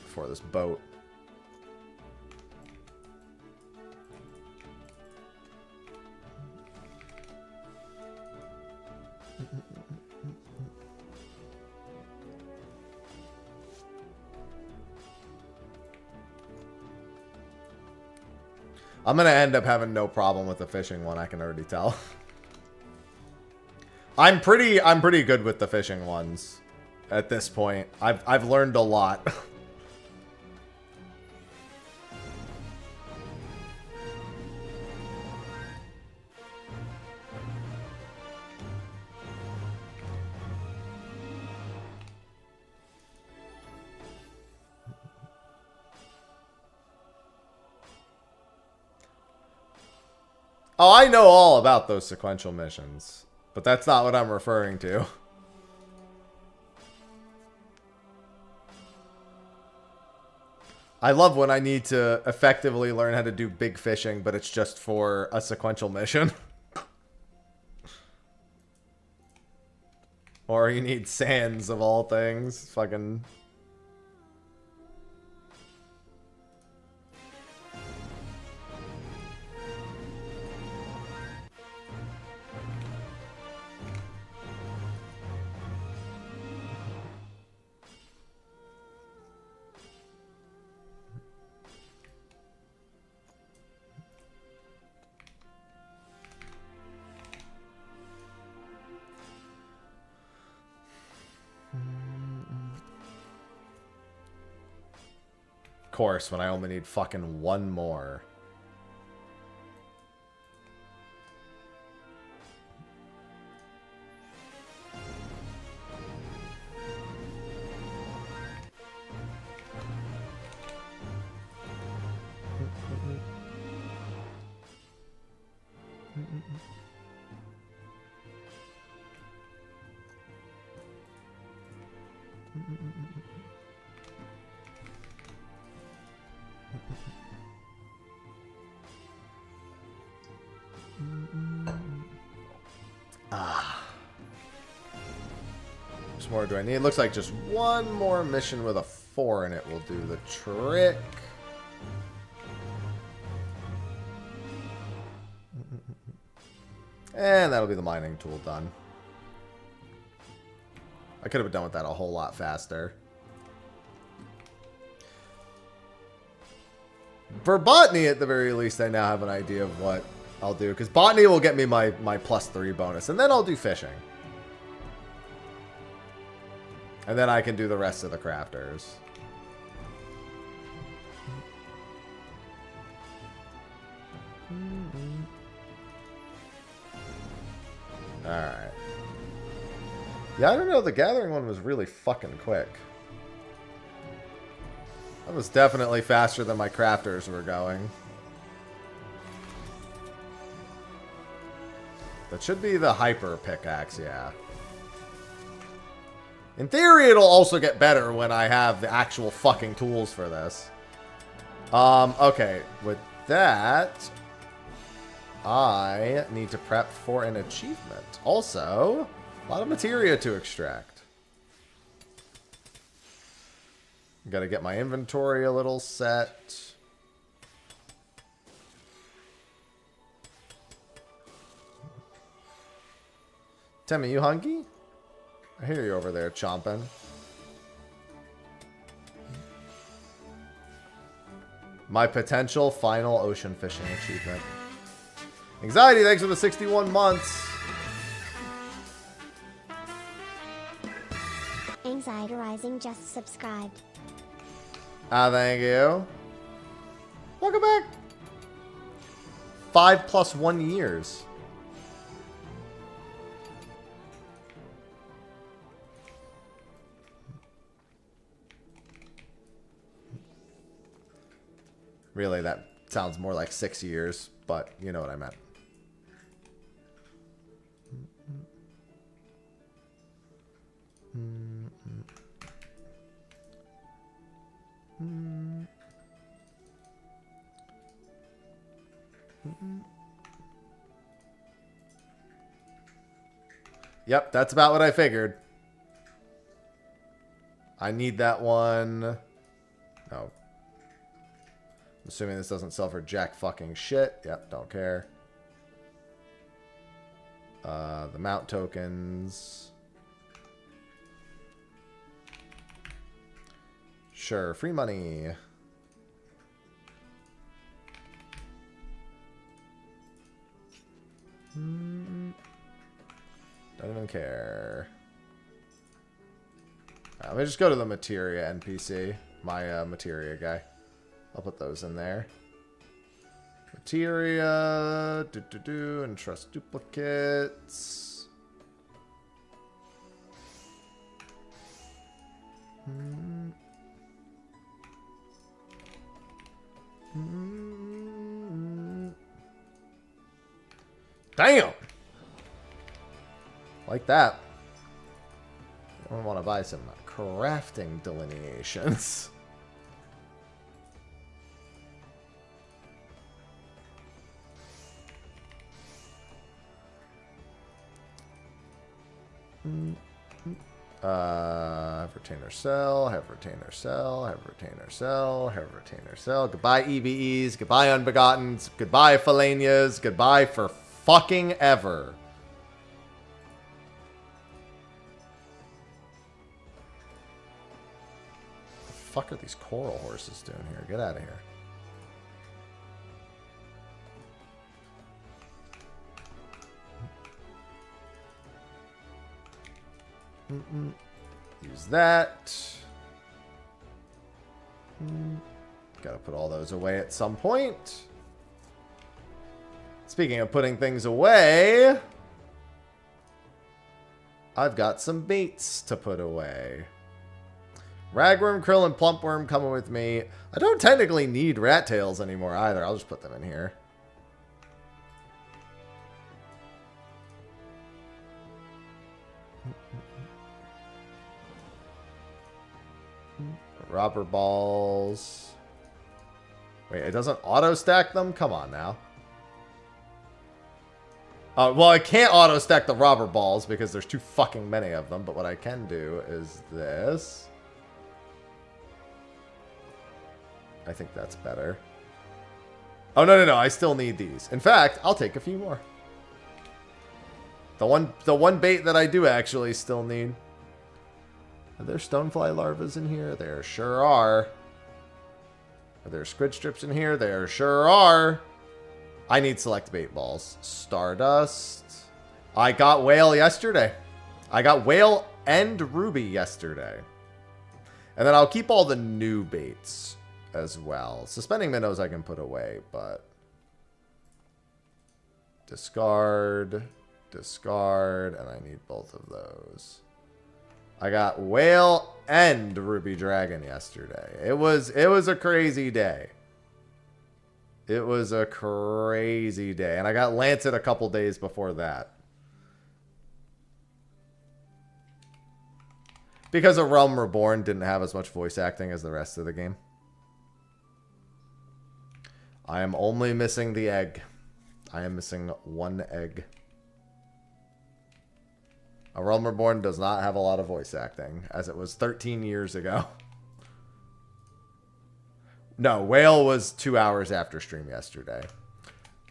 for this boat. I'm gonna end up having no problem with the fishing one, I can already tell. I'm pretty good with the fishing ones at this point. I've learned a lot. Oh, I know all about those sequential missions, but that's not what I'm referring to. I love when I need to effectively learn how to do big fishing, but it's just for a sequential mission. Or you need sands of all things. Fucking... course, when I only need fucking one more. More do I need? It looks like just one more mission with a 4 in it will do the trick. And that'll be the mining tool done. I could have done with that a whole lot faster. For botany, at the very least, I now have an idea of what I'll do. Because botany will get me my +3 bonus. And then I'll do fishing. And then I can do the rest of the crafters. Alright. Yeah, I don't know. The gathering one was really fucking quick. That was definitely faster than my crafters were going. That should be the hyper pickaxe, yeah. In theory, it'll also get better when I have the actual fucking tools for this. Okay. With that, I need to prep for an achievement. Also, a lot of materia to extract. Gotta get my inventory a little set. Timmy, you hungry? I hear you over there chomping. My potential final ocean fishing achievement. Anxiety, thanks for the 61 months. Anxiety Rising just subscribed. Ah, thank you. Welcome back. 5 + 1 years. Really, that sounds more like 6 years, but you know what I meant. Yep, that's about what I figured. I need that one. No. I'm assuming this doesn't sell for jack fucking shit. Yep, don't care. The mount tokens. Sure, free money. Don't even care. Let me just go to the materia NPC. My materia guy. I'll put those in there. Materia. And trust duplicates. Damn! Like that. I want to buy some crafting delineations. Have retainer sell, have retainer sell, have retainer sell, have retainer sell. Goodbye EBEs, goodbye Unbegottens, goodbye Felanias, goodbye for fucking ever. The fuck are these coral horses doing here? Get out of here. Use that. Gotta put all those away at some point. Speaking of putting things away, I've got some baits to put away. Ragworm, krill, and plumpworm coming with me. I don't technically need rat tails anymore either. I'll just put them in here. Robber balls. Wait, it doesn't auto stack them? Come on now. Well, I can't auto stack the robber balls because there's too fucking many of them. But what I can do is this. I think that's better. Oh, no. I still need these. In fact, I'll take a few more. The one bait that I do actually still need. Are there stonefly larvas in here? There sure are. Are there squid strips in here? There sure are. I need select bait balls. Stardust. I got whale yesterday. I got whale and ruby yesterday. And then I'll keep all the new baits as well. Suspending minnows I can put away, but... Discard. Discard. And I need both of those. I got whale and ruby dragon yesterday. It was a crazy day. It was a crazy day. And I got lancet a couple days before that. Because A Realm Reborn didn't have as much voice acting as the rest of the game. I am only missing the egg. I am missing one egg. A Realm Reborn does not have a lot of voice acting, as it was 13 years ago. No, Whale was 2 hours after stream yesterday.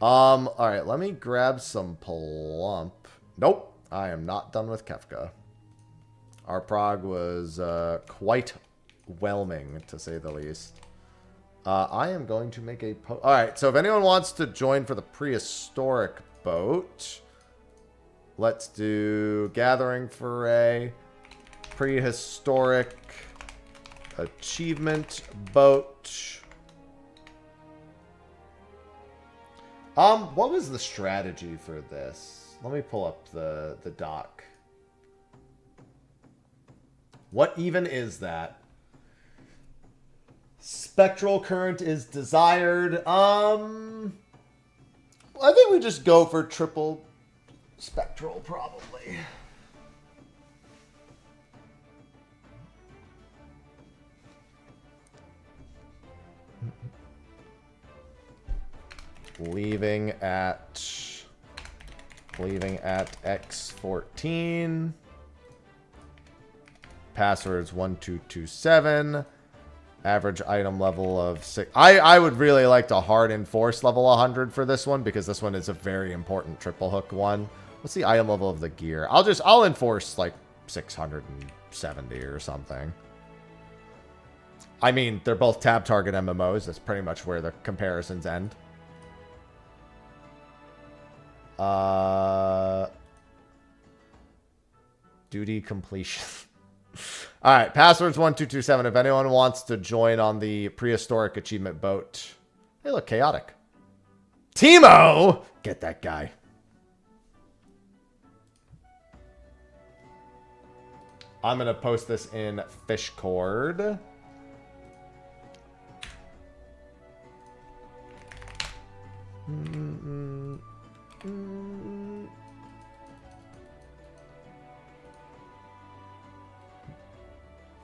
Alright, let me grab some plump. Nope, I am not done with Kefka. Our prog was quite whelming, to say the least. I am going to make a... Alright, so if anyone wants to join for the prehistoric boat... Let's do Gathering Foray, Prehistoric, Achievement Boat. What was the strategy for this? Let me pull up the doc. What even is that? Spectral current is desired. I think we just go for triple... Spectral, probably. Leaving at leaving at X14. Passwords 1227. Average item level of 6. I would really like to hard enforce level 100 for this one because this one is a very important triple hook one. What's the item level of the gear? I'll enforce like 670 or something. I mean, they're both tab target MMOs. That's pretty much where the comparisons end. Duty completion. All right, passwords 1227. If anyone wants to join on the prehistoric achievement boat. Hey, look, chaotic. Timo! Get that guy. I'm going to post this in Fishcord.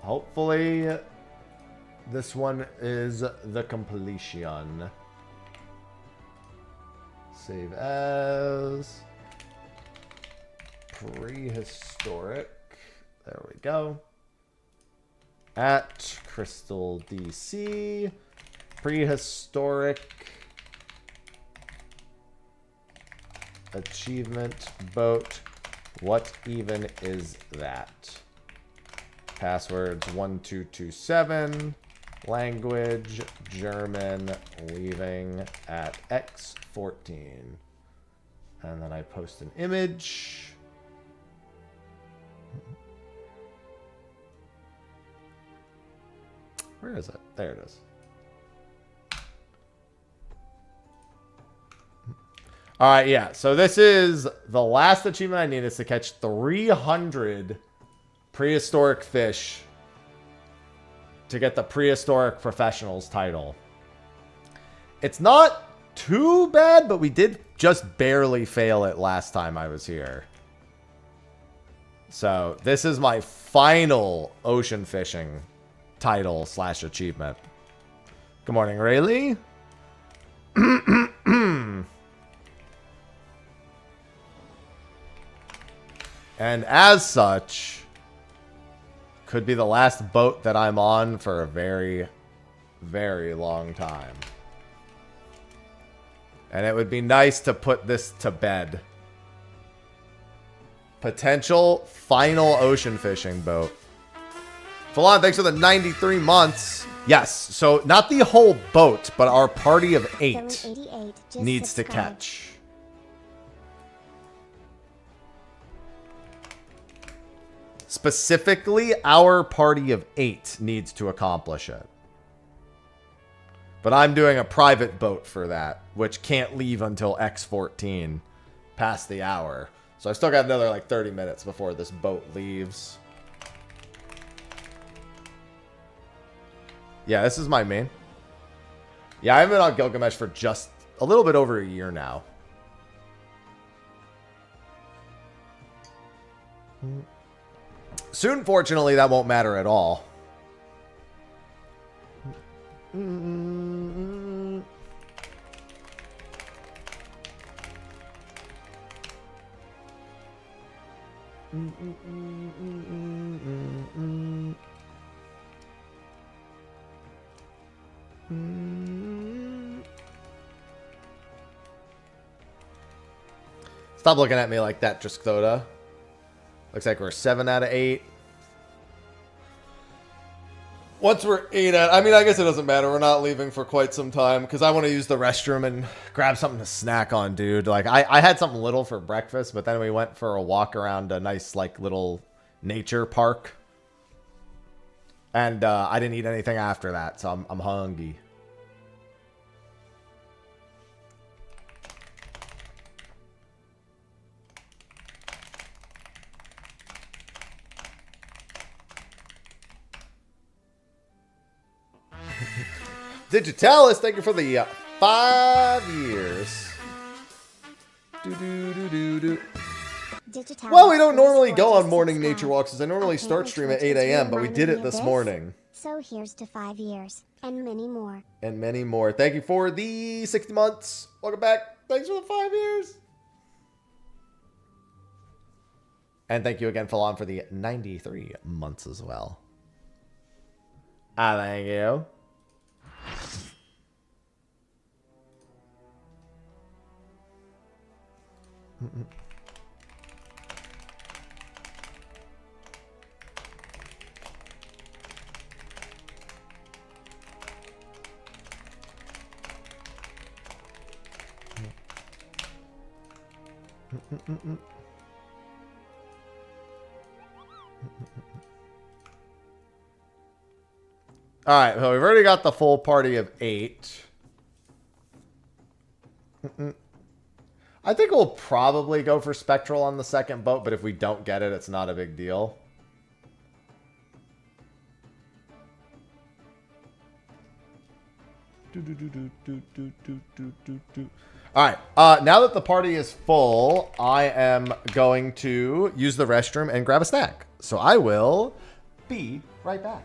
Hopefully, this one is the completion. Save as prehistoric. There we go. At Crystal DC. Prehistoric achievement boat. What even is that? Passwords 1227. Language German. Leaving at X14. And then I post an image. Where is it? There it is. All right, yeah. So this is the last achievement I need is to catch 300 prehistoric fish to get the prehistoric professionals title. It's not too bad, but we did just barely fail it last time I was here. So this is my final ocean fishing title / achievement. Good morning, Rayleigh. And as such, could be the last boat that I'm on for a very, very long time. And it would be nice to put this to bed. Potential final ocean fishing boat. Falon, thanks for the 93 months. Yes, so not the whole boat, but our party of 8 needs to catch. Specifically, our party of 8 needs to accomplish it. But I'm doing a private boat for that, which can't leave until X14, past the hour. So I still got another like 30 minutes before this boat leaves. Yeah, this is my main. Yeah, I've been on Gilgamesh for just a little bit over a year now. Soon, fortunately, that won't matter at all. Stop looking at me like that, Triskota. Looks like we're 7 out of 8. Once we're 8 out... I mean, I guess it doesn't matter. We're not leaving for quite some time because I want to use the restroom and grab something to snack on, dude. Like, I had something little for breakfast, but then we went for a walk around a nice, like, little nature park. And I didn't eat anything after that, so I'm hungry. Digitalis, thank you for the 5 years. Well, we don't normally go on morning nature walks, as I normally start stream at 8 a.m., but we did it this morning. So here's to 5 years, and many more. And many more. Thank you for the 60 months. Welcome back. Thanks for the 5 years. And thank you again, Falon, for the 93 months as well. Thank you. All right, well, we've already got the full party of 8. I think we'll probably go for Spectral on the second boat, but if we don't get it, it's not a big deal. All right, now that the party is full, I am going to use the restroom and grab a snack. So I will be right back.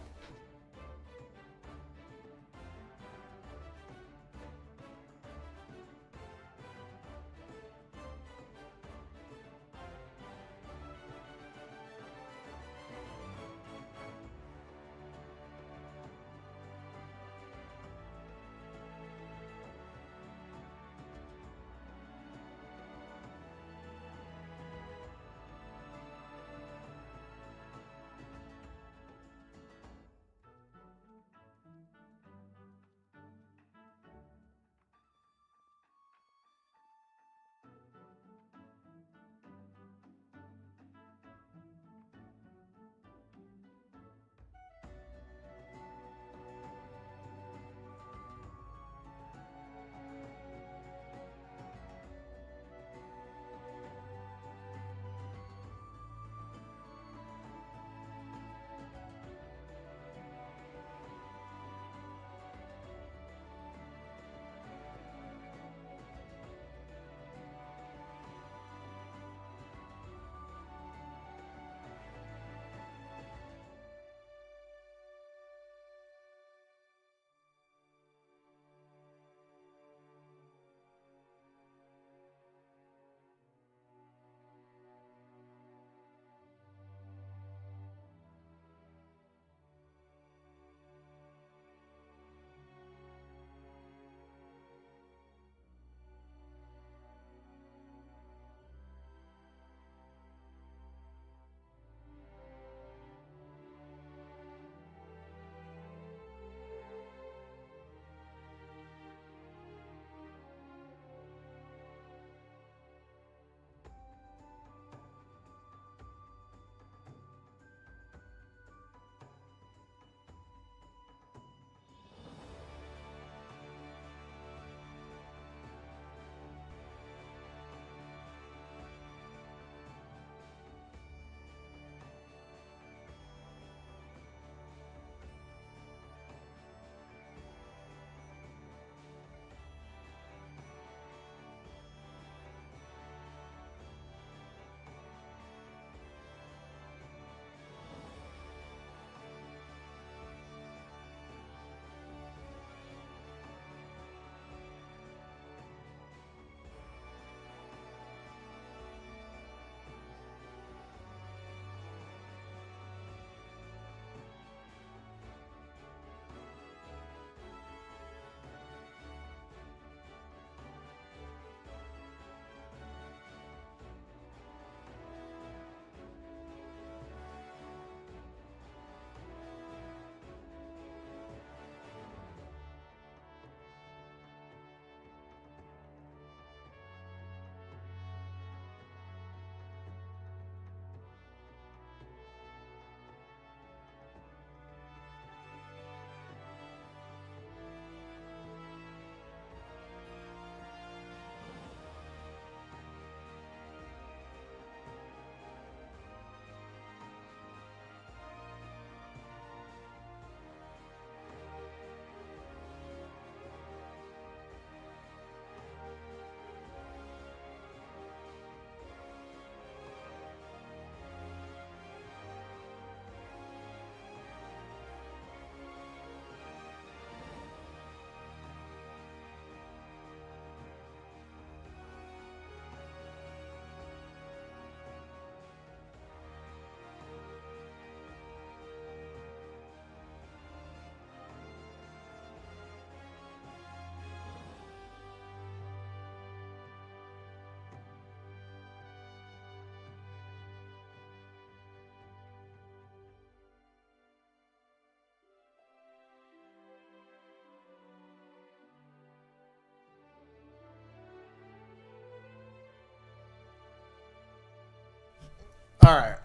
right.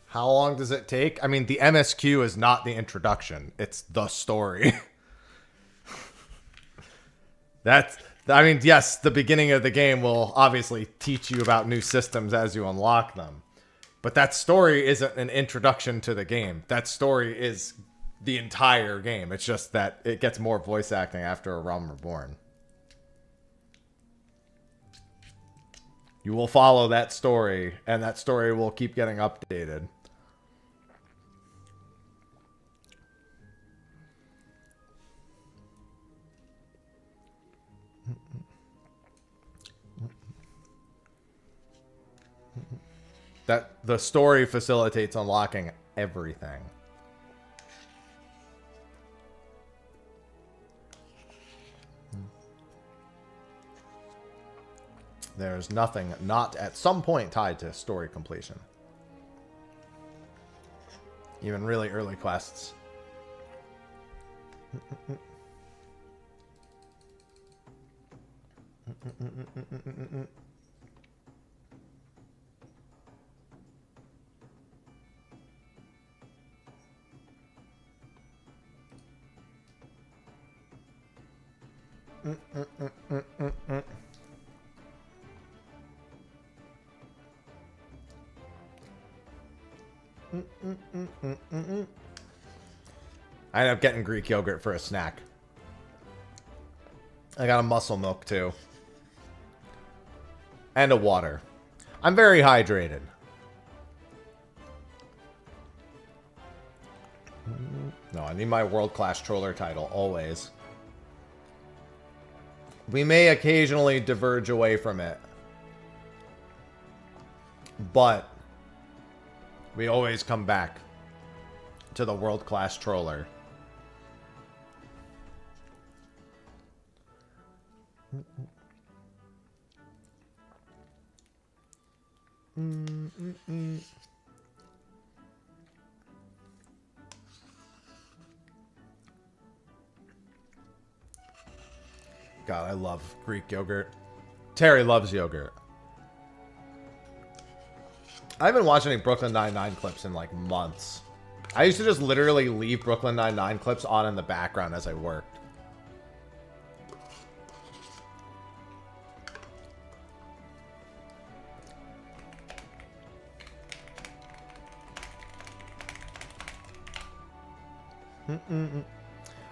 How long does it take? I mean, the MSQ is not the introduction. It's the story. I mean, yes, the beginning of the game will obviously teach you about new systems as you unlock them. But that story isn't an introduction to the game. That story is the entire game. It's just that it gets more voice acting after A Realm Reborn. You will follow that story, and that story will keep getting updated. That the story facilitates unlocking everything. There's nothing not at some point tied to story completion. Even really early quests. I ended up getting Greek yogurt for a snack. I got a muscle milk too. And a water. I'm very hydrated. No, I need my world-class troller title, always. We may occasionally diverge away from it. But we always come back to the world-class troller. God, I love Greek yogurt. Terry loves yogurt. I haven't watched any Brooklyn Nine-Nine clips in like months. I used to just literally leave Brooklyn Nine-Nine clips on in the background as I worked.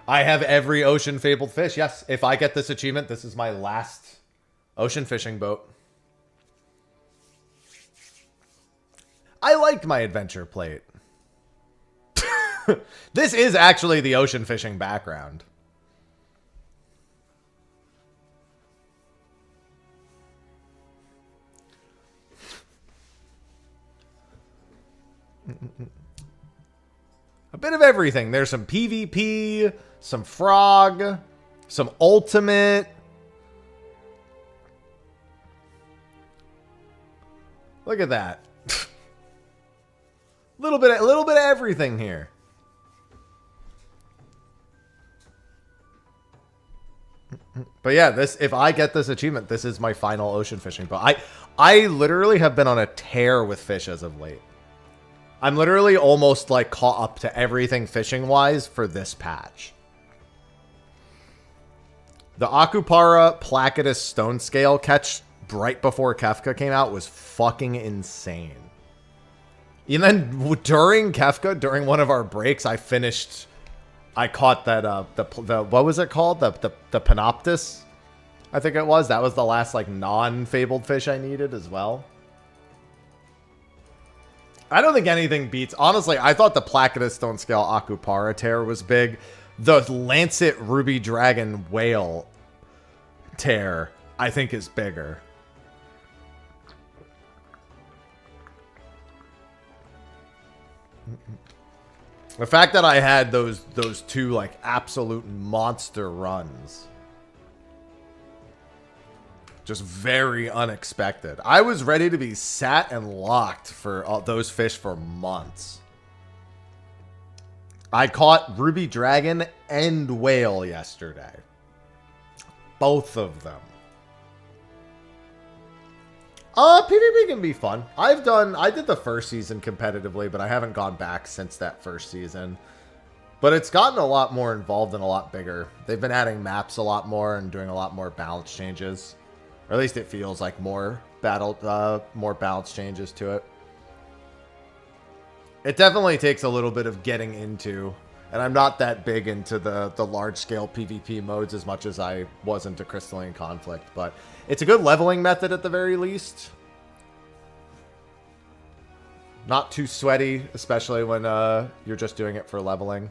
I have every ocean fabled fish. Yes, if I get this achievement, this is my last ocean fishing boat. I liked my adventure plate. This is actually the ocean fishing background. A bit of everything. There's some PvP, some frog, some ultimate. Look at that. A little bit of everything here. But yeah, this, if I get this achievement, this is my final ocean fishing boat. I literally have been on a tear with fish as of late. I'm literally almost like caught up to everything fishing wise for this patch. The Akupara Placidus stone scale catch right before Kefka came out was fucking insane. And then during Kefka, during one of our breaks, I caught that the what was it called? The Panoptis, I think it was. That was the last like non-fabled fish I needed as well. I don't think anything beats. Honestly, I thought the Placidus stone scale Akupara tear was big. The Lancet Ruby Dragon whale tear, I think, is bigger. The fact that I had those two like absolute monster runs, just very unexpected. I was ready to be sat and locked for all those fish for months. I caught Ruby Dragon and whale yesterday. Both of them. PvP can be fun. I did the first season competitively, but I haven't gone back since that first season. But it's gotten a lot more involved and a lot bigger. They've been adding maps a lot more and doing a lot more balance changes. Or at least it feels like more balance changes to it. It definitely takes a little bit of getting into, and I'm not that big into the large-scale PvP modes as much as I was into Crystalline Conflict, but it's a good leveling method at the very least. Not too sweaty, especially when you're just doing it for leveling.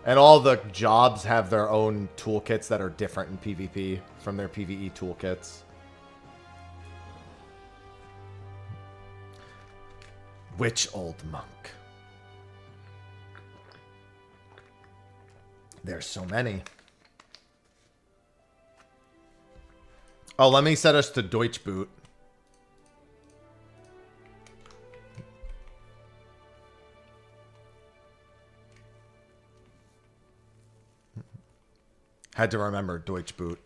And all the jobs have their own toolkits that are different in PvP from their PvE toolkits. Which old monk? There's so many. Oh, let me set us to Deutsch boot. Had to remember Deutsch boot.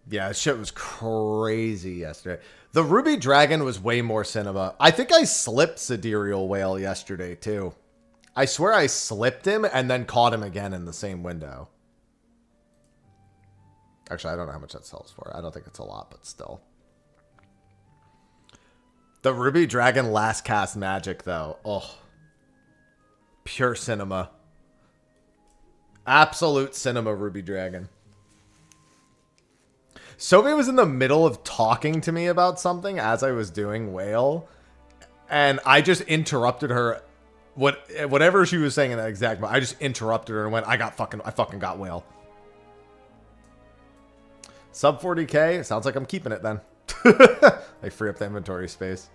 Yeah, shit was crazy yesterday. The Ruby Dragon was way more cinema. I think I slipped Sidereal Whale yesterday, too. I swear I slipped him and then caught him again in the same window. Actually, I don't know how much that sells for. I don't think it's a lot, but still. The Ruby Dragon last cast magic, though. Oh. Pure cinema. Absolute cinema, Ruby Dragon. Sophie was in the middle of talking to me about something as I was doing Whale, and I just interrupted her. Whatever she was saying in that exact moment, I just interrupted her and went, I fucking got Whale. Sub 40k? Sounds like I'm keeping it then. I free up the inventory space.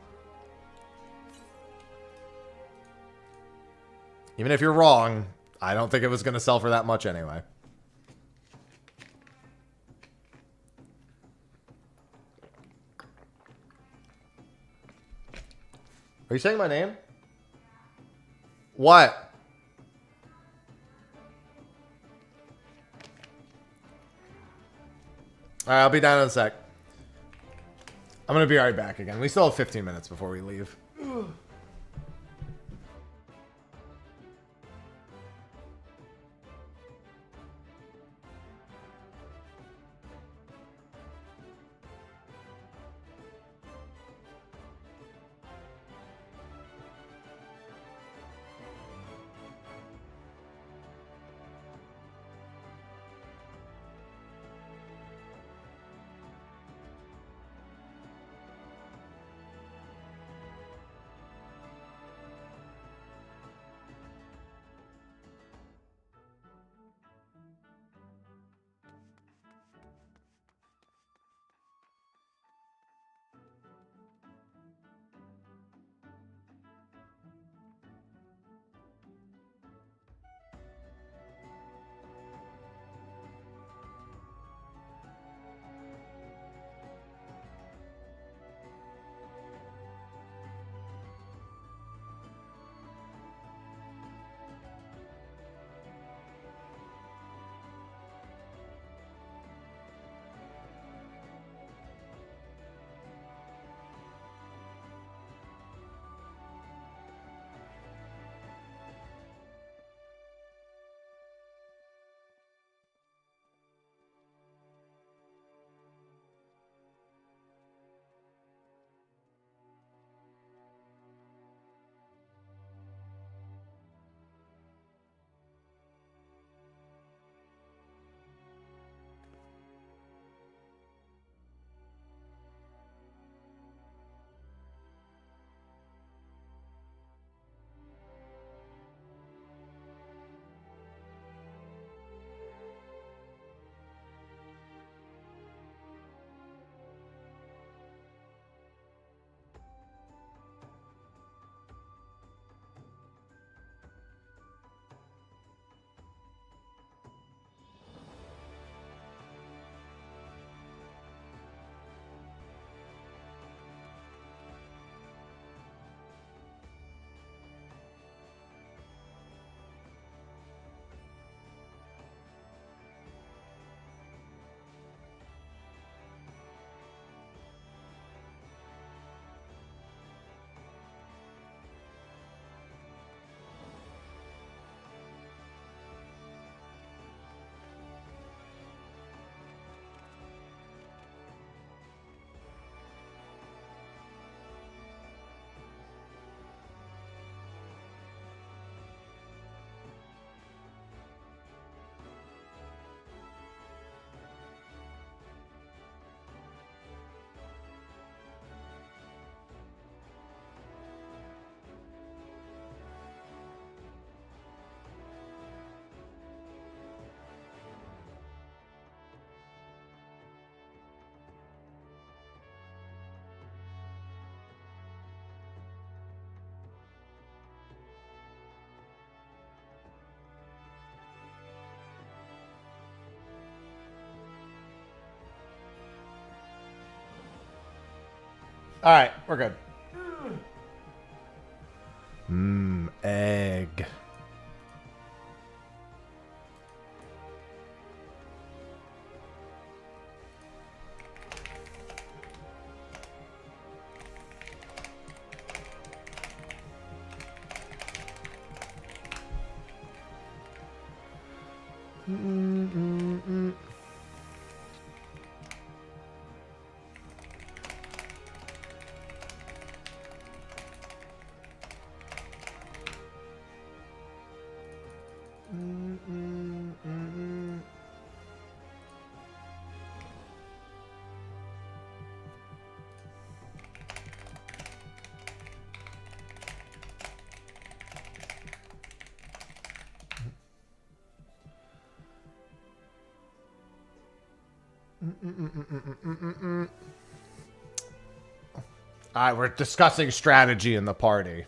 Even if you're wrong, I don't think it was going to sell for that much anyway. Are you saying my name? What? Alright, I'll be down in a sec. I'm going to be right back again. We still have 15 minutes before we leave. All right, we're good. Egg. All right, we're discussing strategy in the party.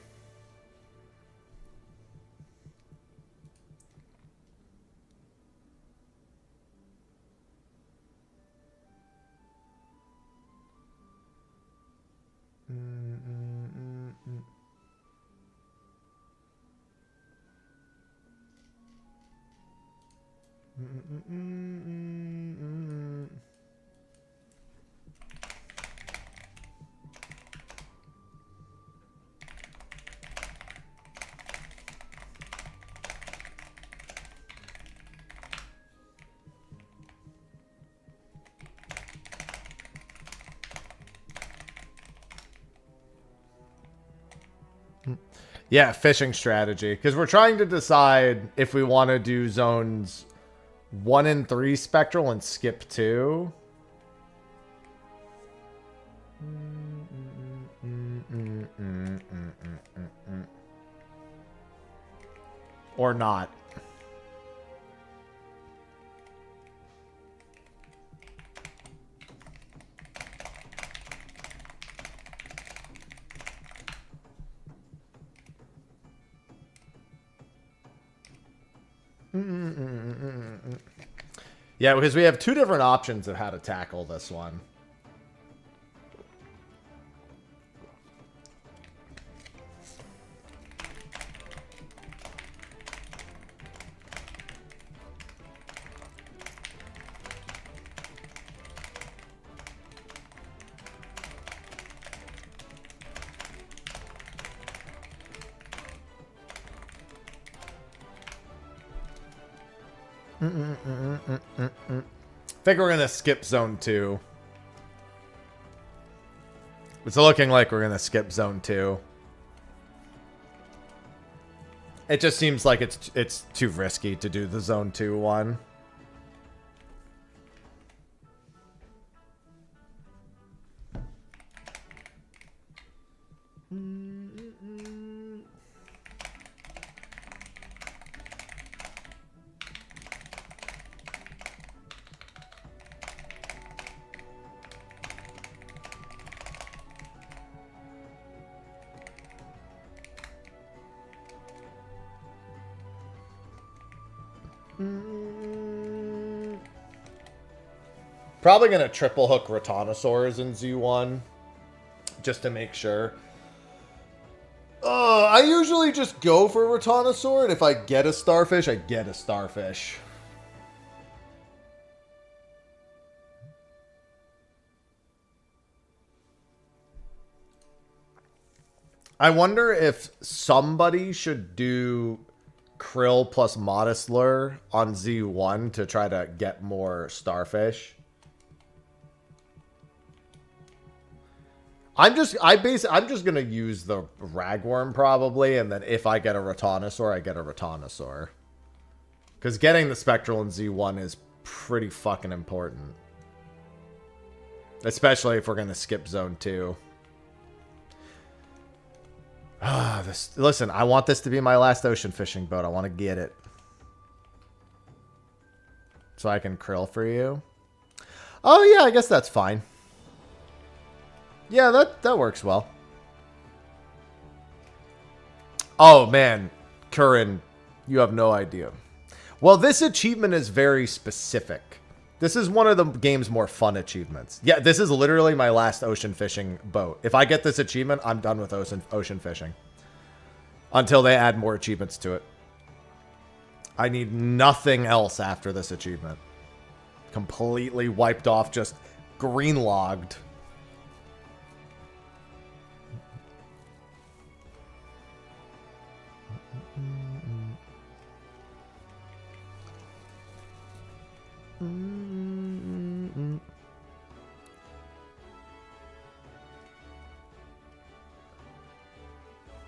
Yeah, fishing strategy. Because we're trying to decide if we want to do zones 1 and 3 spectral and skip 2. Or not. Yeah, because we have 2 different options of how to tackle this one. I think we're going to skip zone 2. It's looking like we're going to skip zone 2. It just seems like it's too risky to do the zone 2 one. Probably going to triple hook Rotanosaurs in Z1 just to make sure. I usually just go for Rotanosaur, and if I get a Starfish, I get a Starfish. I wonder if somebody should do Krill plus Modest Lure on Z1 to try to get more Starfish. I'm just gonna use the Ragworm probably, and then if I get a Rotanosaur, I get a Rotanosaur. Because getting the Spectral in Z1 is pretty fucking important. Especially if we're gonna skip zone 2. Listen, I want this to be my last ocean fishing boat. I want to get it. So I can krill for you. Oh yeah, I guess that's fine. Yeah, that works well. Oh, man. Curran, you have no idea. Well, this achievement is very specific. This is one of the game's more fun achievements. Yeah, this is literally my last ocean fishing boat. If I get this achievement, I'm done with ocean fishing. Until they add more achievements to it. I need nothing else after this achievement. Completely wiped off, just green logged.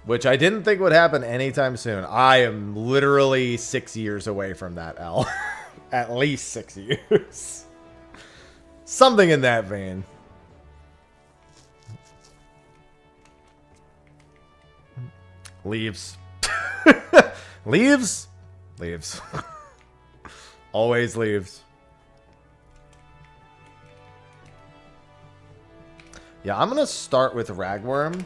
Which I didn't think would happen anytime soon. I am literally 6 years away from that, L. At least 6 years. Something in that vein. Leaves. Leaves? Leaves. Always leaves. Yeah, I'm going to start with Ragworm.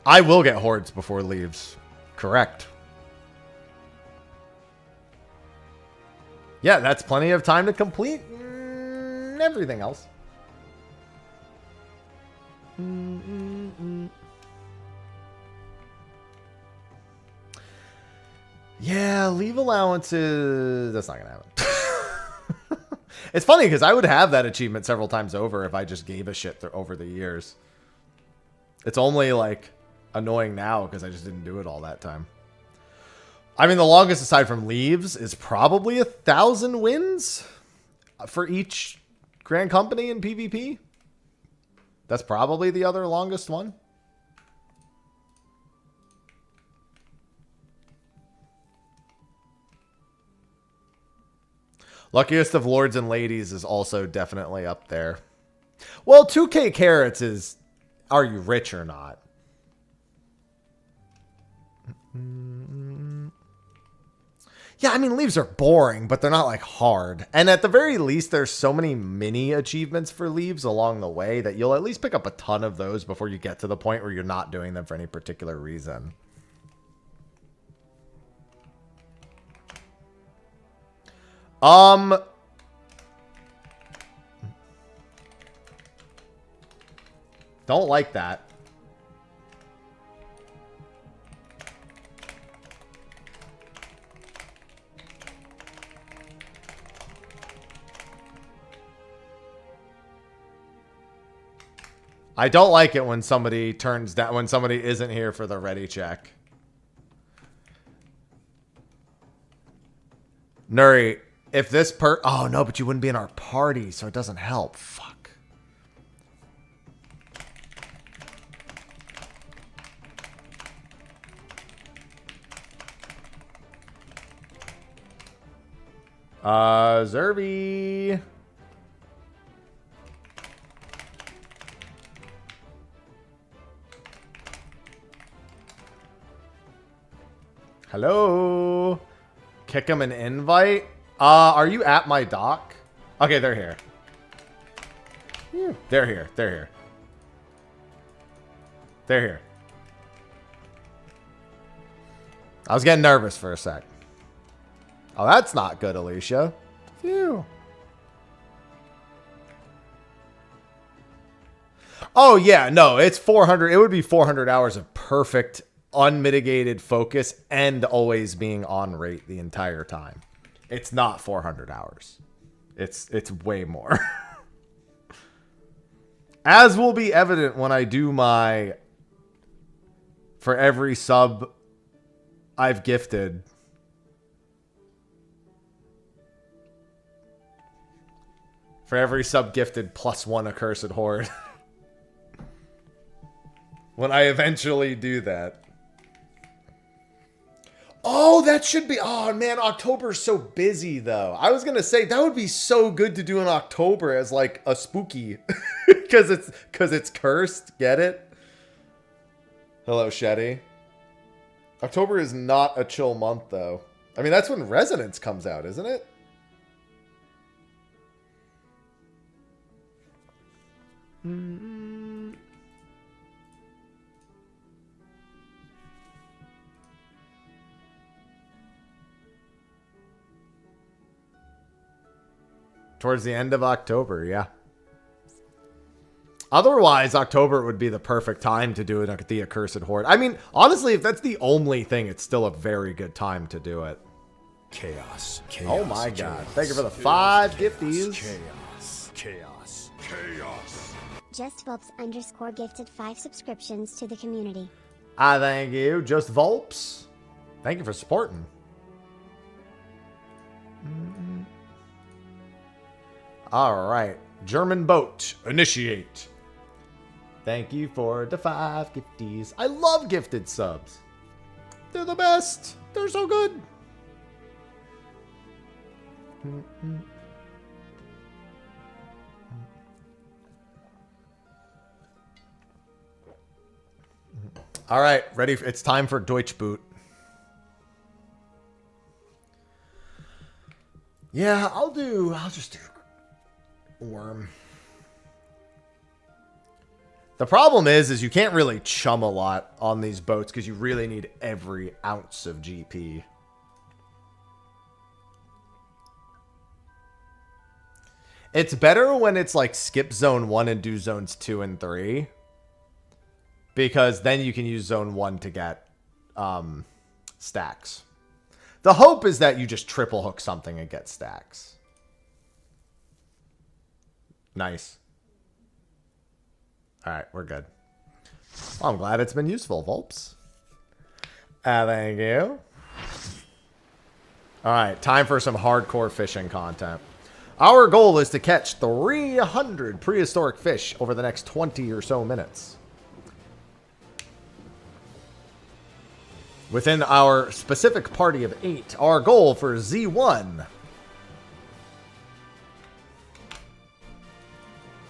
I will get hordes before leaves. Correct. Yeah, that's plenty of time to complete everything else. Yeah, leave allowances. That's not going to happen. It's funny because I would have that achievement several times over if I just gave a shit over the years. It's only like annoying now because I just didn't do it all that time. I mean, the longest aside from leaves is probably 1,000 wins for each Grand Company in PvP. That's probably the other longest one. Luckiest of Lords and Ladies is also definitely up there. Well, 2K carrots is, are you rich or not? Yeah, I mean, leaves are boring, but they're not like hard. And at the very least, there's so many mini achievements for leaves along the way that you'll at least pick up a ton of those before you get to the point where you're not doing them for any particular reason. Don't like that. I don't like it when somebody turns down, when somebody isn't here for the ready check. Nuri, if this oh no, but you wouldn't be in our party, so it doesn't help. Fuck. Zerby. Hello. Kick him an invite. Are you at my dock? Okay, they're here. They're here. They're here. They're here. I was getting nervous for a sec. Oh, that's not good, Alicia. Phew. Oh, yeah. No, it's 400. It would be 400 hours of perfect, unmitigated focus and always being on rate the entire time. It's not 400 hours. It's way more. As will be evident when I do my for every sub I've gifted. For every sub gifted plus one accursed horde. When I eventually do that. Oh, that should be... Oh, man, October's so busy, though. I was going to say, that would be so good to do in October as, like, a spooky. Because it's cursed. Get it? Hello, Shetty. October is not a chill month, though. I mean, that's when Resonance comes out, isn't it? Towards the end of October, yeah. Otherwise, October would be the perfect time to do it at the Accursed Horde. I mean, honestly, if that's the only thing, it's still a very good time to do it. Chaos. Oh my god. Thank you for the 5 gifties. Chaos. Just Vulps _ gifted 5 subscriptions to the community. I thank you. Just Vulps. Thank you for supporting. All right. German boat. Initiate. Thank you for the 5 gifties. I love gifted subs. They're the best. They're so good. All right, ready. It's time for Deutsch Boot. Yeah, I'll just do Worm. The problem is you can't really chum a lot on these boats because you really need every ounce of GP. It's better when it's like skip zone 1 and do zones 2 and 3. Because then you can use zone 1 to get stacks. The hope is that you just triple hook something and get stacks. Nice. Alright, we're good. Well, I'm glad it's been useful, Vulps. Thank you. Alright, time for some hardcore fishing content. Our goal is to catch 300 prehistoric fish over the next 20 or so minutes. Within our specific party of 8, our goal for Z1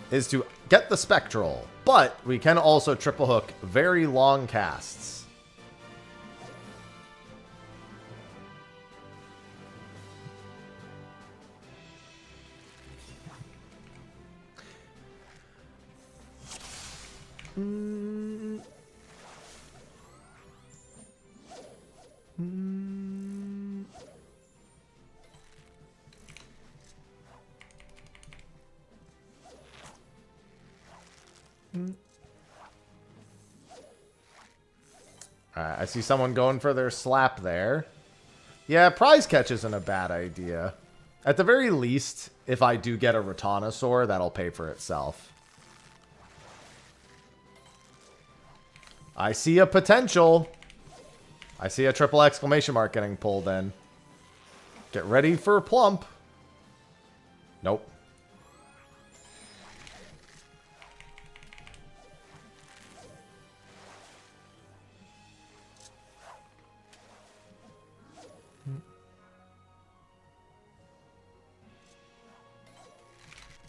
is to get the Spectral, but we can also triple hook very long casts. Alright, I see someone going for their slap there. Yeah, prize catch isn't a bad idea. At the very least, if I do get a Rotanosaur, that'll pay for itself. I see a potential. I see a triple exclamation mark getting pulled in. Get ready for plump. Nope.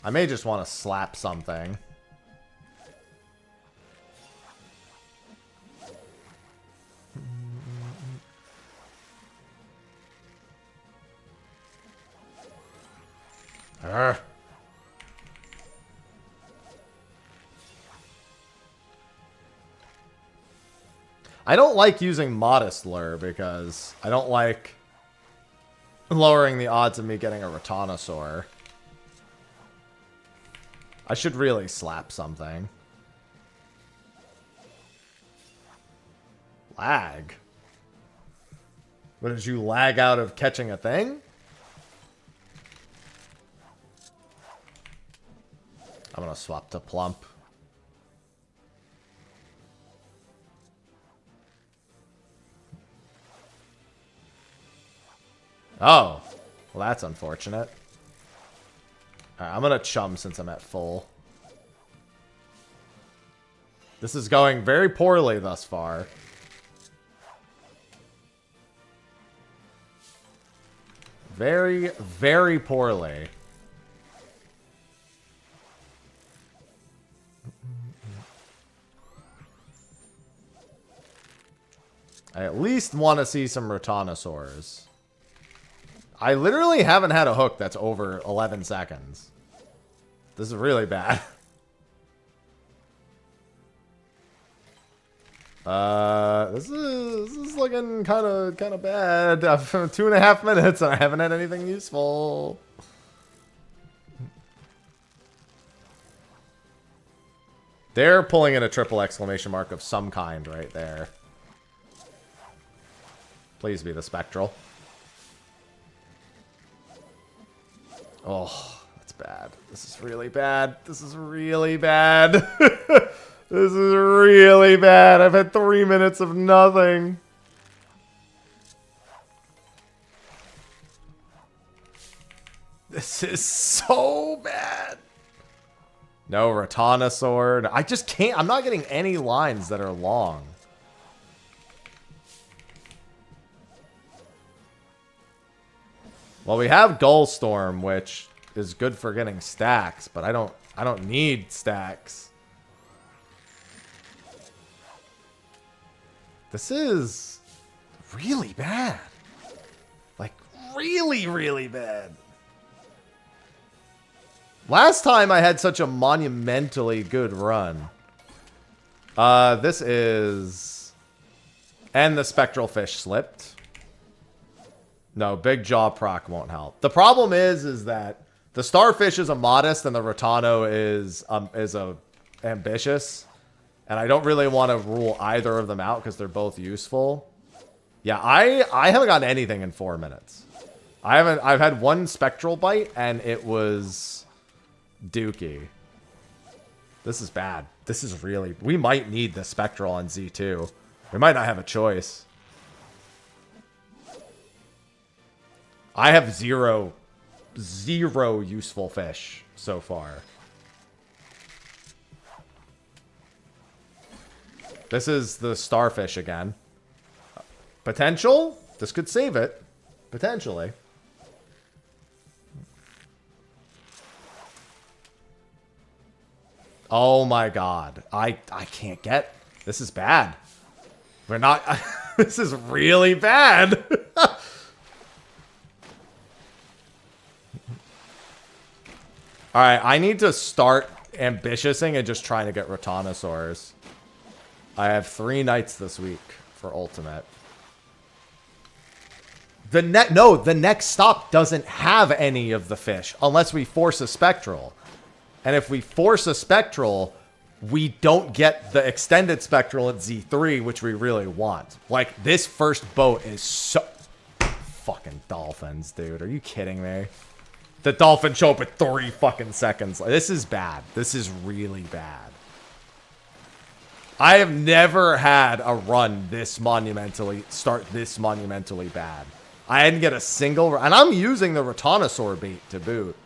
I may just want to slap something. Urgh. I don't like using Modest Lure because I don't like lowering the odds of me getting a Rotanosaur. I should really slap something. Lag? What, did you lag out of catching a thing? I'm gonna swap to Plump. Oh. Well, that's unfortunate. Alright, I'm gonna chum since I'm at full. This is going very poorly thus far. Very, very poorly. I at least want to see some Rotanosaurs. I literally haven't had a hook that's over 11 seconds. This is really bad. This is looking kind of bad. 2.5 minutes and I haven't had anything useful. They're pulling in a triple exclamation mark of some kind right there. Please be the Spectral. Oh, that's bad. This is really bad. This is really bad. This is really bad. I've had 3 minutes of nothing. This is so bad. No Rotanosaur. I just can't. I'm not getting any lines that are long. Well, we have Gullstorm, which is good for getting stacks, but I don't need stacks. This is really bad. Like, really, really bad. Last time I had such a monumentally good run. This is... And the Spectral Fish slipped. No, Big Jaw proc won't help. The problem is that the Starfish is a modest and the Rotano is a ambitious. And I don't really want to rule either of them out because they're both useful. Yeah, I haven't gotten anything in 4 minutes. I've had one Spectral bite and it was dookie. This is bad. This is really... We might need the Spectral on Z2. We might not have a choice. I have zero useful fish so far. This is the Starfish again. Potential? This could save it. Potentially. Oh my god. I can't get... This is bad. We're not... This is really bad. Alright, I need to start ambitiousing and just trying to get Rotanosaurs. I have 3 nights this week for Ultimate. The next stop doesn't have any of the fish unless we force a Spectral. And if we force a Spectral, we don't get the extended Spectral at Z3, which we really want. Like, this first boat is so... Fucking dolphins, dude. Are you kidding me? The dolphins show up at 3 fucking seconds. This is bad. This is really bad. I have never had a run this monumentally bad. I didn't get a single... And I'm using the Rotanosaur bait to boot.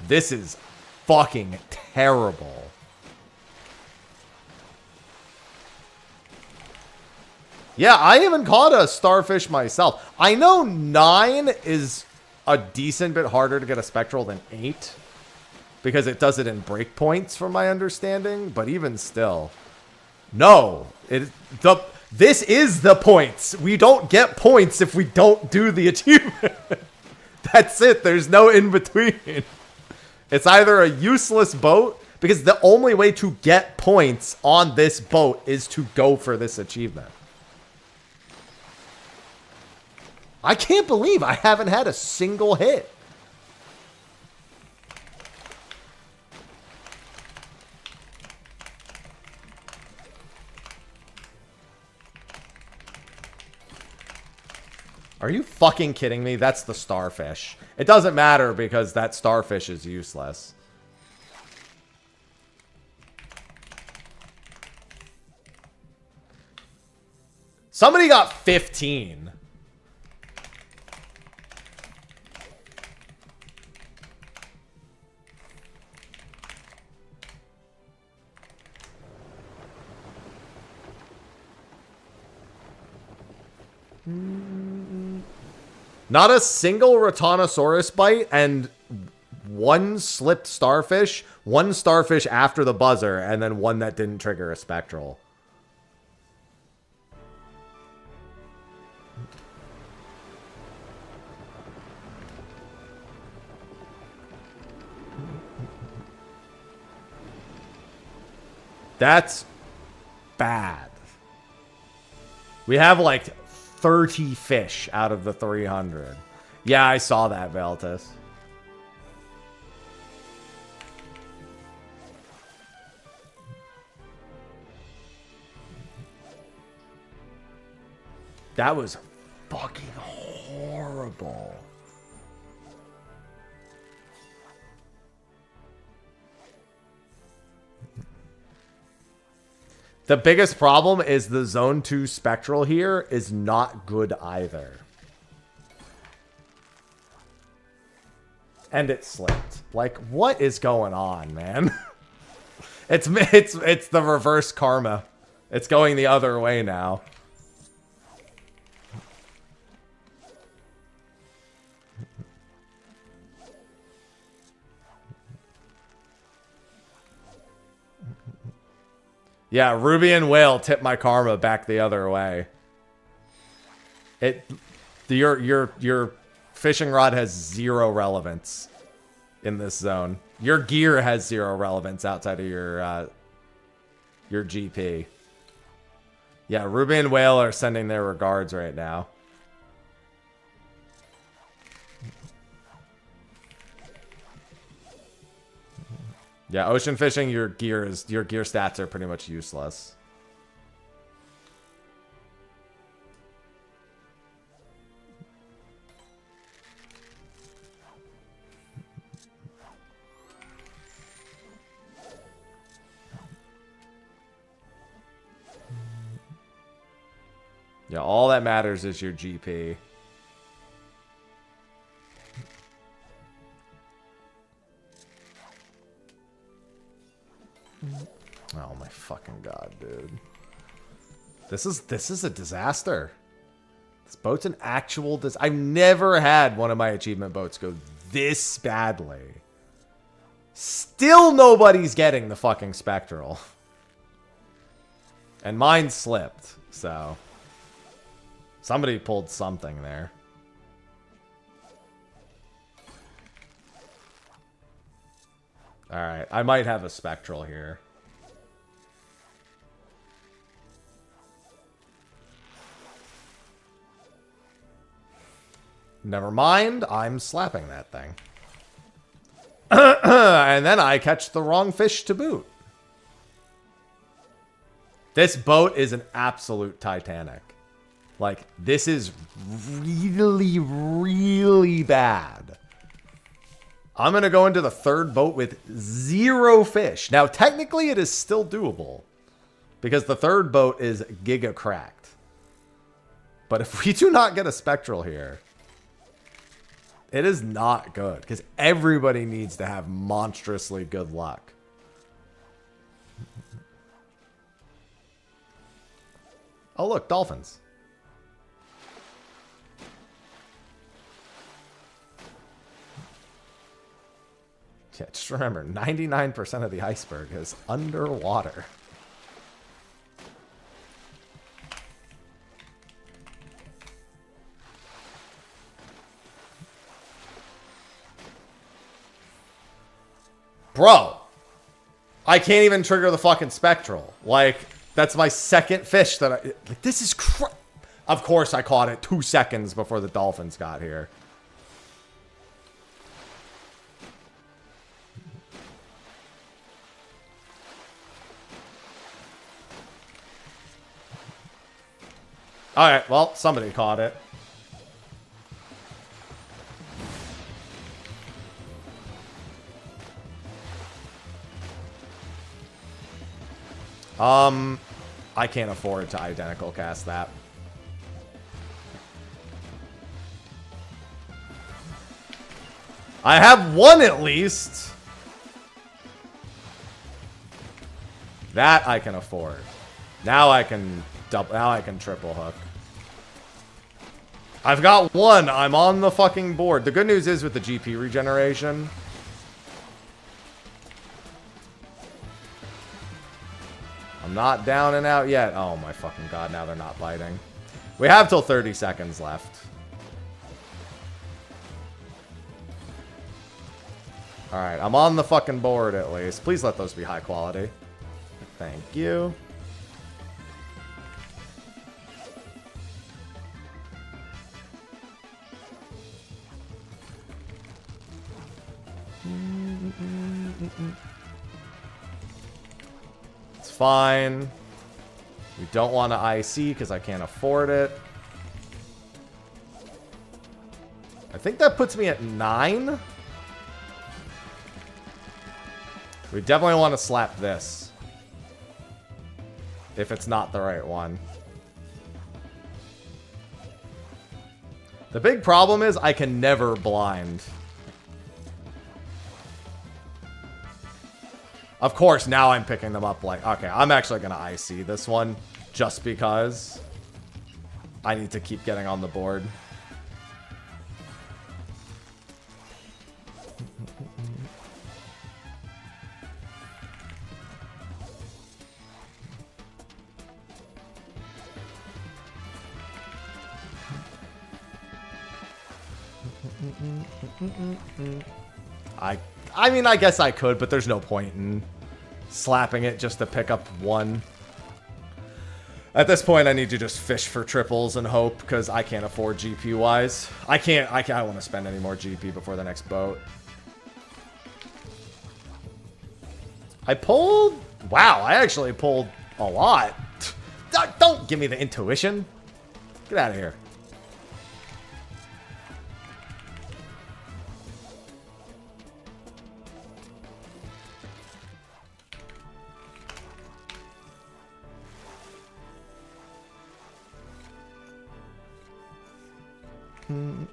This is fucking terrible. Yeah, I haven't caught a Starfish myself. I know 9 is a decent bit harder to get a Spectral than 8. Because it does it in breakpoints, from my understanding. But even still. No. This is the points. We don't get points if we don't do the achievement. That's it. There's no in-between. It's either a useless boat. Because the only way to get points on this boat is to go for this achievement. I can't believe I haven't had a single hit. Are you fucking kidding me? That's the Starfish. It doesn't matter because that Starfish is useless. Somebody got 15. Not a single Rotanosaurus bite and one slipped starfish, one starfish after the buzzer, and then one that didn't trigger a spectral. That's bad. We have like 30 fish out of the 300. Yeah, I saw that, Veltus. That was fucking horrible. The biggest problem is the Zone 2 Spectral here is not good either. And it slipped. Like, what is going on, man? It's the reverse karma. It's going the other way now. Yeah, Ruby and Whale tipped my karma back the other way. Your fishing rod has 0 relevance in this zone. Your gear has 0 relevance outside of your GP. Yeah, Ruby and Whale are sending their regards right now. Yeah, ocean fishing, your gear stats are pretty much useless. Yeah, all that matters is your GP. Oh my fucking god, dude. This is a disaster. This boat's an actual I've never had one of my achievement boats go this badly. Still nobody's getting the fucking spectral. And mine slipped, so somebody pulled something there. Alright, I might have a spectral here. Never mind, I'm slapping that thing. And then I catch the wrong fish to boot. This boat is an absolute Titanic. Like, this is really, really bad. I'm going to go into the third boat with 0 fish. Now, technically, it is still doable. Because the third boat is giga cracked. But if we do not get a spectral here, it is not good. Because everybody needs to have monstrously good luck. Oh, look, dolphins. Yeah, just remember, 99% of the iceberg is underwater. Bro, I can't even trigger the fucking spectral. Like, that's my second fish that I... Like, this is Of course I caught it 2 seconds before the dolphins got here. Alright, well, somebody caught it. I can't afford to identical cast that. I have one at least. That I can afford. Now I can triple hook. I've got one. I'm on the fucking board. The good news is with the GP regeneration, I'm not down and out yet. Oh my fucking god, now they're not biting. We have till 30 seconds left. Alright, I'm on the fucking board at least. Please let those be high quality. Thank you. It's fine. We don't want to IC because I can't afford it. I think that puts me at 9. We definitely want to slap this. If it's not the right one. The big problem is I can never blind. Of course, now I'm picking them up like... Okay, I'm actually going to IC this one. Just because I need to keep getting on the board. I mean, I guess I could, but there's no point in slapping it just to pick up one. At this point, I need to just fish for triples and hope, because I can't afford GP-wise. I don't want to spend any more GP before the next boat. I pulled... Wow, I actually pulled a lot. Don't give me the intuition. Get out of here. Mm-hmm.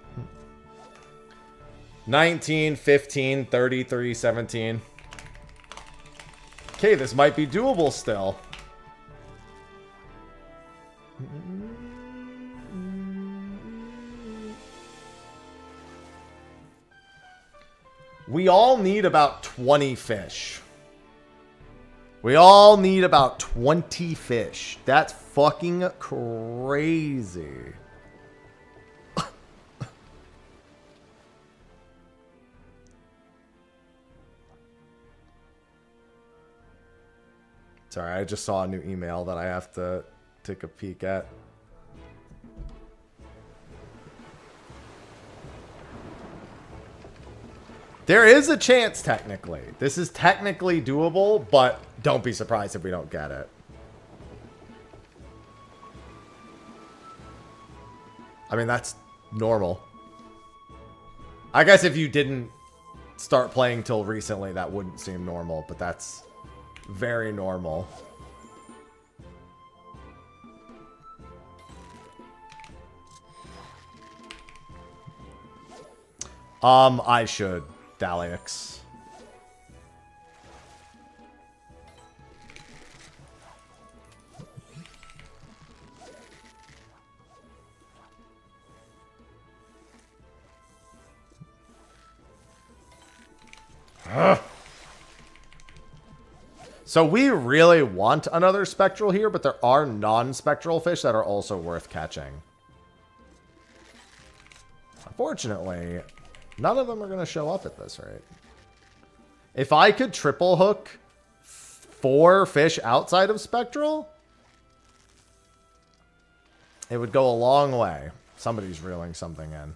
19, 15, 33, 17. Okay, this might be doable still. We all need about 20 fish. We all need about 20 fish. That's fucking crazy. Sorry, I just saw a new email that I have to take a peek at. There is a chance, technically. This is technically doable, but don't be surprised if we don't get it. I mean, that's normal. I guess if you didn't start playing till recently, that wouldn't seem normal, but that's very normal. I should. Dalix. So we really want another spectral here, but there are non-spectral fish that are also worth catching. Unfortunately, none of them are going to show up at this rate. If I could triple hook 4 fish outside of spectral, it would go a long way. Somebody's reeling something in.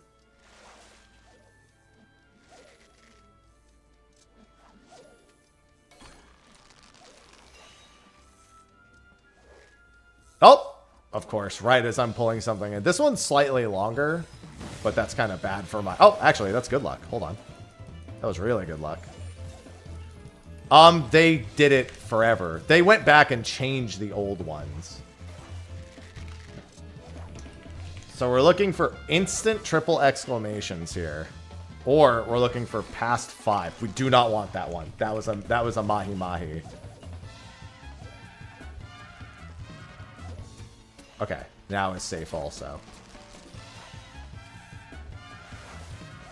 Oh, of course, right as I'm pulling something in. This one's slightly longer, but that's kind of bad for my... Oh, actually, that's good luck. Hold on. That was really good luck. They did it forever. They went back and changed the old ones. So we're looking for instant triple exclamations here. Or we're looking for past 5. We do not want that one. That was a mahi-mahi. Okay, now it's safe also.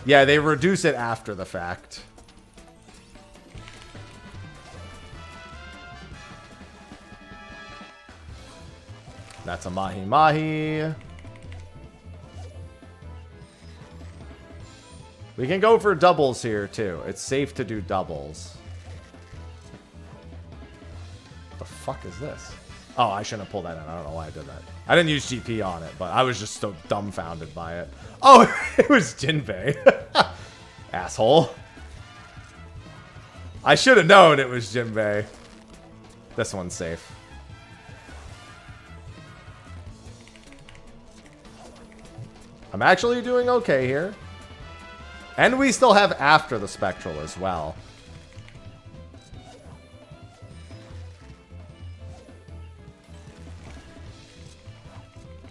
Yeah, they reduce it after the fact. That's a Mahi Mahi. We can go for doubles here, too. It's safe to do doubles. The fuck is this? Oh, I shouldn't have pulled that in. I don't know why I did that. I didn't use GP on it, but I was just so dumbfounded by it. Oh, it was Jinbei. Asshole. I should have known it was Jinbei. This one's safe. I'm actually doing okay here. And we still have after the Spectral as well.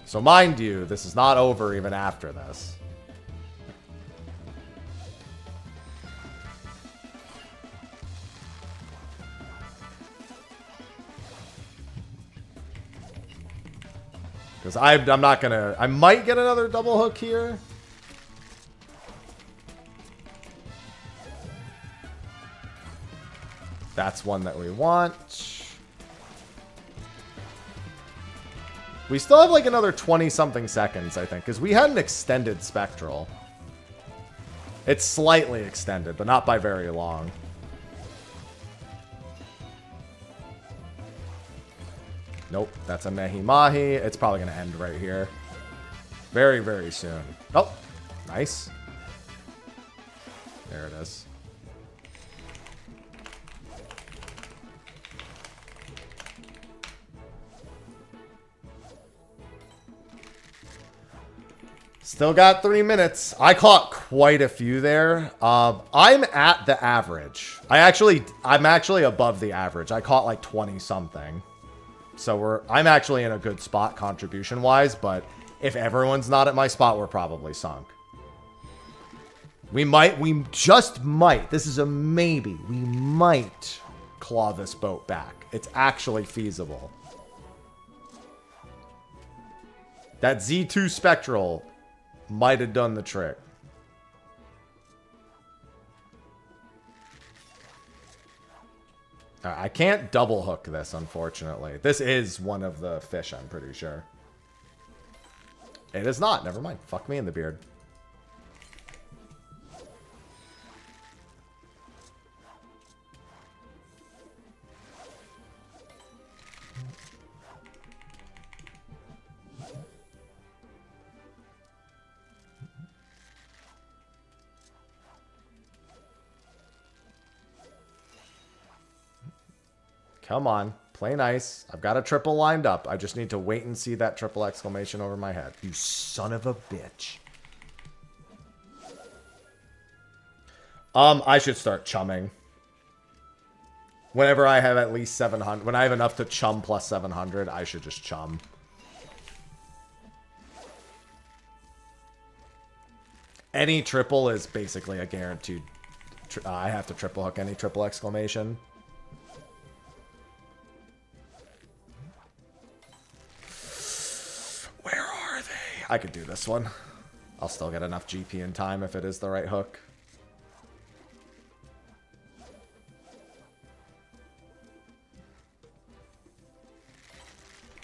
So mind you, this is not over even after this. Because I'm not gonna... I might get another double hook here. That's one that we want. We still have like another 20-something seconds, I think, because we had an extended Spectral. It's slightly extended, but not by very long. Nope, that's a Mahi Mahi. It's probably going to end right here. Very, very soon. Oh, nice. There it is. Still got 3 minutes. I caught quite a few there. I'm at the average. I'm actually above the average. I caught like 20 something. So I'm actually in a good spot contribution wise, but if everyone's not at my spot, we're probably sunk. We just might. This is a maybe. We might claw this boat back. It's actually feasible. That Z2 Spectral might have done the trick. I can't double hook this, unfortunately. This is one of the fish, I'm pretty sure. It is not. Never mind. Fuck me in the beard. Come on. Play nice. I've got a triple lined up. I just need to wait and see that triple exclamation over my head. You son of a bitch. I should start chumming. Whenever I have at least 700, when I have enough to chum plus 700, I should just chum. Any triple is basically a guaranteed. I have to triple hook any triple exclamation. Where are they? I could do this one. I'll still get enough GP in time if it is the right hook.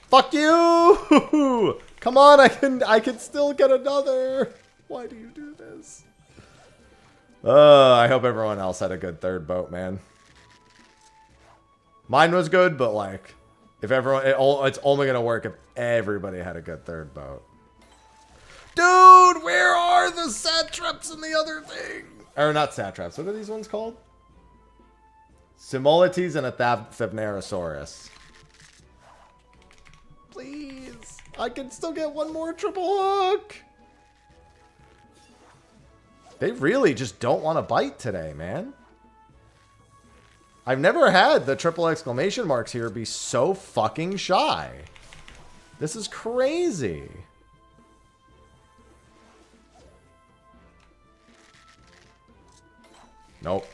Fuck you! Come on, I can still get another. Why do you do this? I hope everyone else had a good third boat, man. Mine was good, but like, if everyone, it's only gonna work if everybody had a good third boat. Dude, where are the satraps and the other thing? Or not satraps. What are these ones called? Simoletes and a Thavnerosaurus. Please. I can still get one more triple hook. They really just don't want to bite today, man. I've never had the triple exclamation marks here be so fucking shy. This is crazy. Nope.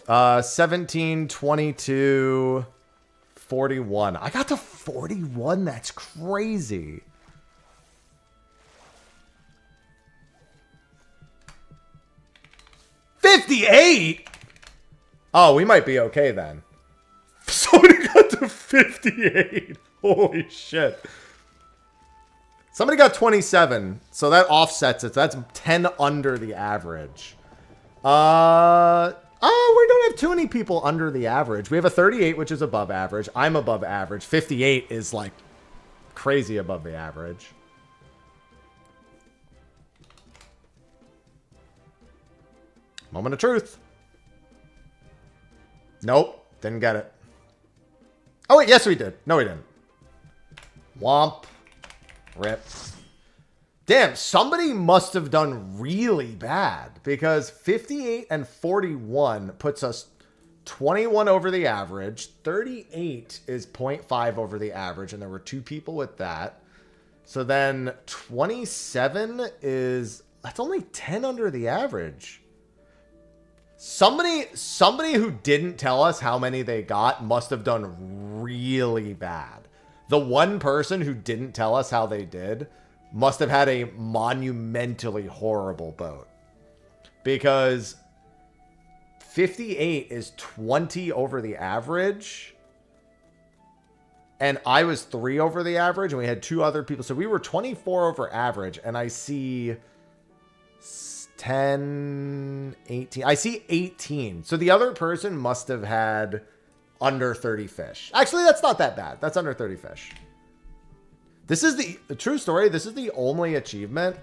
Uh, 17, 22, 41. I got to 41. That's crazy. $58? Oh, we might be okay then. Somebody got to 58. Holy shit. Somebody got 27. So that offsets it. That's 10 under the average. Oh, we don't have too many people under the average. We have a 38, which is above average. I'm above average. 58 is like crazy above the average. Moment of truth. Nope. Didn't get it. Oh, wait. Yes, we did. No, we didn't. Womp. Rip. Damn, somebody must have done really bad because 58 and 41 puts us 21 over the average. 38 is 0.5 over the average, and there were 2 people with that. So then 27 is... That's only 10 under the average. Somebody who didn't tell us how many they got must have done really bad. The one person who didn't tell us how they did must have had a monumentally horrible boat. Because 58 is 20 over the average. And I was 3 over the average, and we had 2 other people. So we were 24 over average, and I see 10, 18. I see 18. So the other person must have had under 30 fish. Actually, that's not that bad. That's under 30 fish. This is the true story. This is the only achievement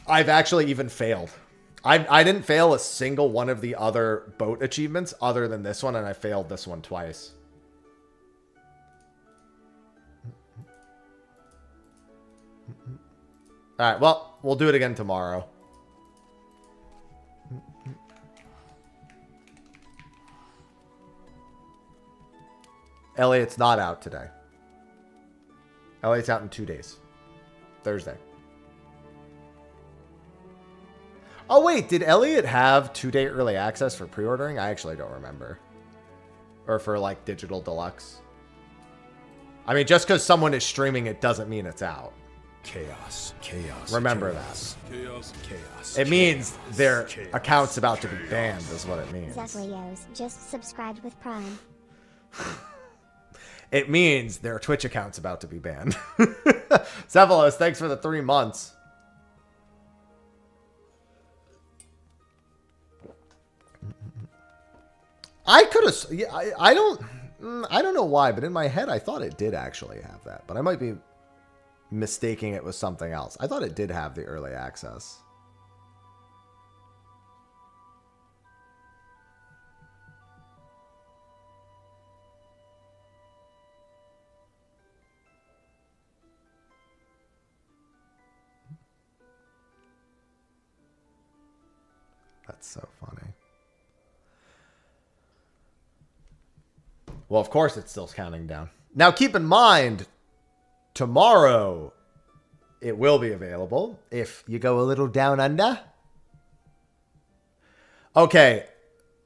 I've actually even failed. I didn't fail a single one of the other boat achievements other than this one, and I failed this one twice. All right, well, we'll do it again tomorrow. Elliot's not out today. Elliot's out in 2 days. Thursday. Oh, wait. Did Elliot have 2-day early access for pre-ordering? I actually don't remember. Or for, like, digital deluxe. I mean, just because someone is streaming it doesn't mean it's out. Chaos. Chaos. Remember chaos. that. Chaos. Chaos. It means chaos, their chaos, account's about to be banned, is what it means. Zeflios just subscribed with Prime. It means their Twitch account's about to be banned. Cephalos, thanks for the 3 months. I could have... Yeah, I don't know why, but in my head, I thought it did actually have that. But I might be mistaking it with something else. I thought it did have the early access. That's so funny. Well, of course it's still counting down. Now, keep in mind, tomorrow it will be available if you go a little down under. Okay,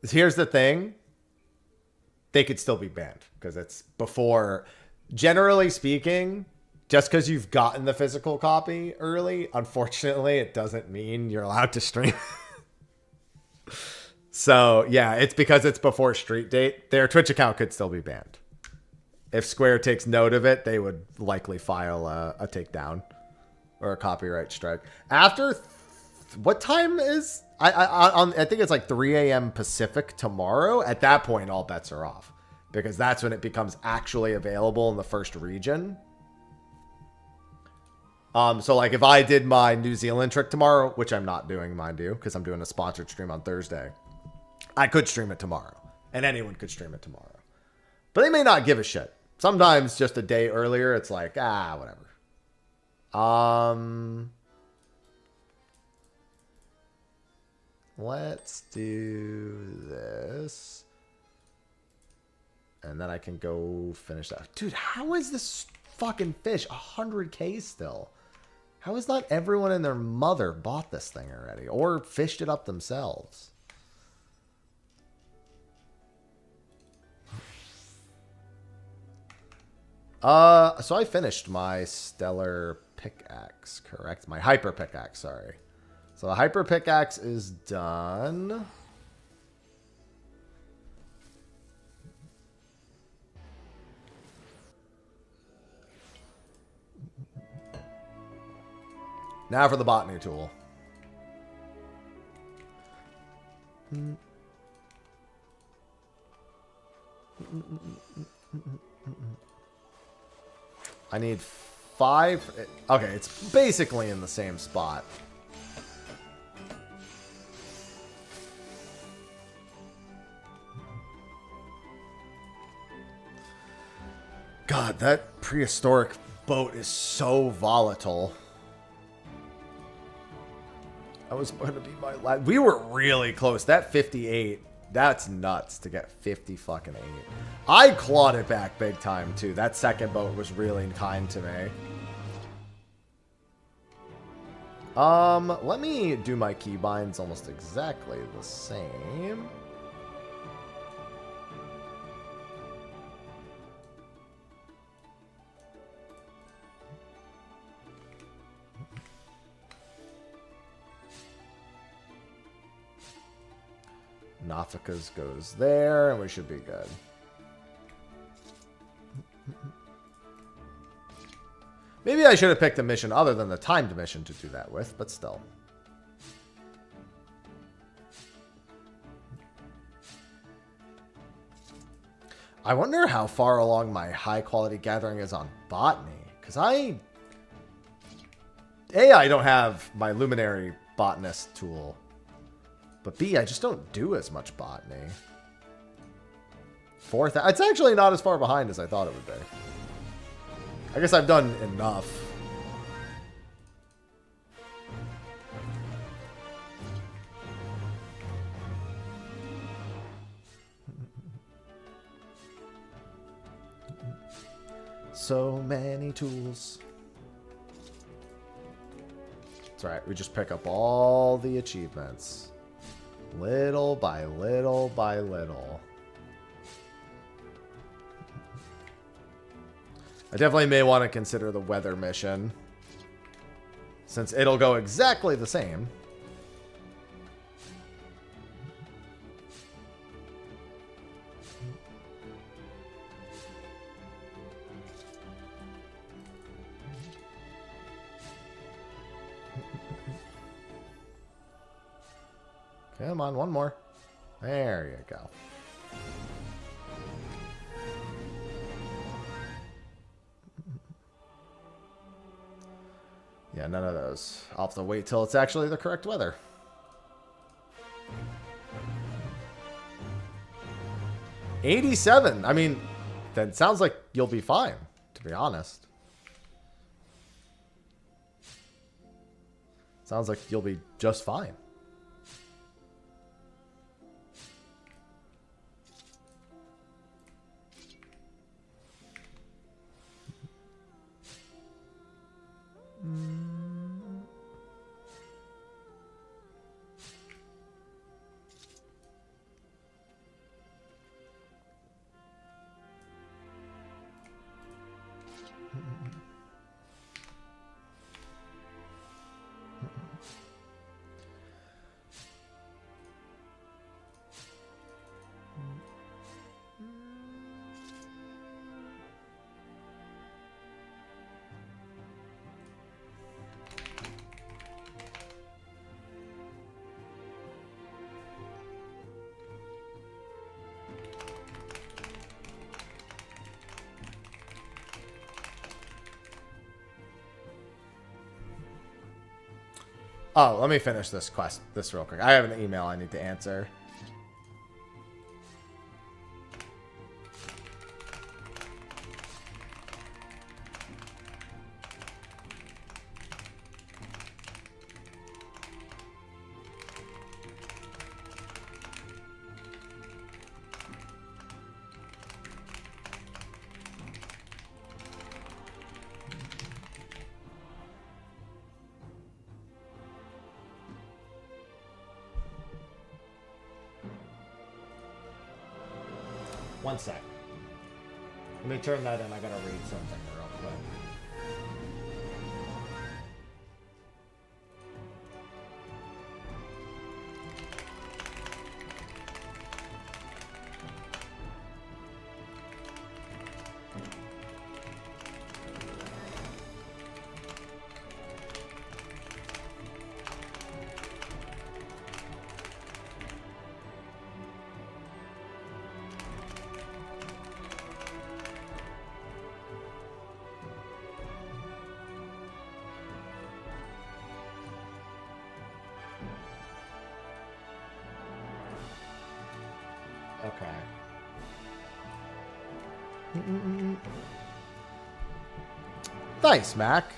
here's the thing. They could still be banned because it's before. Generally speaking, just because you've gotten the physical copy early, unfortunately, it doesn't mean you're allowed to stream. So, yeah, it's because it's before street date. Their Twitch account could still be banned. If Square takes note of it, they would likely file a takedown or a copyright strike. After, what time is... I think it's like 3 a.m. Pacific tomorrow. At that point, all bets are off. Because that's when it becomes actually available in the first region. So, like, if I did my New Zealand trick tomorrow, which I'm not doing, mind you, because I'm doing a sponsored stream on Thursday, I could stream it tomorrow. And anyone could stream it tomorrow. But they may not give a shit. Sometimes just a day earlier, it's like, whatever. Let's do this. And then I can go finish that. Dude, how is this fucking fish 100K still? How is not everyone and their mother bought this thing already? Or fished it up themselves? So I finished my stellar pickaxe, correct? My hyper pickaxe, sorry. So the hyper pickaxe is done. Now for the botany tool. I need 5. Okay, it's basically in the same spot. God, that prehistoric boat is so volatile. That was going to be my last. We were really close. That 58, that's nuts to get 50 fucking 8. I clawed it back big time, too. That second boat was really kind to me. Let me do my keybinds almost exactly the same. Nafika's goes there, and we should be good. Maybe I should have picked a mission other than the timed mission to do that with, but still. I wonder how far along my high-quality gathering is on botany, because I don't have my luminary botanist tool. But B, I just don't do as much botany. 4,000. It's actually not as far behind as I thought it would be. I guess I've done enough. So many tools. That's right. We just pick up all the achievements. Little by little by little. I definitely may want to consider the weather mission, since it'll go exactly the same. Come on, one more. There you go. Yeah, none of those. I'll have to wait till it's actually the correct weather. $87. I mean, that sounds like you'll be fine, to be honest. Sounds like you'll be just fine. Oh, let me finish this real quick. I have an email I need to answer. One sec. Let me turn that in. I gotta read something real quick. Okay. Thanks, Mac.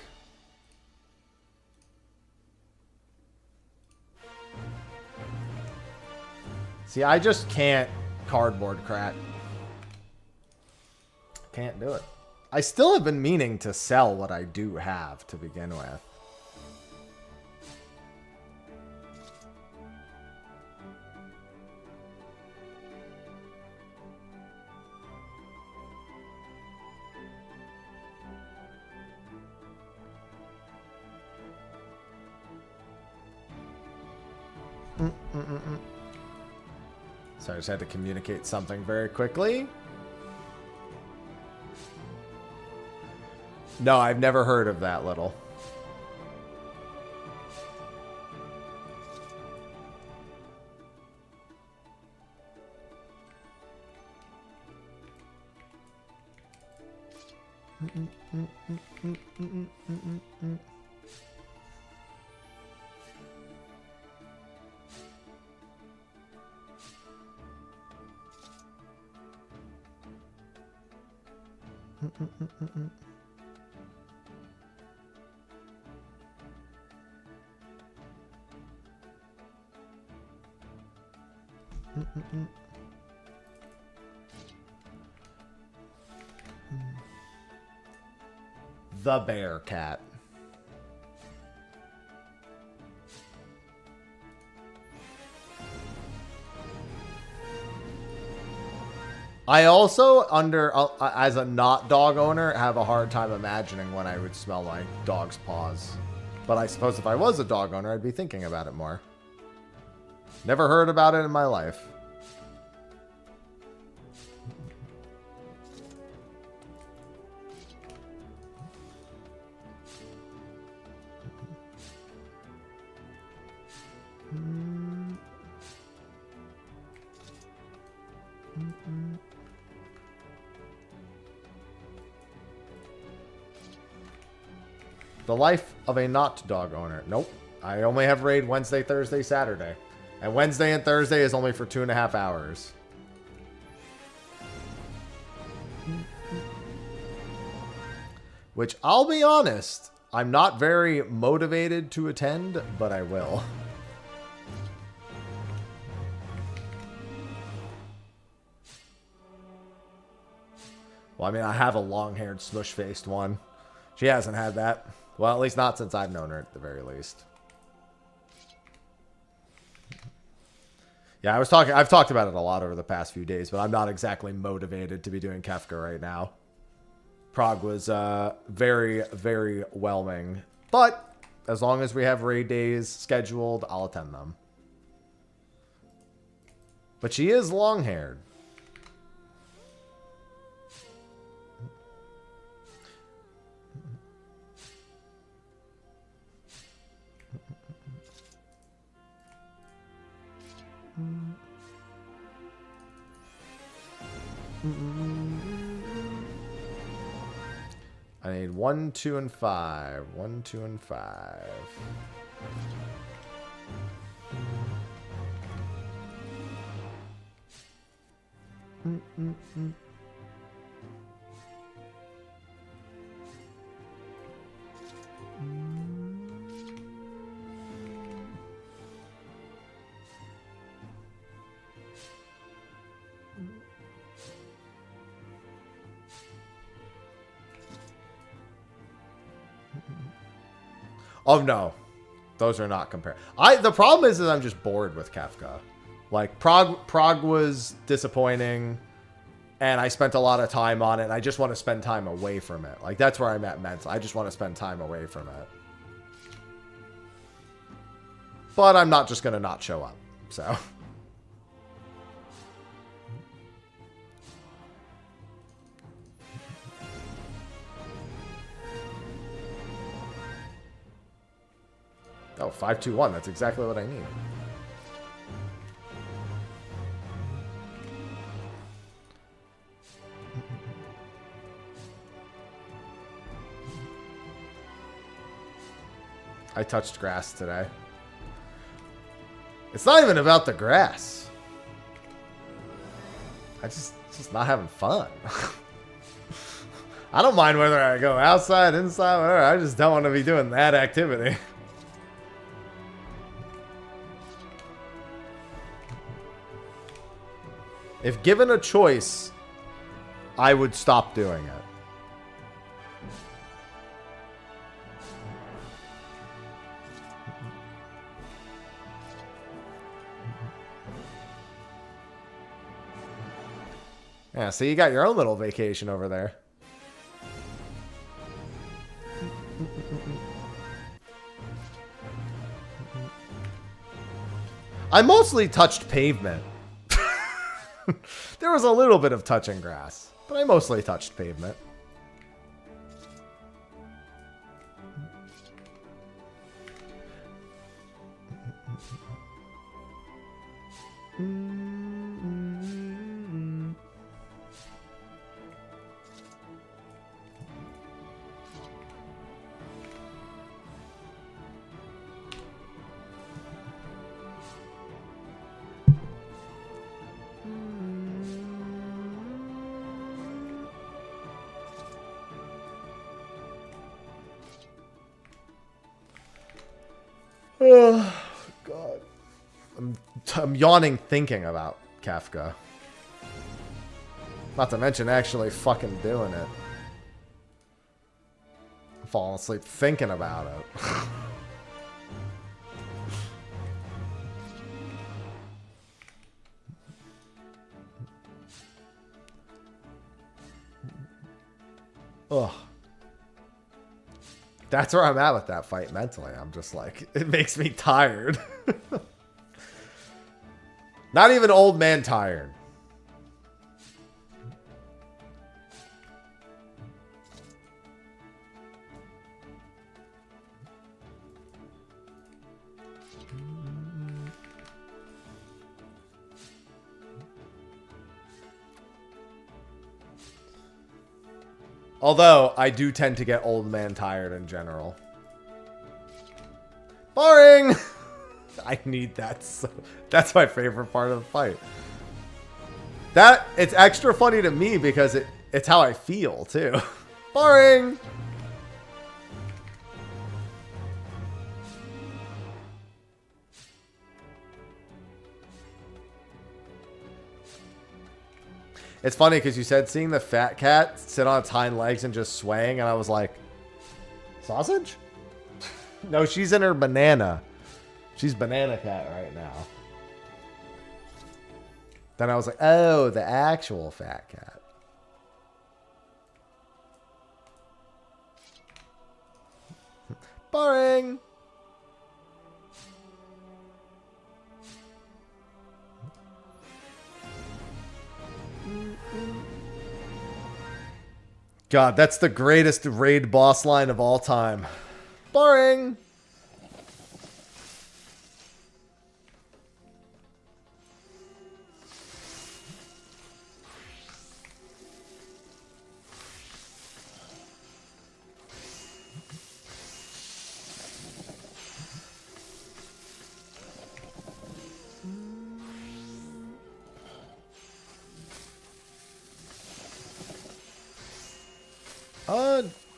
See, I just can't cardboard crack. Can't do it. I still have been meaning to sell what I do have to begin with. So I just had to communicate something very quickly. No, I've never heard of that little. The bear cat. I also, as a not dog owner, have a hard time imagining when I would smell my dog's paws. But I suppose if I was a dog owner, I'd be thinking about it more. Never heard about it in my life. The life of a not dog owner. Nope. I only have raid Wednesday, Thursday, Saturday. And Wednesday and Thursday is only for 2.5 hours. Which, I'll be honest, I'm not very motivated to attend, but I will. Well, I mean, I have a long-haired, smush-faced one. She hasn't had that. Well, at least not since I've known her, at the very least. Yeah, I've talked about it a lot over the past few days, but I'm not exactly motivated to be doing Kefka right now. Prague was very, very whelming. But as long as we have raid days scheduled, I'll attend them. But she is long-haired. I need 1, 2, and 5. 1, 2, and 5. Oh no, those are not compared. The problem is I'm just bored with Kefka. Like Prague was disappointing. and I spent a lot of time on it, and I just want to spend time away from it. Like, that's where I'm at mentally. I just want to spend time away from it. But I'm not just going to not show up, so... Oh, 521. That's exactly what I need. I touched grass today. It's not even about the grass. It's just not having fun. I don't mind whether I go outside, inside, whatever. I just don't want to be doing that activity. If given a choice, I would stop doing it. Yeah, so you got your own little vacation over there. I mostly touched pavement. There was a little bit of touching grass, but I mostly touched pavement. Oh, God. I'm yawning thinking about Kafka. Not to mention actually fucking doing it. I'm falling asleep thinking about it. Ugh. That's where I'm at with that fight mentally. I'm just like, it makes me tired. Not even old man tired. Although, I do tend to get old man tired in general. Boring! I need that. So, that's my favorite part of the fight. It's extra funny to me because it's how I feel, too. Boring! It's funny because you said seeing the fat cat sit on its hind legs and just swaying, and I was like, sausage? No, she's in her banana. She's banana cat right now. Then I was like, oh, the actual fat cat. Boring. God, that's the greatest raid boss line of all time. Boring.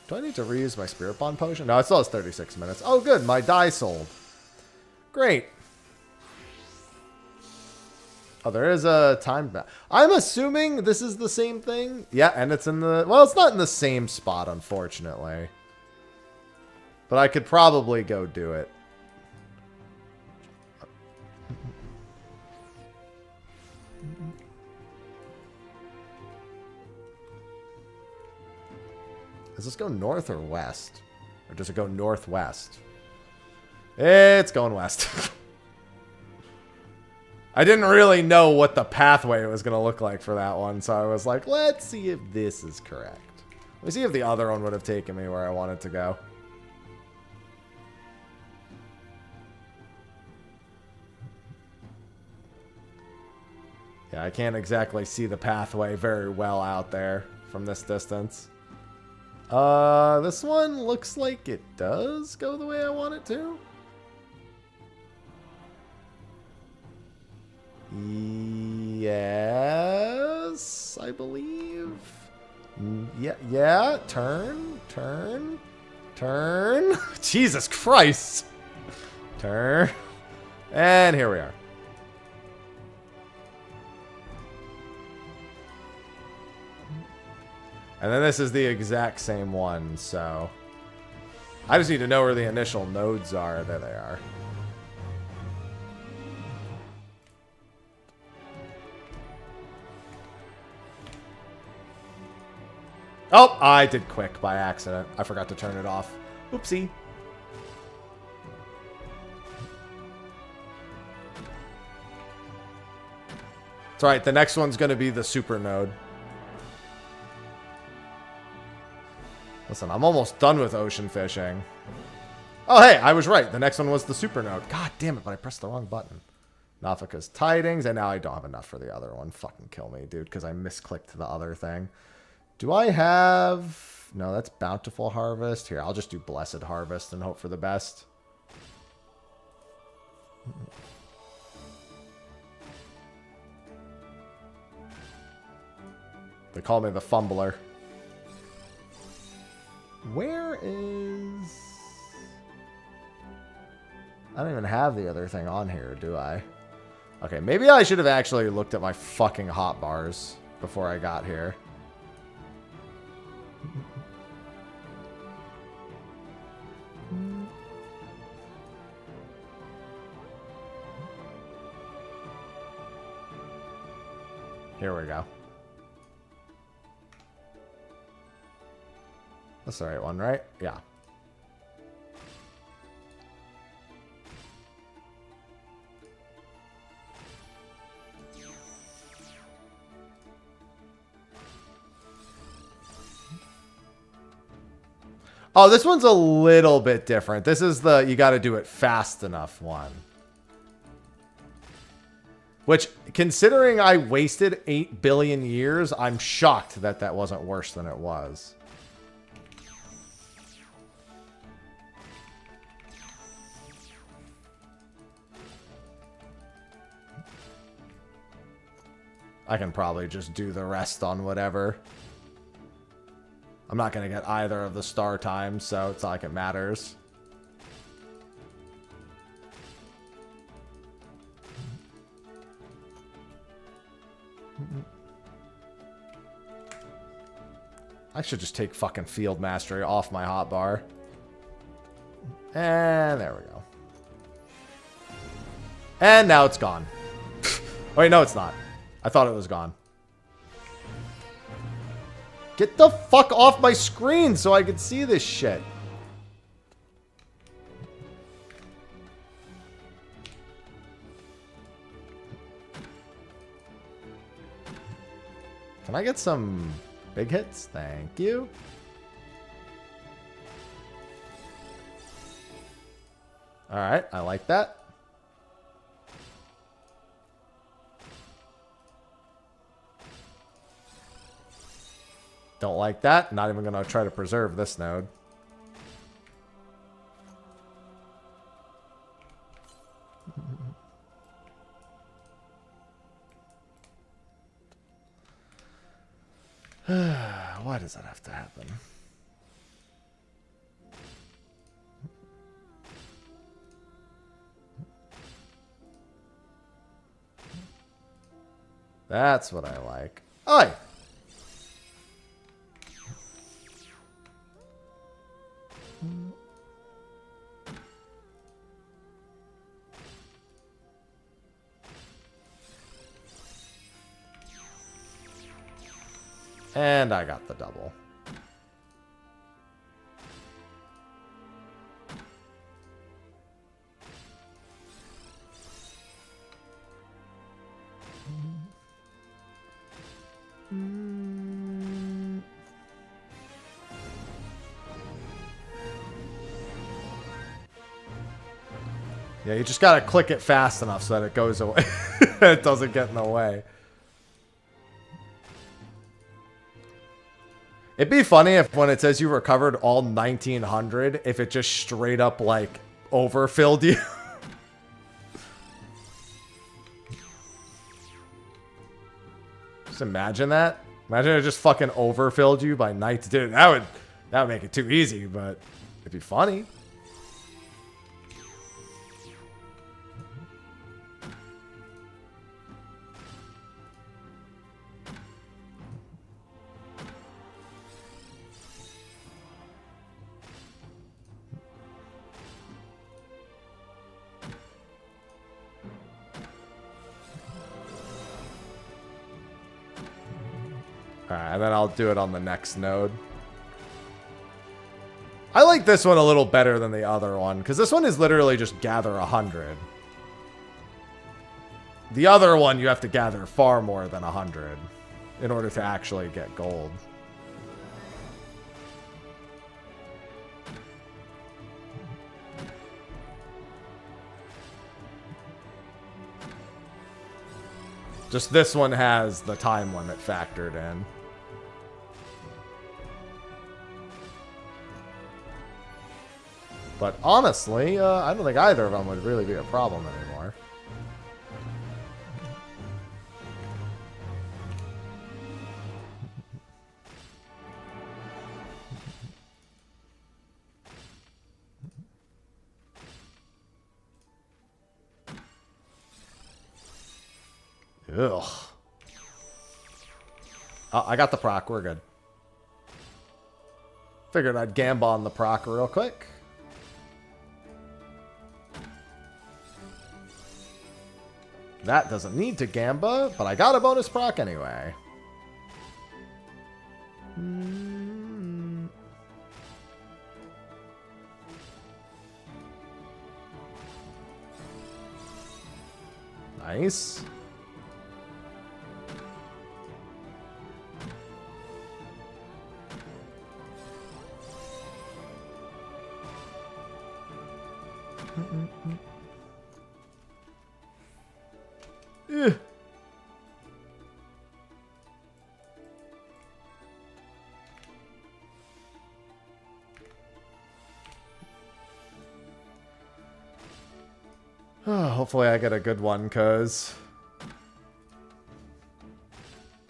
Do I need to reuse my Spirit Bond potion? No, it still has 36 minutes. Oh, good. My die sold. Great. Oh, there is a time back. I'm assuming this is the same thing. Yeah, and it's in the... Well, it's not in the same spot, unfortunately. But I could probably go do it. Does this go north or west? Or does it go northwest? It's going west. I didn't really know what the pathway was going to look like for that one, so I was like, let's see if this is correct. Let me see if the other one would have taken me where I wanted to go. Yeah, I can't exactly see the pathway very well out there from this distance. This one looks like it does go the way I want it to. Yes, I believe. Yeah, turn. Jesus Christ. Turn. And here we are. And then this is the exact same one, so I just need to know where the initial nodes are. There they are. Oh, I did quick by accident. I forgot to turn it off. Oopsie. It's alright, the next one's going to be the super node. Listen, I'm almost done with ocean fishing. Oh, hey, I was right. The next one was the super node. God damn it, but I pressed the wrong button. Nafika's tidings, and now I don't have enough for the other one. Fucking kill me, dude, because I misclicked the other thing. Do I have... No, that's Bountiful Harvest. Here, I'll just do Blessed Harvest and hope for the best. They call me the Fumbler. Where is... I don't even have the other thing on here, do I? Okay, maybe I should have actually looked at my fucking hotbars before I got here. Here we go. That's the right one, right? Yeah. Oh, this one's a little bit different. This is the you got to do it fast enough one. Which, considering I wasted 8 billion years, I'm shocked that that wasn't worse than it was. I can probably just do the rest on whatever. I'm not going to get either of the star times, so it's not like it matters. I should just take fucking Field Mastery off my hotbar. And there we go. And now it's gone. Wait, no, it's not. I thought it was gone. Get the fuck off my screen so I can see this shit. Can I get some big hits? Thank you. Alright, I like that. Don't like that. Not even going to try to preserve this node. Why does that have to happen? That's what I like. Oi! And I got the double. Yeah, you just gotta click it fast enough so that it goes away. It doesn't get in the way. It'd be funny if when it says you recovered all 1900, if it just straight up, like, overfilled you. Just imagine that. Imagine it just fucking overfilled you by 19. Dude, that would make it too easy, but it'd be funny. Alright, and then I'll do it on the next node. I like this one a little better than the other one, because this one is literally just gather 100. The other one, you have to gather far more than 100 in order to actually get gold. Just this one has the time limit factored in. But honestly, I don't think either of them would really be a problem anymore. Ugh. Oh, I got the proc. We're good. Figured I'd gamble on the proc real quick. That doesn't need to gamba, but I got a bonus proc anyway. Nice. Hopefully I get a good one, because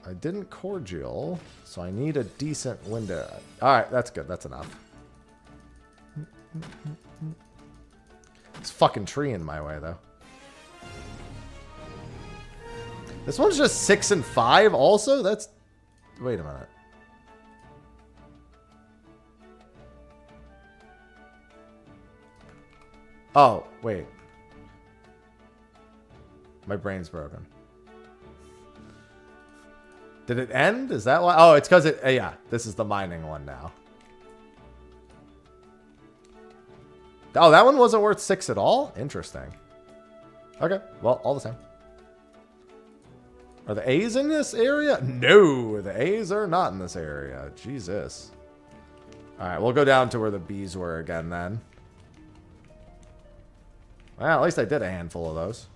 I didn't cordial, so I need a decent window. Alright, that's good. That's enough. This fucking tree in my way, though. This one's just 6 and 5 also? That's... Wait a minute. Oh, wait. My brain's broken. Did it end? Is that why? Oh, it's because it... yeah, this is the mining one now. Oh, that one wasn't worth 6 at all? Interesting. Okay, well, all the same. Are the A's in this area? No, the A's are not in this area. Jesus. Alright, we'll go down to where the B's were again then. Well, at least I did a handful of those.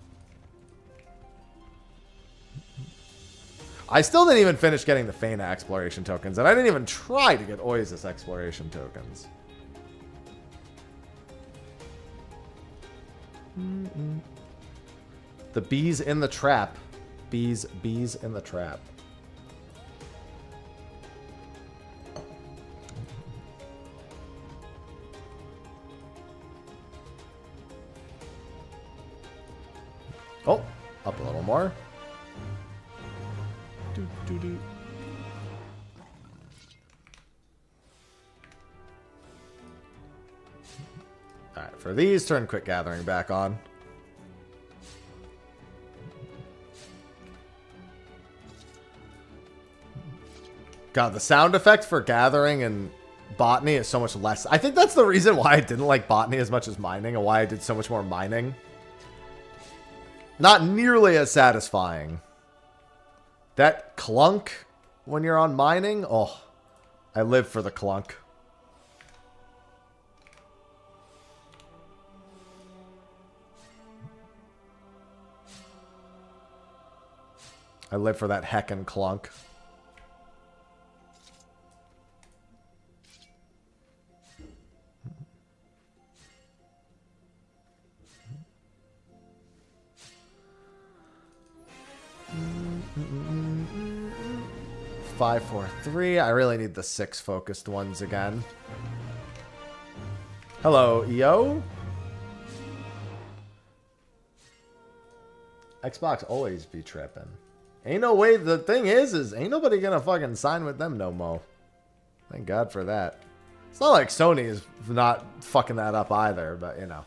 I still didn't even finish getting the Fena exploration tokens, and I didn't even try to get Oasis exploration tokens. The bees in the trap. Bees in the trap. Oh, up a little more. Alright, for these, turn quick gathering back on. God, the sound effect for gathering and botany is so much less. I think that's the reason why I didn't like botany as much as mining, and why I did so much more mining. Not nearly as satisfying. That clunk when you're on mining, oh, I live for the clunk. I live for that heckin' clunk. Five, four, three. I really need the 6 focused ones again. Hello, EO. Xbox always be tripping. Ain't no way. The thing is ain't nobody gonna fucking sign with them no mo. Thank God for that. It's not like Sony is not fucking that up either, but you know.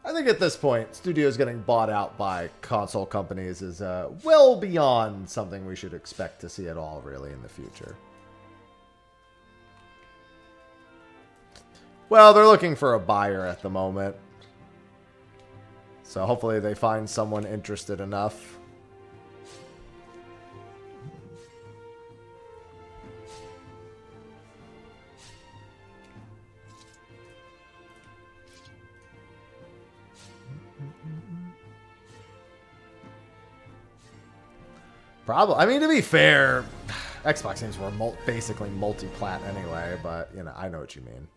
I think at this point, studios getting bought out by console companies is well beyond something we should expect to see at all, really, in the future. Well, they're looking for a buyer at the moment. So hopefully they find someone interested enough. Probably. I mean, to be fair, Xbox games were basically multi-plat anyway, but, you know, I know what you mean.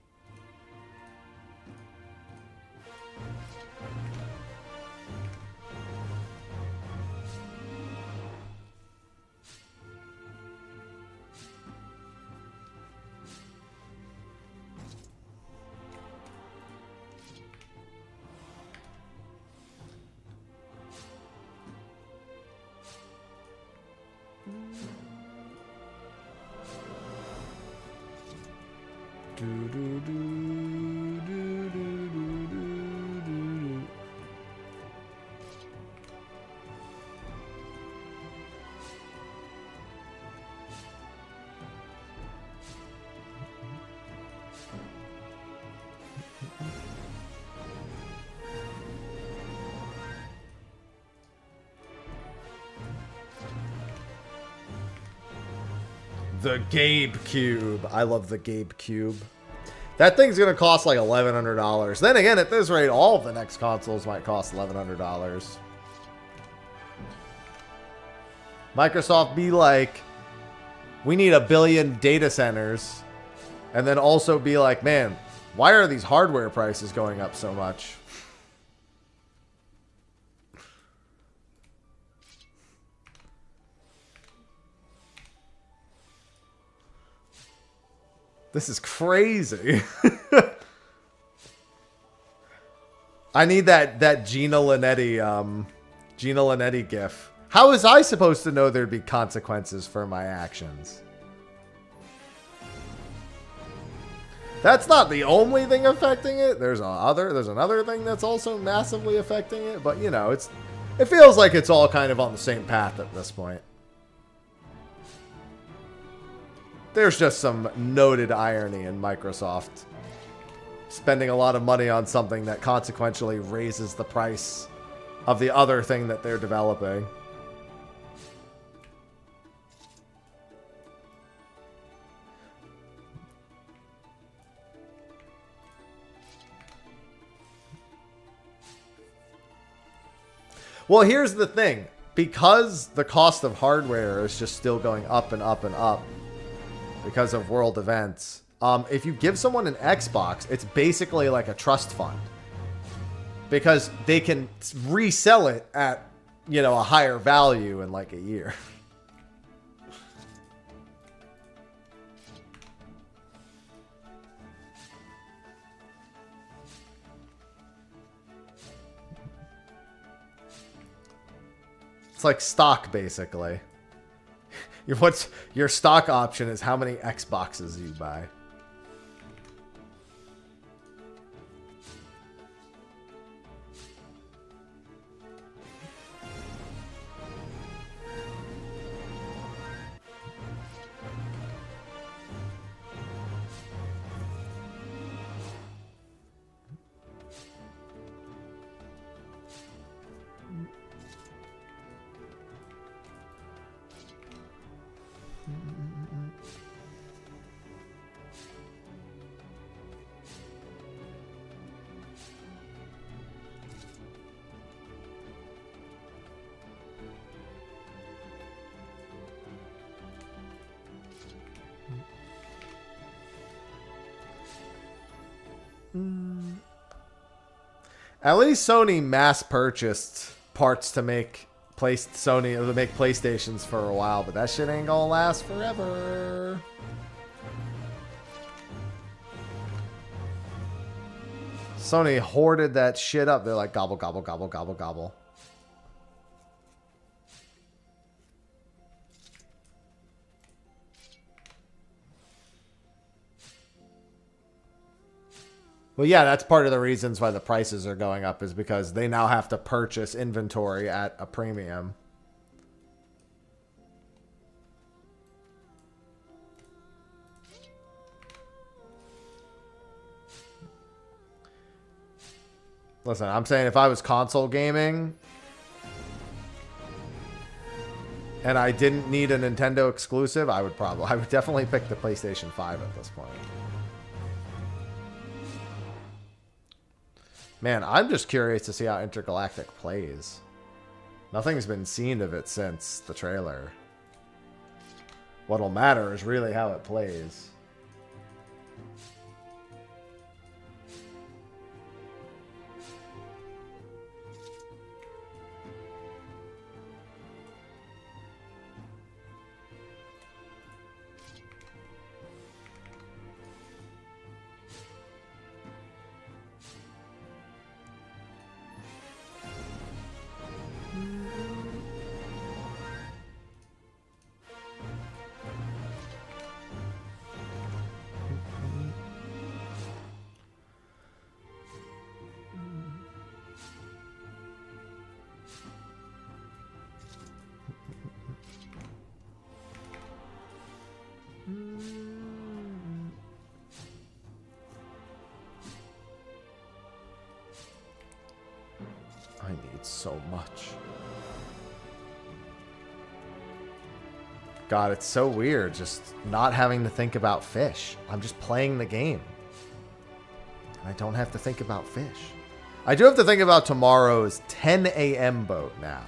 The Gabe Cube. I love the Gabe Cube. That thing's going to cost like $1,100. Then again, at this rate, all of the next consoles might cost $1,100. Microsoft be like, we need 1 billion data centers. And then also be like, man, why are these hardware prices going up so much? This is crazy. I need that Gina Linetti gif. How was I supposed to know there'd be consequences for my actions? That's not the only thing affecting it. There's another thing that's also massively affecting it, but you know, it feels like it's all kind of on the same path at this point. There's just some noted irony in Microsoft spending a lot of money on something that consequentially raises the price of the other thing that they're developing. Well, here's the thing. Because the cost of hardware is just still going up and up and up, because of world events, if you give someone an Xbox, it's basically like a trust fund. Because they can resell it at, you know, a higher value in like a year. It's like stock, basically. Your stock option is how many Xboxes you buy. At least Sony mass purchased parts to make PlayStations for a while, but that shit ain't gonna last forever. Sony hoarded that shit up. They're like, gobble, gobble, gobble, gobble, gobble. Well, yeah, that's part of the reasons why the prices are going up is because they now have to purchase inventory at a premium. Listen, I'm saying if I was console gaming and I didn't need a Nintendo exclusive, I would definitely pick the PlayStation 5 at this point. Man, I'm just curious to see how Intergalactic plays. Nothing's been seen of it since the trailer. What'll matter is really how it plays. I need so much. God, it's so weird just not having to think about fish. I'm just playing the game. And I don't have to think about fish. I do have to think about tomorrow's 10 a.m. boat now.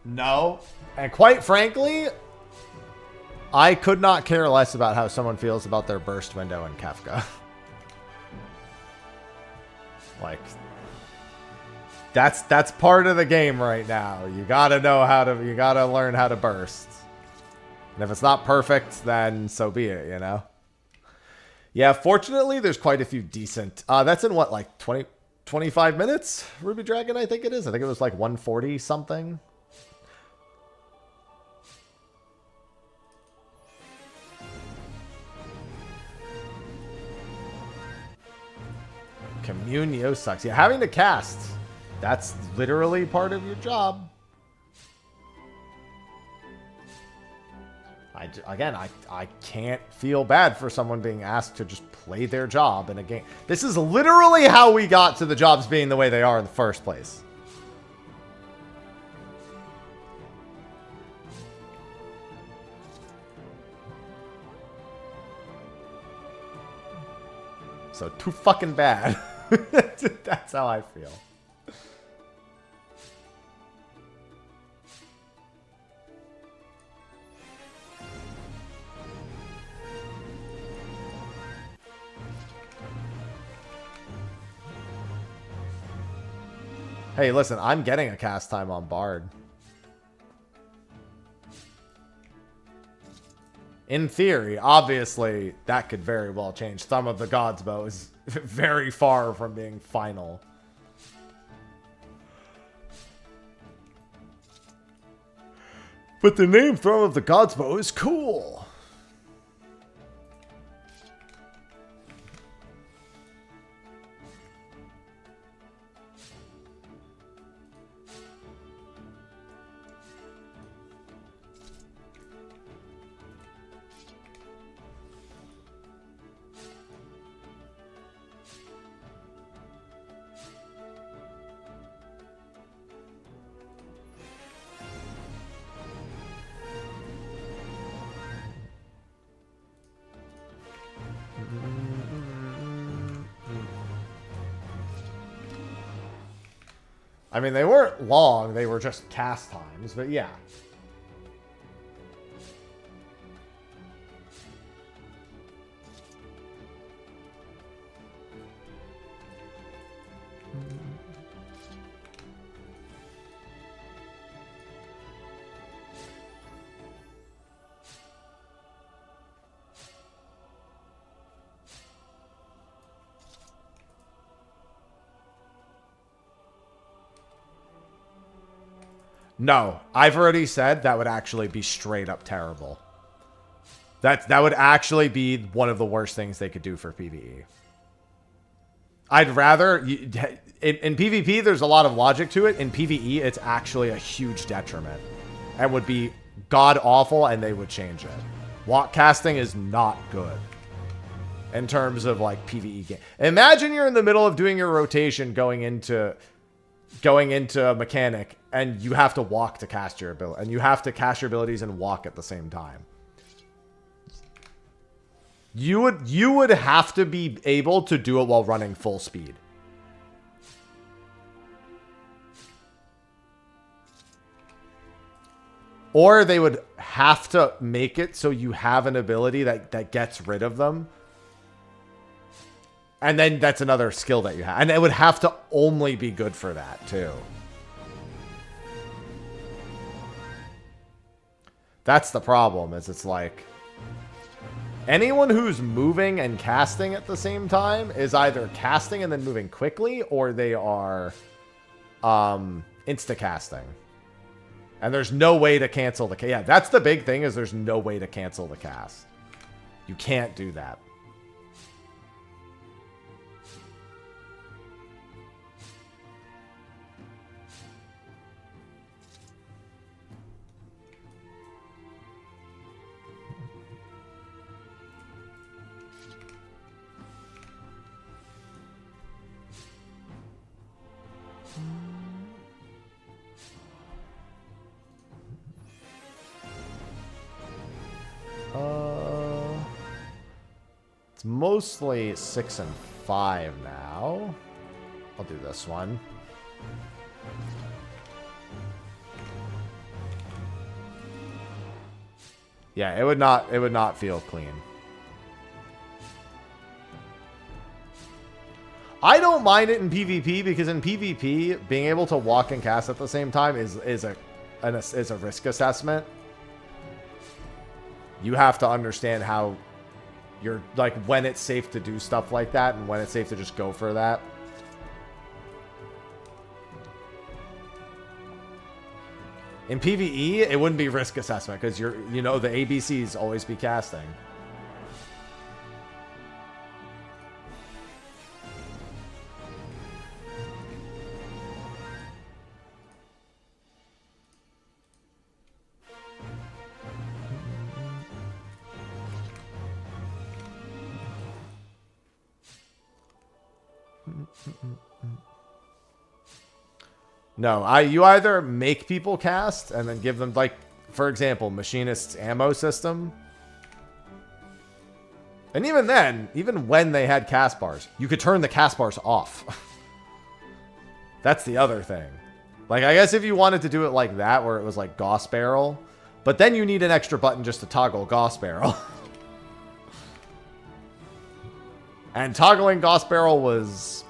No. And quite frankly, I could not care less about how someone feels about their burst window in Kafka. Like, that's part of the game right now. You gotta you gotta learn how to burst. And if it's not perfect, then so be it, you know? Yeah, fortunately, there's quite a few decent. That's in what, like 25 minutes? Ruby Dragon, I think it is. I think it was like 140 something. Communio sucks. Yeah, having to cast. That's literally part of your job. I can't feel bad for someone being asked to just play their job in a game. This is literally how we got to the jobs being the way they are in the first place. So too fucking bad. That's how I feel. Hey, listen, I'm getting a cast time on Bard. In theory, obviously, that could very well change. Thumb of the Gods bow is very far from being final. But the name Thumb of the Gods bow is cool. I mean, they weren't long. They were just cast times, but yeah. No, I've already said that would actually be straight up terrible. That would actually be one of the worst things they could do for PvE. I'd rather... In PvP, there's a lot of logic to it. In PvE, it's actually a huge detriment. And would be god-awful, and they would change it. Walk casting is not good. In terms of, like, PvE game. Imagine you're in the middle of doing your rotation going into a mechanic, and you have to walk to cast your ability, and you have to cast your abilities and walk at the same time. You would have to be able to do it while running full speed. Or they would have to make it so you have an ability that gets rid of them. And then that's another skill that you have. And it would have to only be good for that, too. That's the problem, is it's like... anyone who's moving and casting at the same time is either casting and then moving quickly, or they are insta-casting. And there's no way to cancel the... yeah, that's the big thing, is there's no way to cancel the cast. You can't do that. It's mostly 6 and 5 now. I'll do this one. Yeah, it would not feel clean. I don't mind it in PvP, because in PvP, being able to walk and cast at the same time is a risk assessment. You have to understand how you're, like, when it's safe to do stuff like that and when it's safe to just go for that. In PvE, it wouldn't be risk assessment, because the ABCs always be casting. No, you either make people cast and then give them, like, for example, Machinist's ammo system. And even then, even when they had cast bars, you could turn the cast bars off. That's the other thing. Like, I guess if you wanted to do it like that, where it was like Gauss Barrel, but then you need an extra button just to toggle Gauss Barrel. And toggling Gauss Barrel was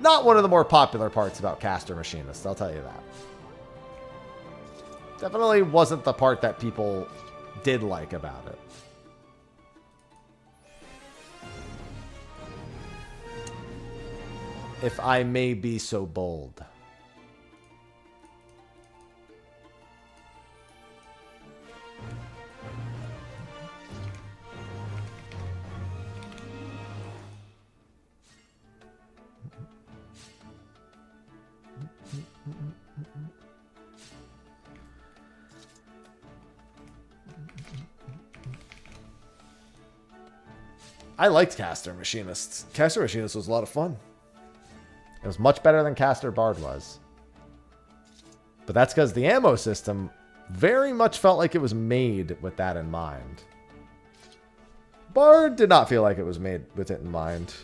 not one of the more popular parts about Caster Machinist, I'll tell you that. Definitely wasn't the part that people did like about it. If I may be so bold. I liked Caster Machinist. Caster Machinist was a lot of fun. It was much better than Caster Bard was. But that's because the ammo system very much felt like it was made with that in mind. Bard did not feel like it was made with it in mind.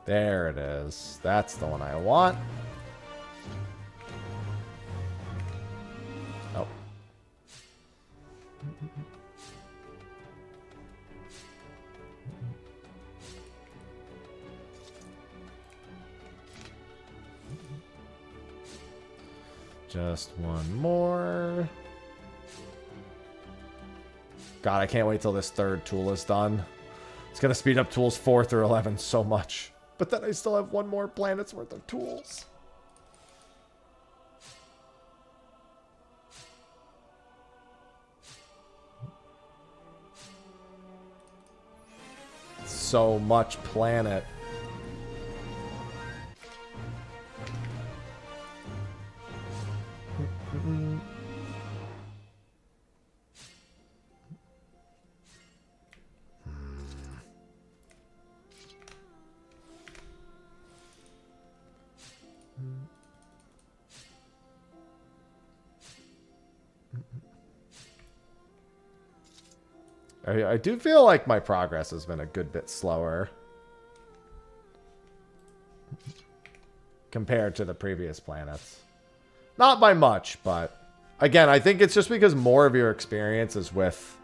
There it is. That's the one I want. Oh. Just one more. God, I can't wait till this third tool is done. It's going to speed up tools 4 through 11 so much. But then I still have one more planet's worth of tools. So much planet. I do feel like my progress has been a good bit slower compared to the previous planets. Not by much, but again, I think it's just because more of your experience is with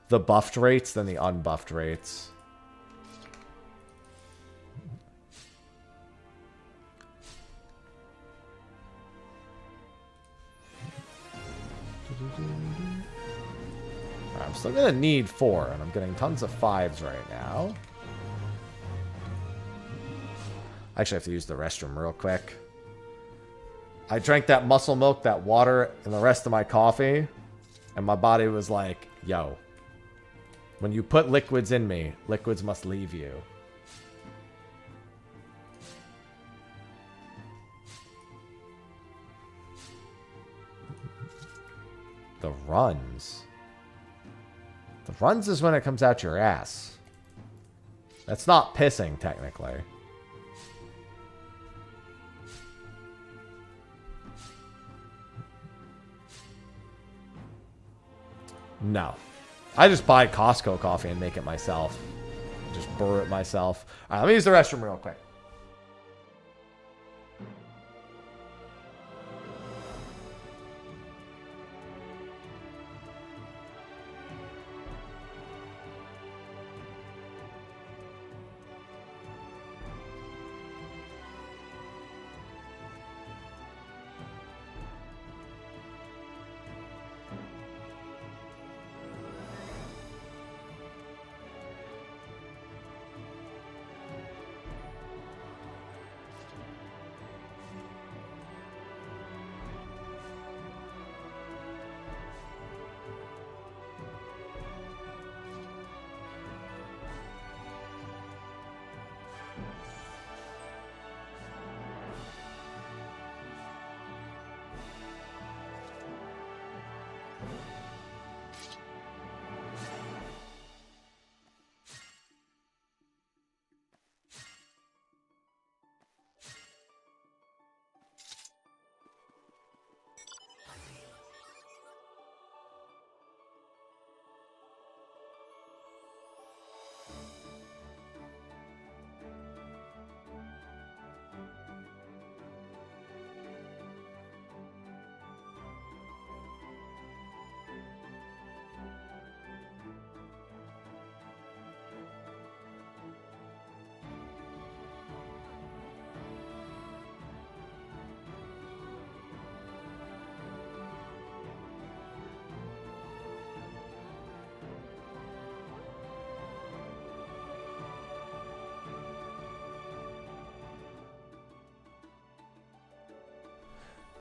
the buffed rates than the unbuffed rates. I'm still going to need 4, and I'm getting tons of 5s right now. I actually have to use the restroom real quick. I drank that muscle milk, that water, and the rest of my coffee, and my body was like, yo, when you put liquids in me, liquids must leave you. The runs. The runs is when it comes out your ass. That's not pissing, technically. No. I just buy Costco coffee and make it myself. Just brew it myself. All right, let me use the restroom real quick.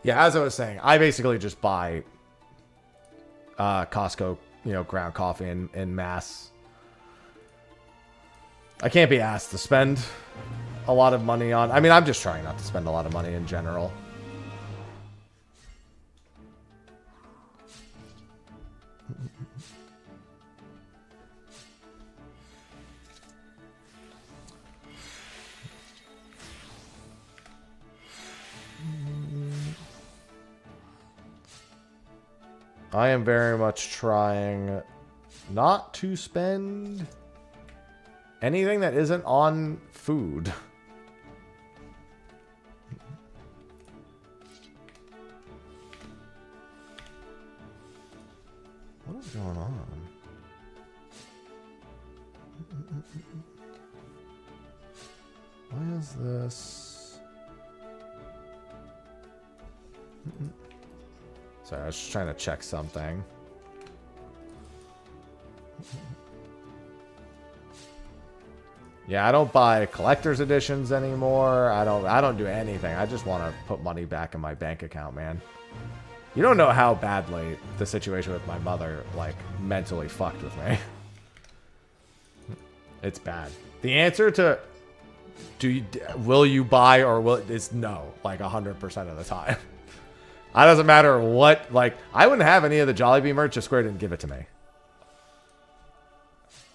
Yeah, as I was saying, I basically just buy Costco, ground coffee in mass. I can't be asked to spend a lot of money on... I mean, I'm just trying not to spend a lot of money in general. I am very much trying not to spend anything that isn't on food. What is going on? Why is this? Sorry, I was just trying to check something. Yeah, I don't buy collector's editions anymore. I don't do anything. I just want to put money back in my bank account, man. You don't know how badly the situation with my mother, like, mentally fucked with me. It's bad. The answer to will you buy or will is no, like 100% of the time. It doesn't matter what, like, I wouldn't have any of the Jollibee merch if Square didn't give it to me.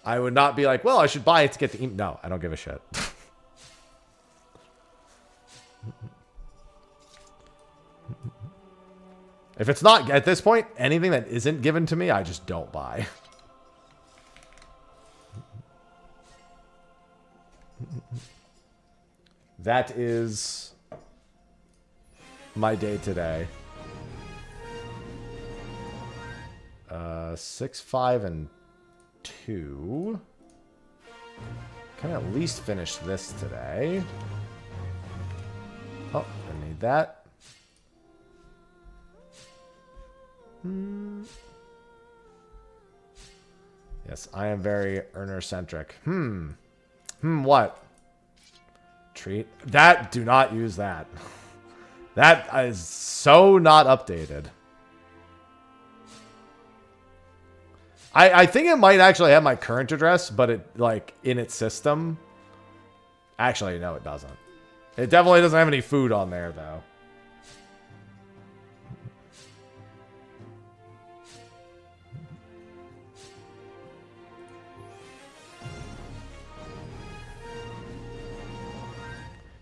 I would not be like, well, I should buy it to get the no, I don't give a shit. If it's not, at this point, anything that isn't given to me, I just don't buy. That is my day today. 6, 5, and 2. Can at least finish this today. Oh, I need that. Yes, I am very earner-centric. What? Treat? That, do not use that. That is so not updated. I think it might actually have my current address, but it, like, in its system. Actually, no, it doesn't. It definitely doesn't have any food on there, though.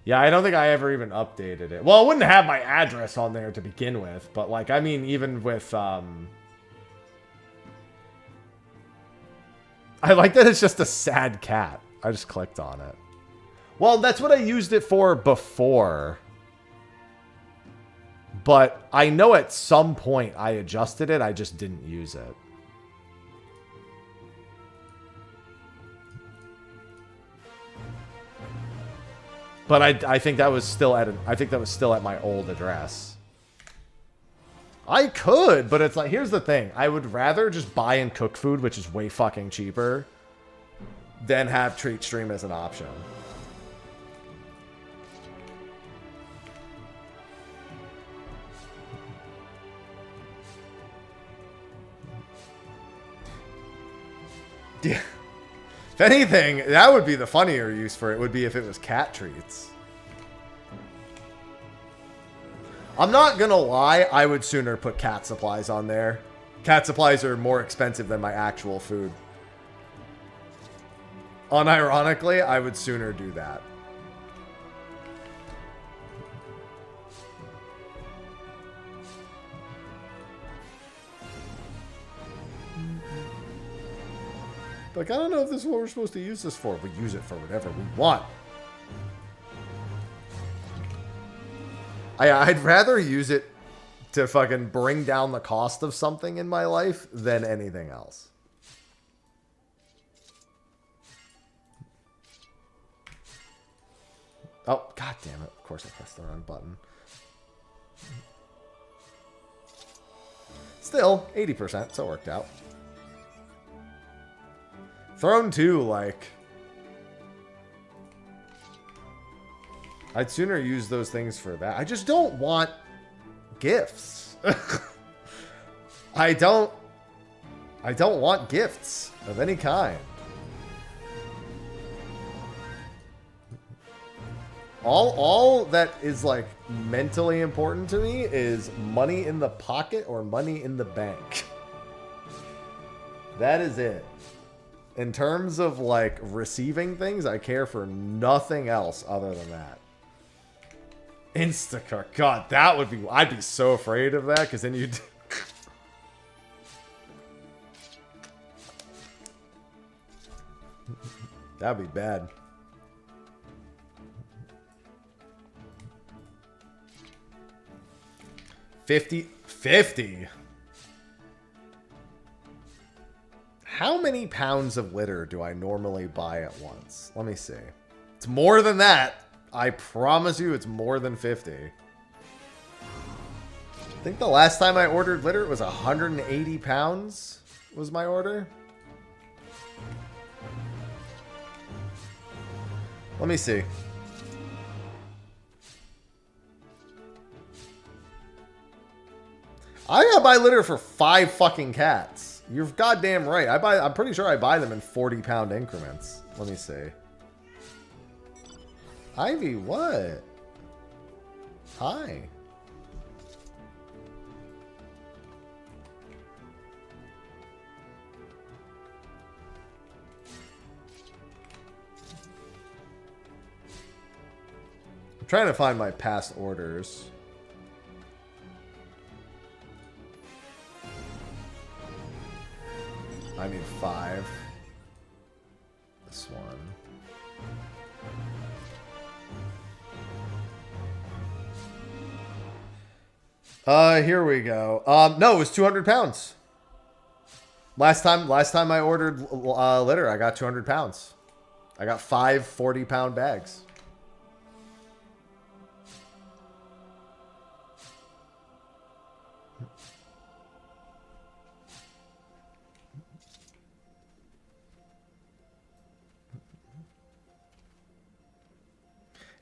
Yeah, I don't think I ever even updated it. Well, it wouldn't have my address on there to begin with, but, like, I mean, even with, I like that it's just a sad cat. I just clicked on it. Well, that's what I used it for before. But I know at some point I adjusted it, I just didn't use it. But I think that was still at my old address. I could, but it's like, here's the thing. I would rather just buy and cook food, which is way fucking cheaper, than have Treat Stream as an option. Yeah. If anything, that would be the funnier use for it, would be if it was cat treats. I'm not gonna lie, I would sooner put cat supplies on there. Cat supplies are more expensive than my actual food. Unironically, I would sooner do that. Like, I don't know if this is what we're supposed to use this for. We use it for whatever we want. I'd rather use it to fucking bring down the cost of something in my life than anything else. Oh, god damn it. Of course I pressed the wrong button. Still, 80%, so it worked out. Throne 2, like... I'd sooner use those things for that. I just don't want gifts. I don't want gifts of any kind. All that is, like, mentally important to me is money in the pocket or money in the bank. That is it. In terms of, like, receiving things, I care for nothing else other than that. Instacart. God, that would be... I'd be so afraid of that, because then you'd... That'd be bad. $50. How many pounds of litter do I normally buy at once? Let me see. It's more than that. I promise you it's more than 50. I think the last time I ordered litter, it was 180 pounds was my order. Let me see. I gotta buy litter for 5 fucking cats. You're goddamn right. I'm pretty sure I buy them in 40-pound increments. Let me see. Ivy, what? Hi. I'm trying to find my past orders. I need 5. This one. Here we go. No, it was 200 pounds. Last time I ordered litter, I got 200 pounds. I got 5 40-pound bags.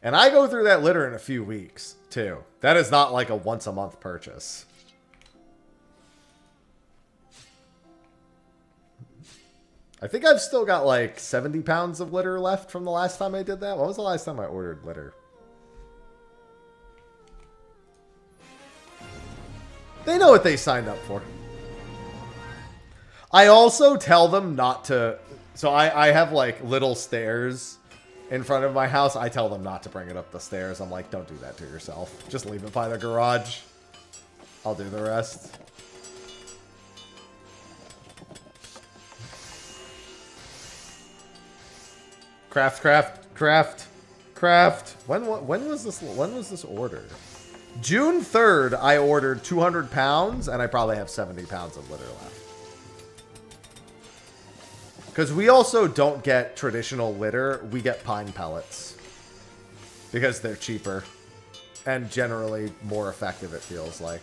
And I go through that litter in a few weeks, too. That is not like a once-a-month purchase. I think I've still got like 70 pounds of litter left from the last time I did that. When was the last time I ordered litter? They know what they signed up for. I also tell them not to... So I have like little stairs in front of my house. I tell them not to bring it up the stairs. I'm like, don't do that to yourself. Just leave it by the garage. I'll do the rest. Craft. When was this order? June 3rd, I ordered 200 pounds, and I probably have 70 pounds of litter left. Because we also don't get traditional litter. We get pine pellets. Because they're cheaper. And generally more effective, it feels like.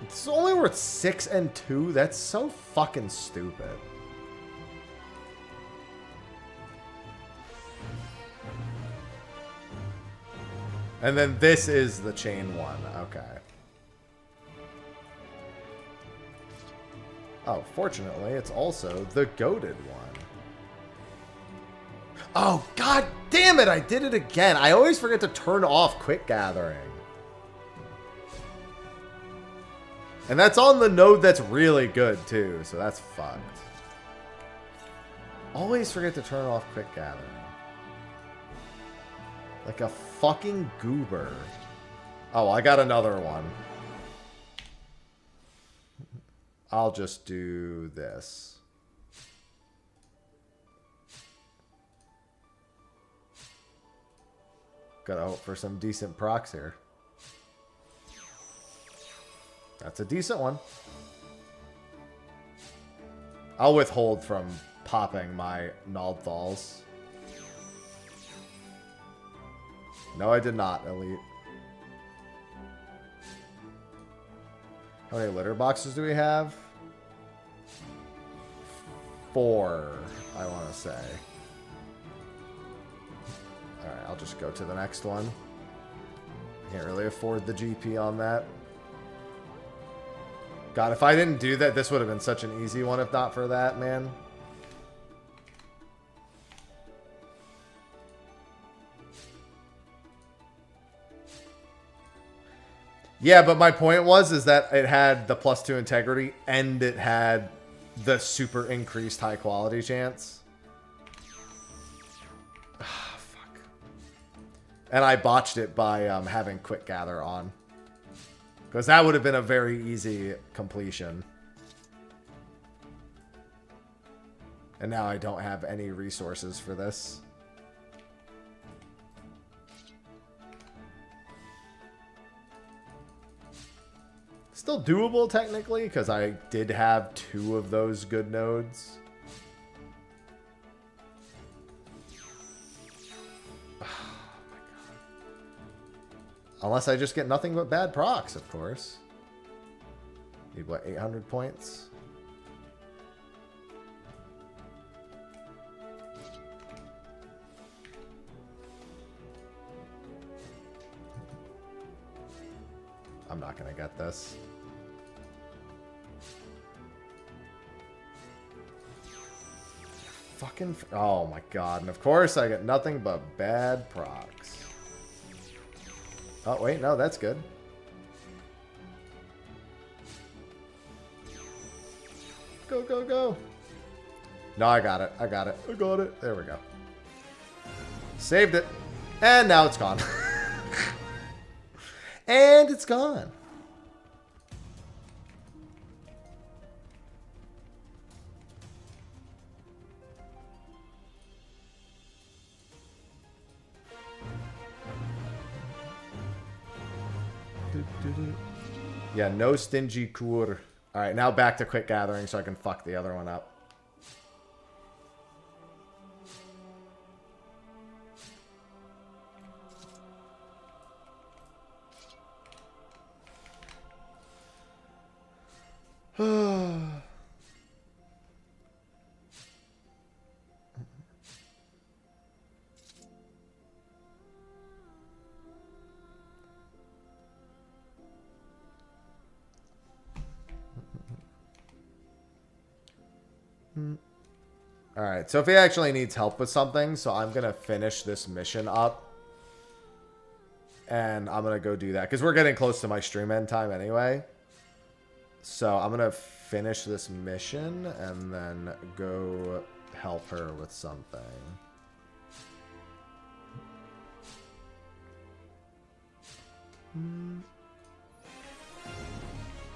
It's only worth 6 and 2. That's so fucking stupid. And then this is the chain one. Okay. Oh, fortunately, it's also the goated one. Oh, god damn it! I did it again. I always forget to turn off quick gathering. And that's on the node that's really good, too. So that's fucked. Always forget to turn off quick gathering. Like a fucking goober. Oh, I got another one. I'll just do this. Gotta hope for some decent procs here. That's a decent one. I'll withhold from popping my Naldthals. No, I did not, Elite. How many litter boxes do we have? 4, I want to say. Alright, I'll just go to the next one. Can't really afford the GP on that. God, if I didn't do that, this would have been such an easy one if not for that, man. Yeah, but my point is that it had the +2 integrity and it had the super increased high quality chance. Ah, fuck. And I botched it by having quick gather on. Because that would have been a very easy completion. And now I don't have any resources for this. Still doable technically, because I did have 2 of those good nodes. Oh my God. Unless I just get nothing but bad procs, of course. Need what, 800 points? I'm not gonna get this. Fucking... Oh my God. And of course I get nothing but bad procs. Oh, wait. No, that's good. Go, go, go. No, I got it. I got it. I got it. There we go. Saved it. And now it's gone. And it's gone. Yeah, no stingy kur. Alright, now back to quick gathering so I can fuck the other one up. Alright, so if he actually needs help with something, so I'm going to finish this mission up. And I'm going to go do that. Because we're getting close to my stream end time anyway. So I'm going to finish this mission and then go help her with something.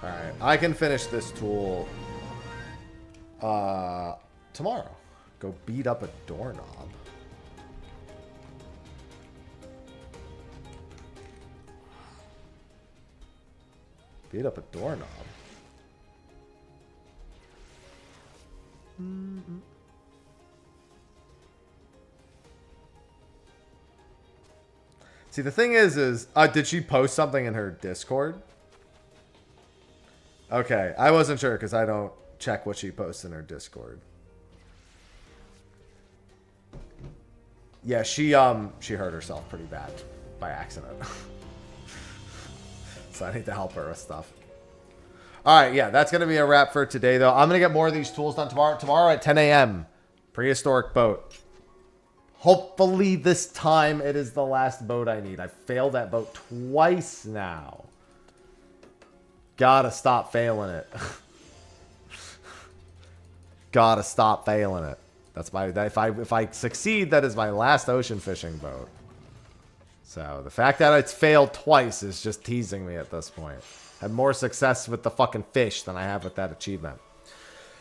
Alright, I can finish this tool tomorrow. Go beat up a doorknob. Beat up a doorknob. See, the thing is did she post something in her Discord? Okay, I wasn't sure because I don't check what she posts in her Discord. Yeah, she hurt herself pretty bad by accident. So I need to help her with stuff. Alright, yeah, that's going to be a wrap for today, though. I'm going to get more of these tools done tomorrow. Tomorrow at 10 a.m. Prehistoric boat. Hopefully this time it is the last boat I need. I failed that boat twice now. Gotta stop failing it. Gotta stop failing it. That's my... If I succeed, that is my last ocean fishing boat. So, the fact that it's failed twice is just teasing me at this point. I had more success with the fucking fish than I have with that achievement.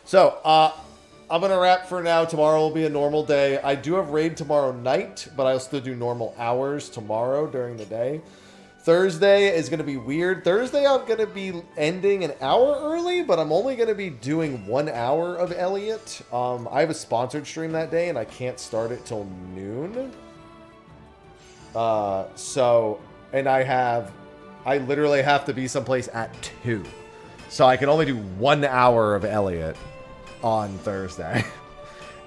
So, I'm going to wrap for now. Tomorrow will be a normal day. I do have raid tomorrow night, but I'll still do normal hours tomorrow during the day. Thursday is going to be weird. Thursday I'm going to be ending an hour early, but I'm only going to be doing 1 hour of Elliot. I have a sponsored stream that day, and I can't start it till noon. And I literally have to be someplace at 2. So I can only do 1 hour of Elliot on Thursday.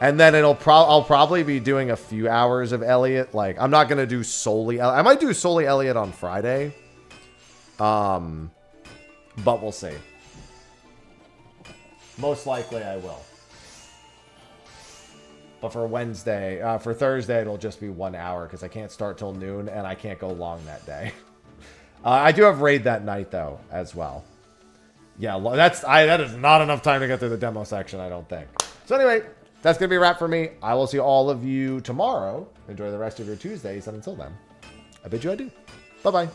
And then I'll probably be doing a few hours of Elliot. Like, I'm not going to do solely I might do solely Elliot on Friday. But we'll see. Most likely I will. But for Thursday, it'll just be 1 hour because I can't start till noon and I can't go long that day. I do have raid that night though, as well. Yeah, that is not enough time to get through the demo section, I don't think. So anyway, that's going to be a wrap for me. I will see all of you tomorrow. Enjoy the rest of your Tuesdays, and until then, I bid you adieu. Bye-bye.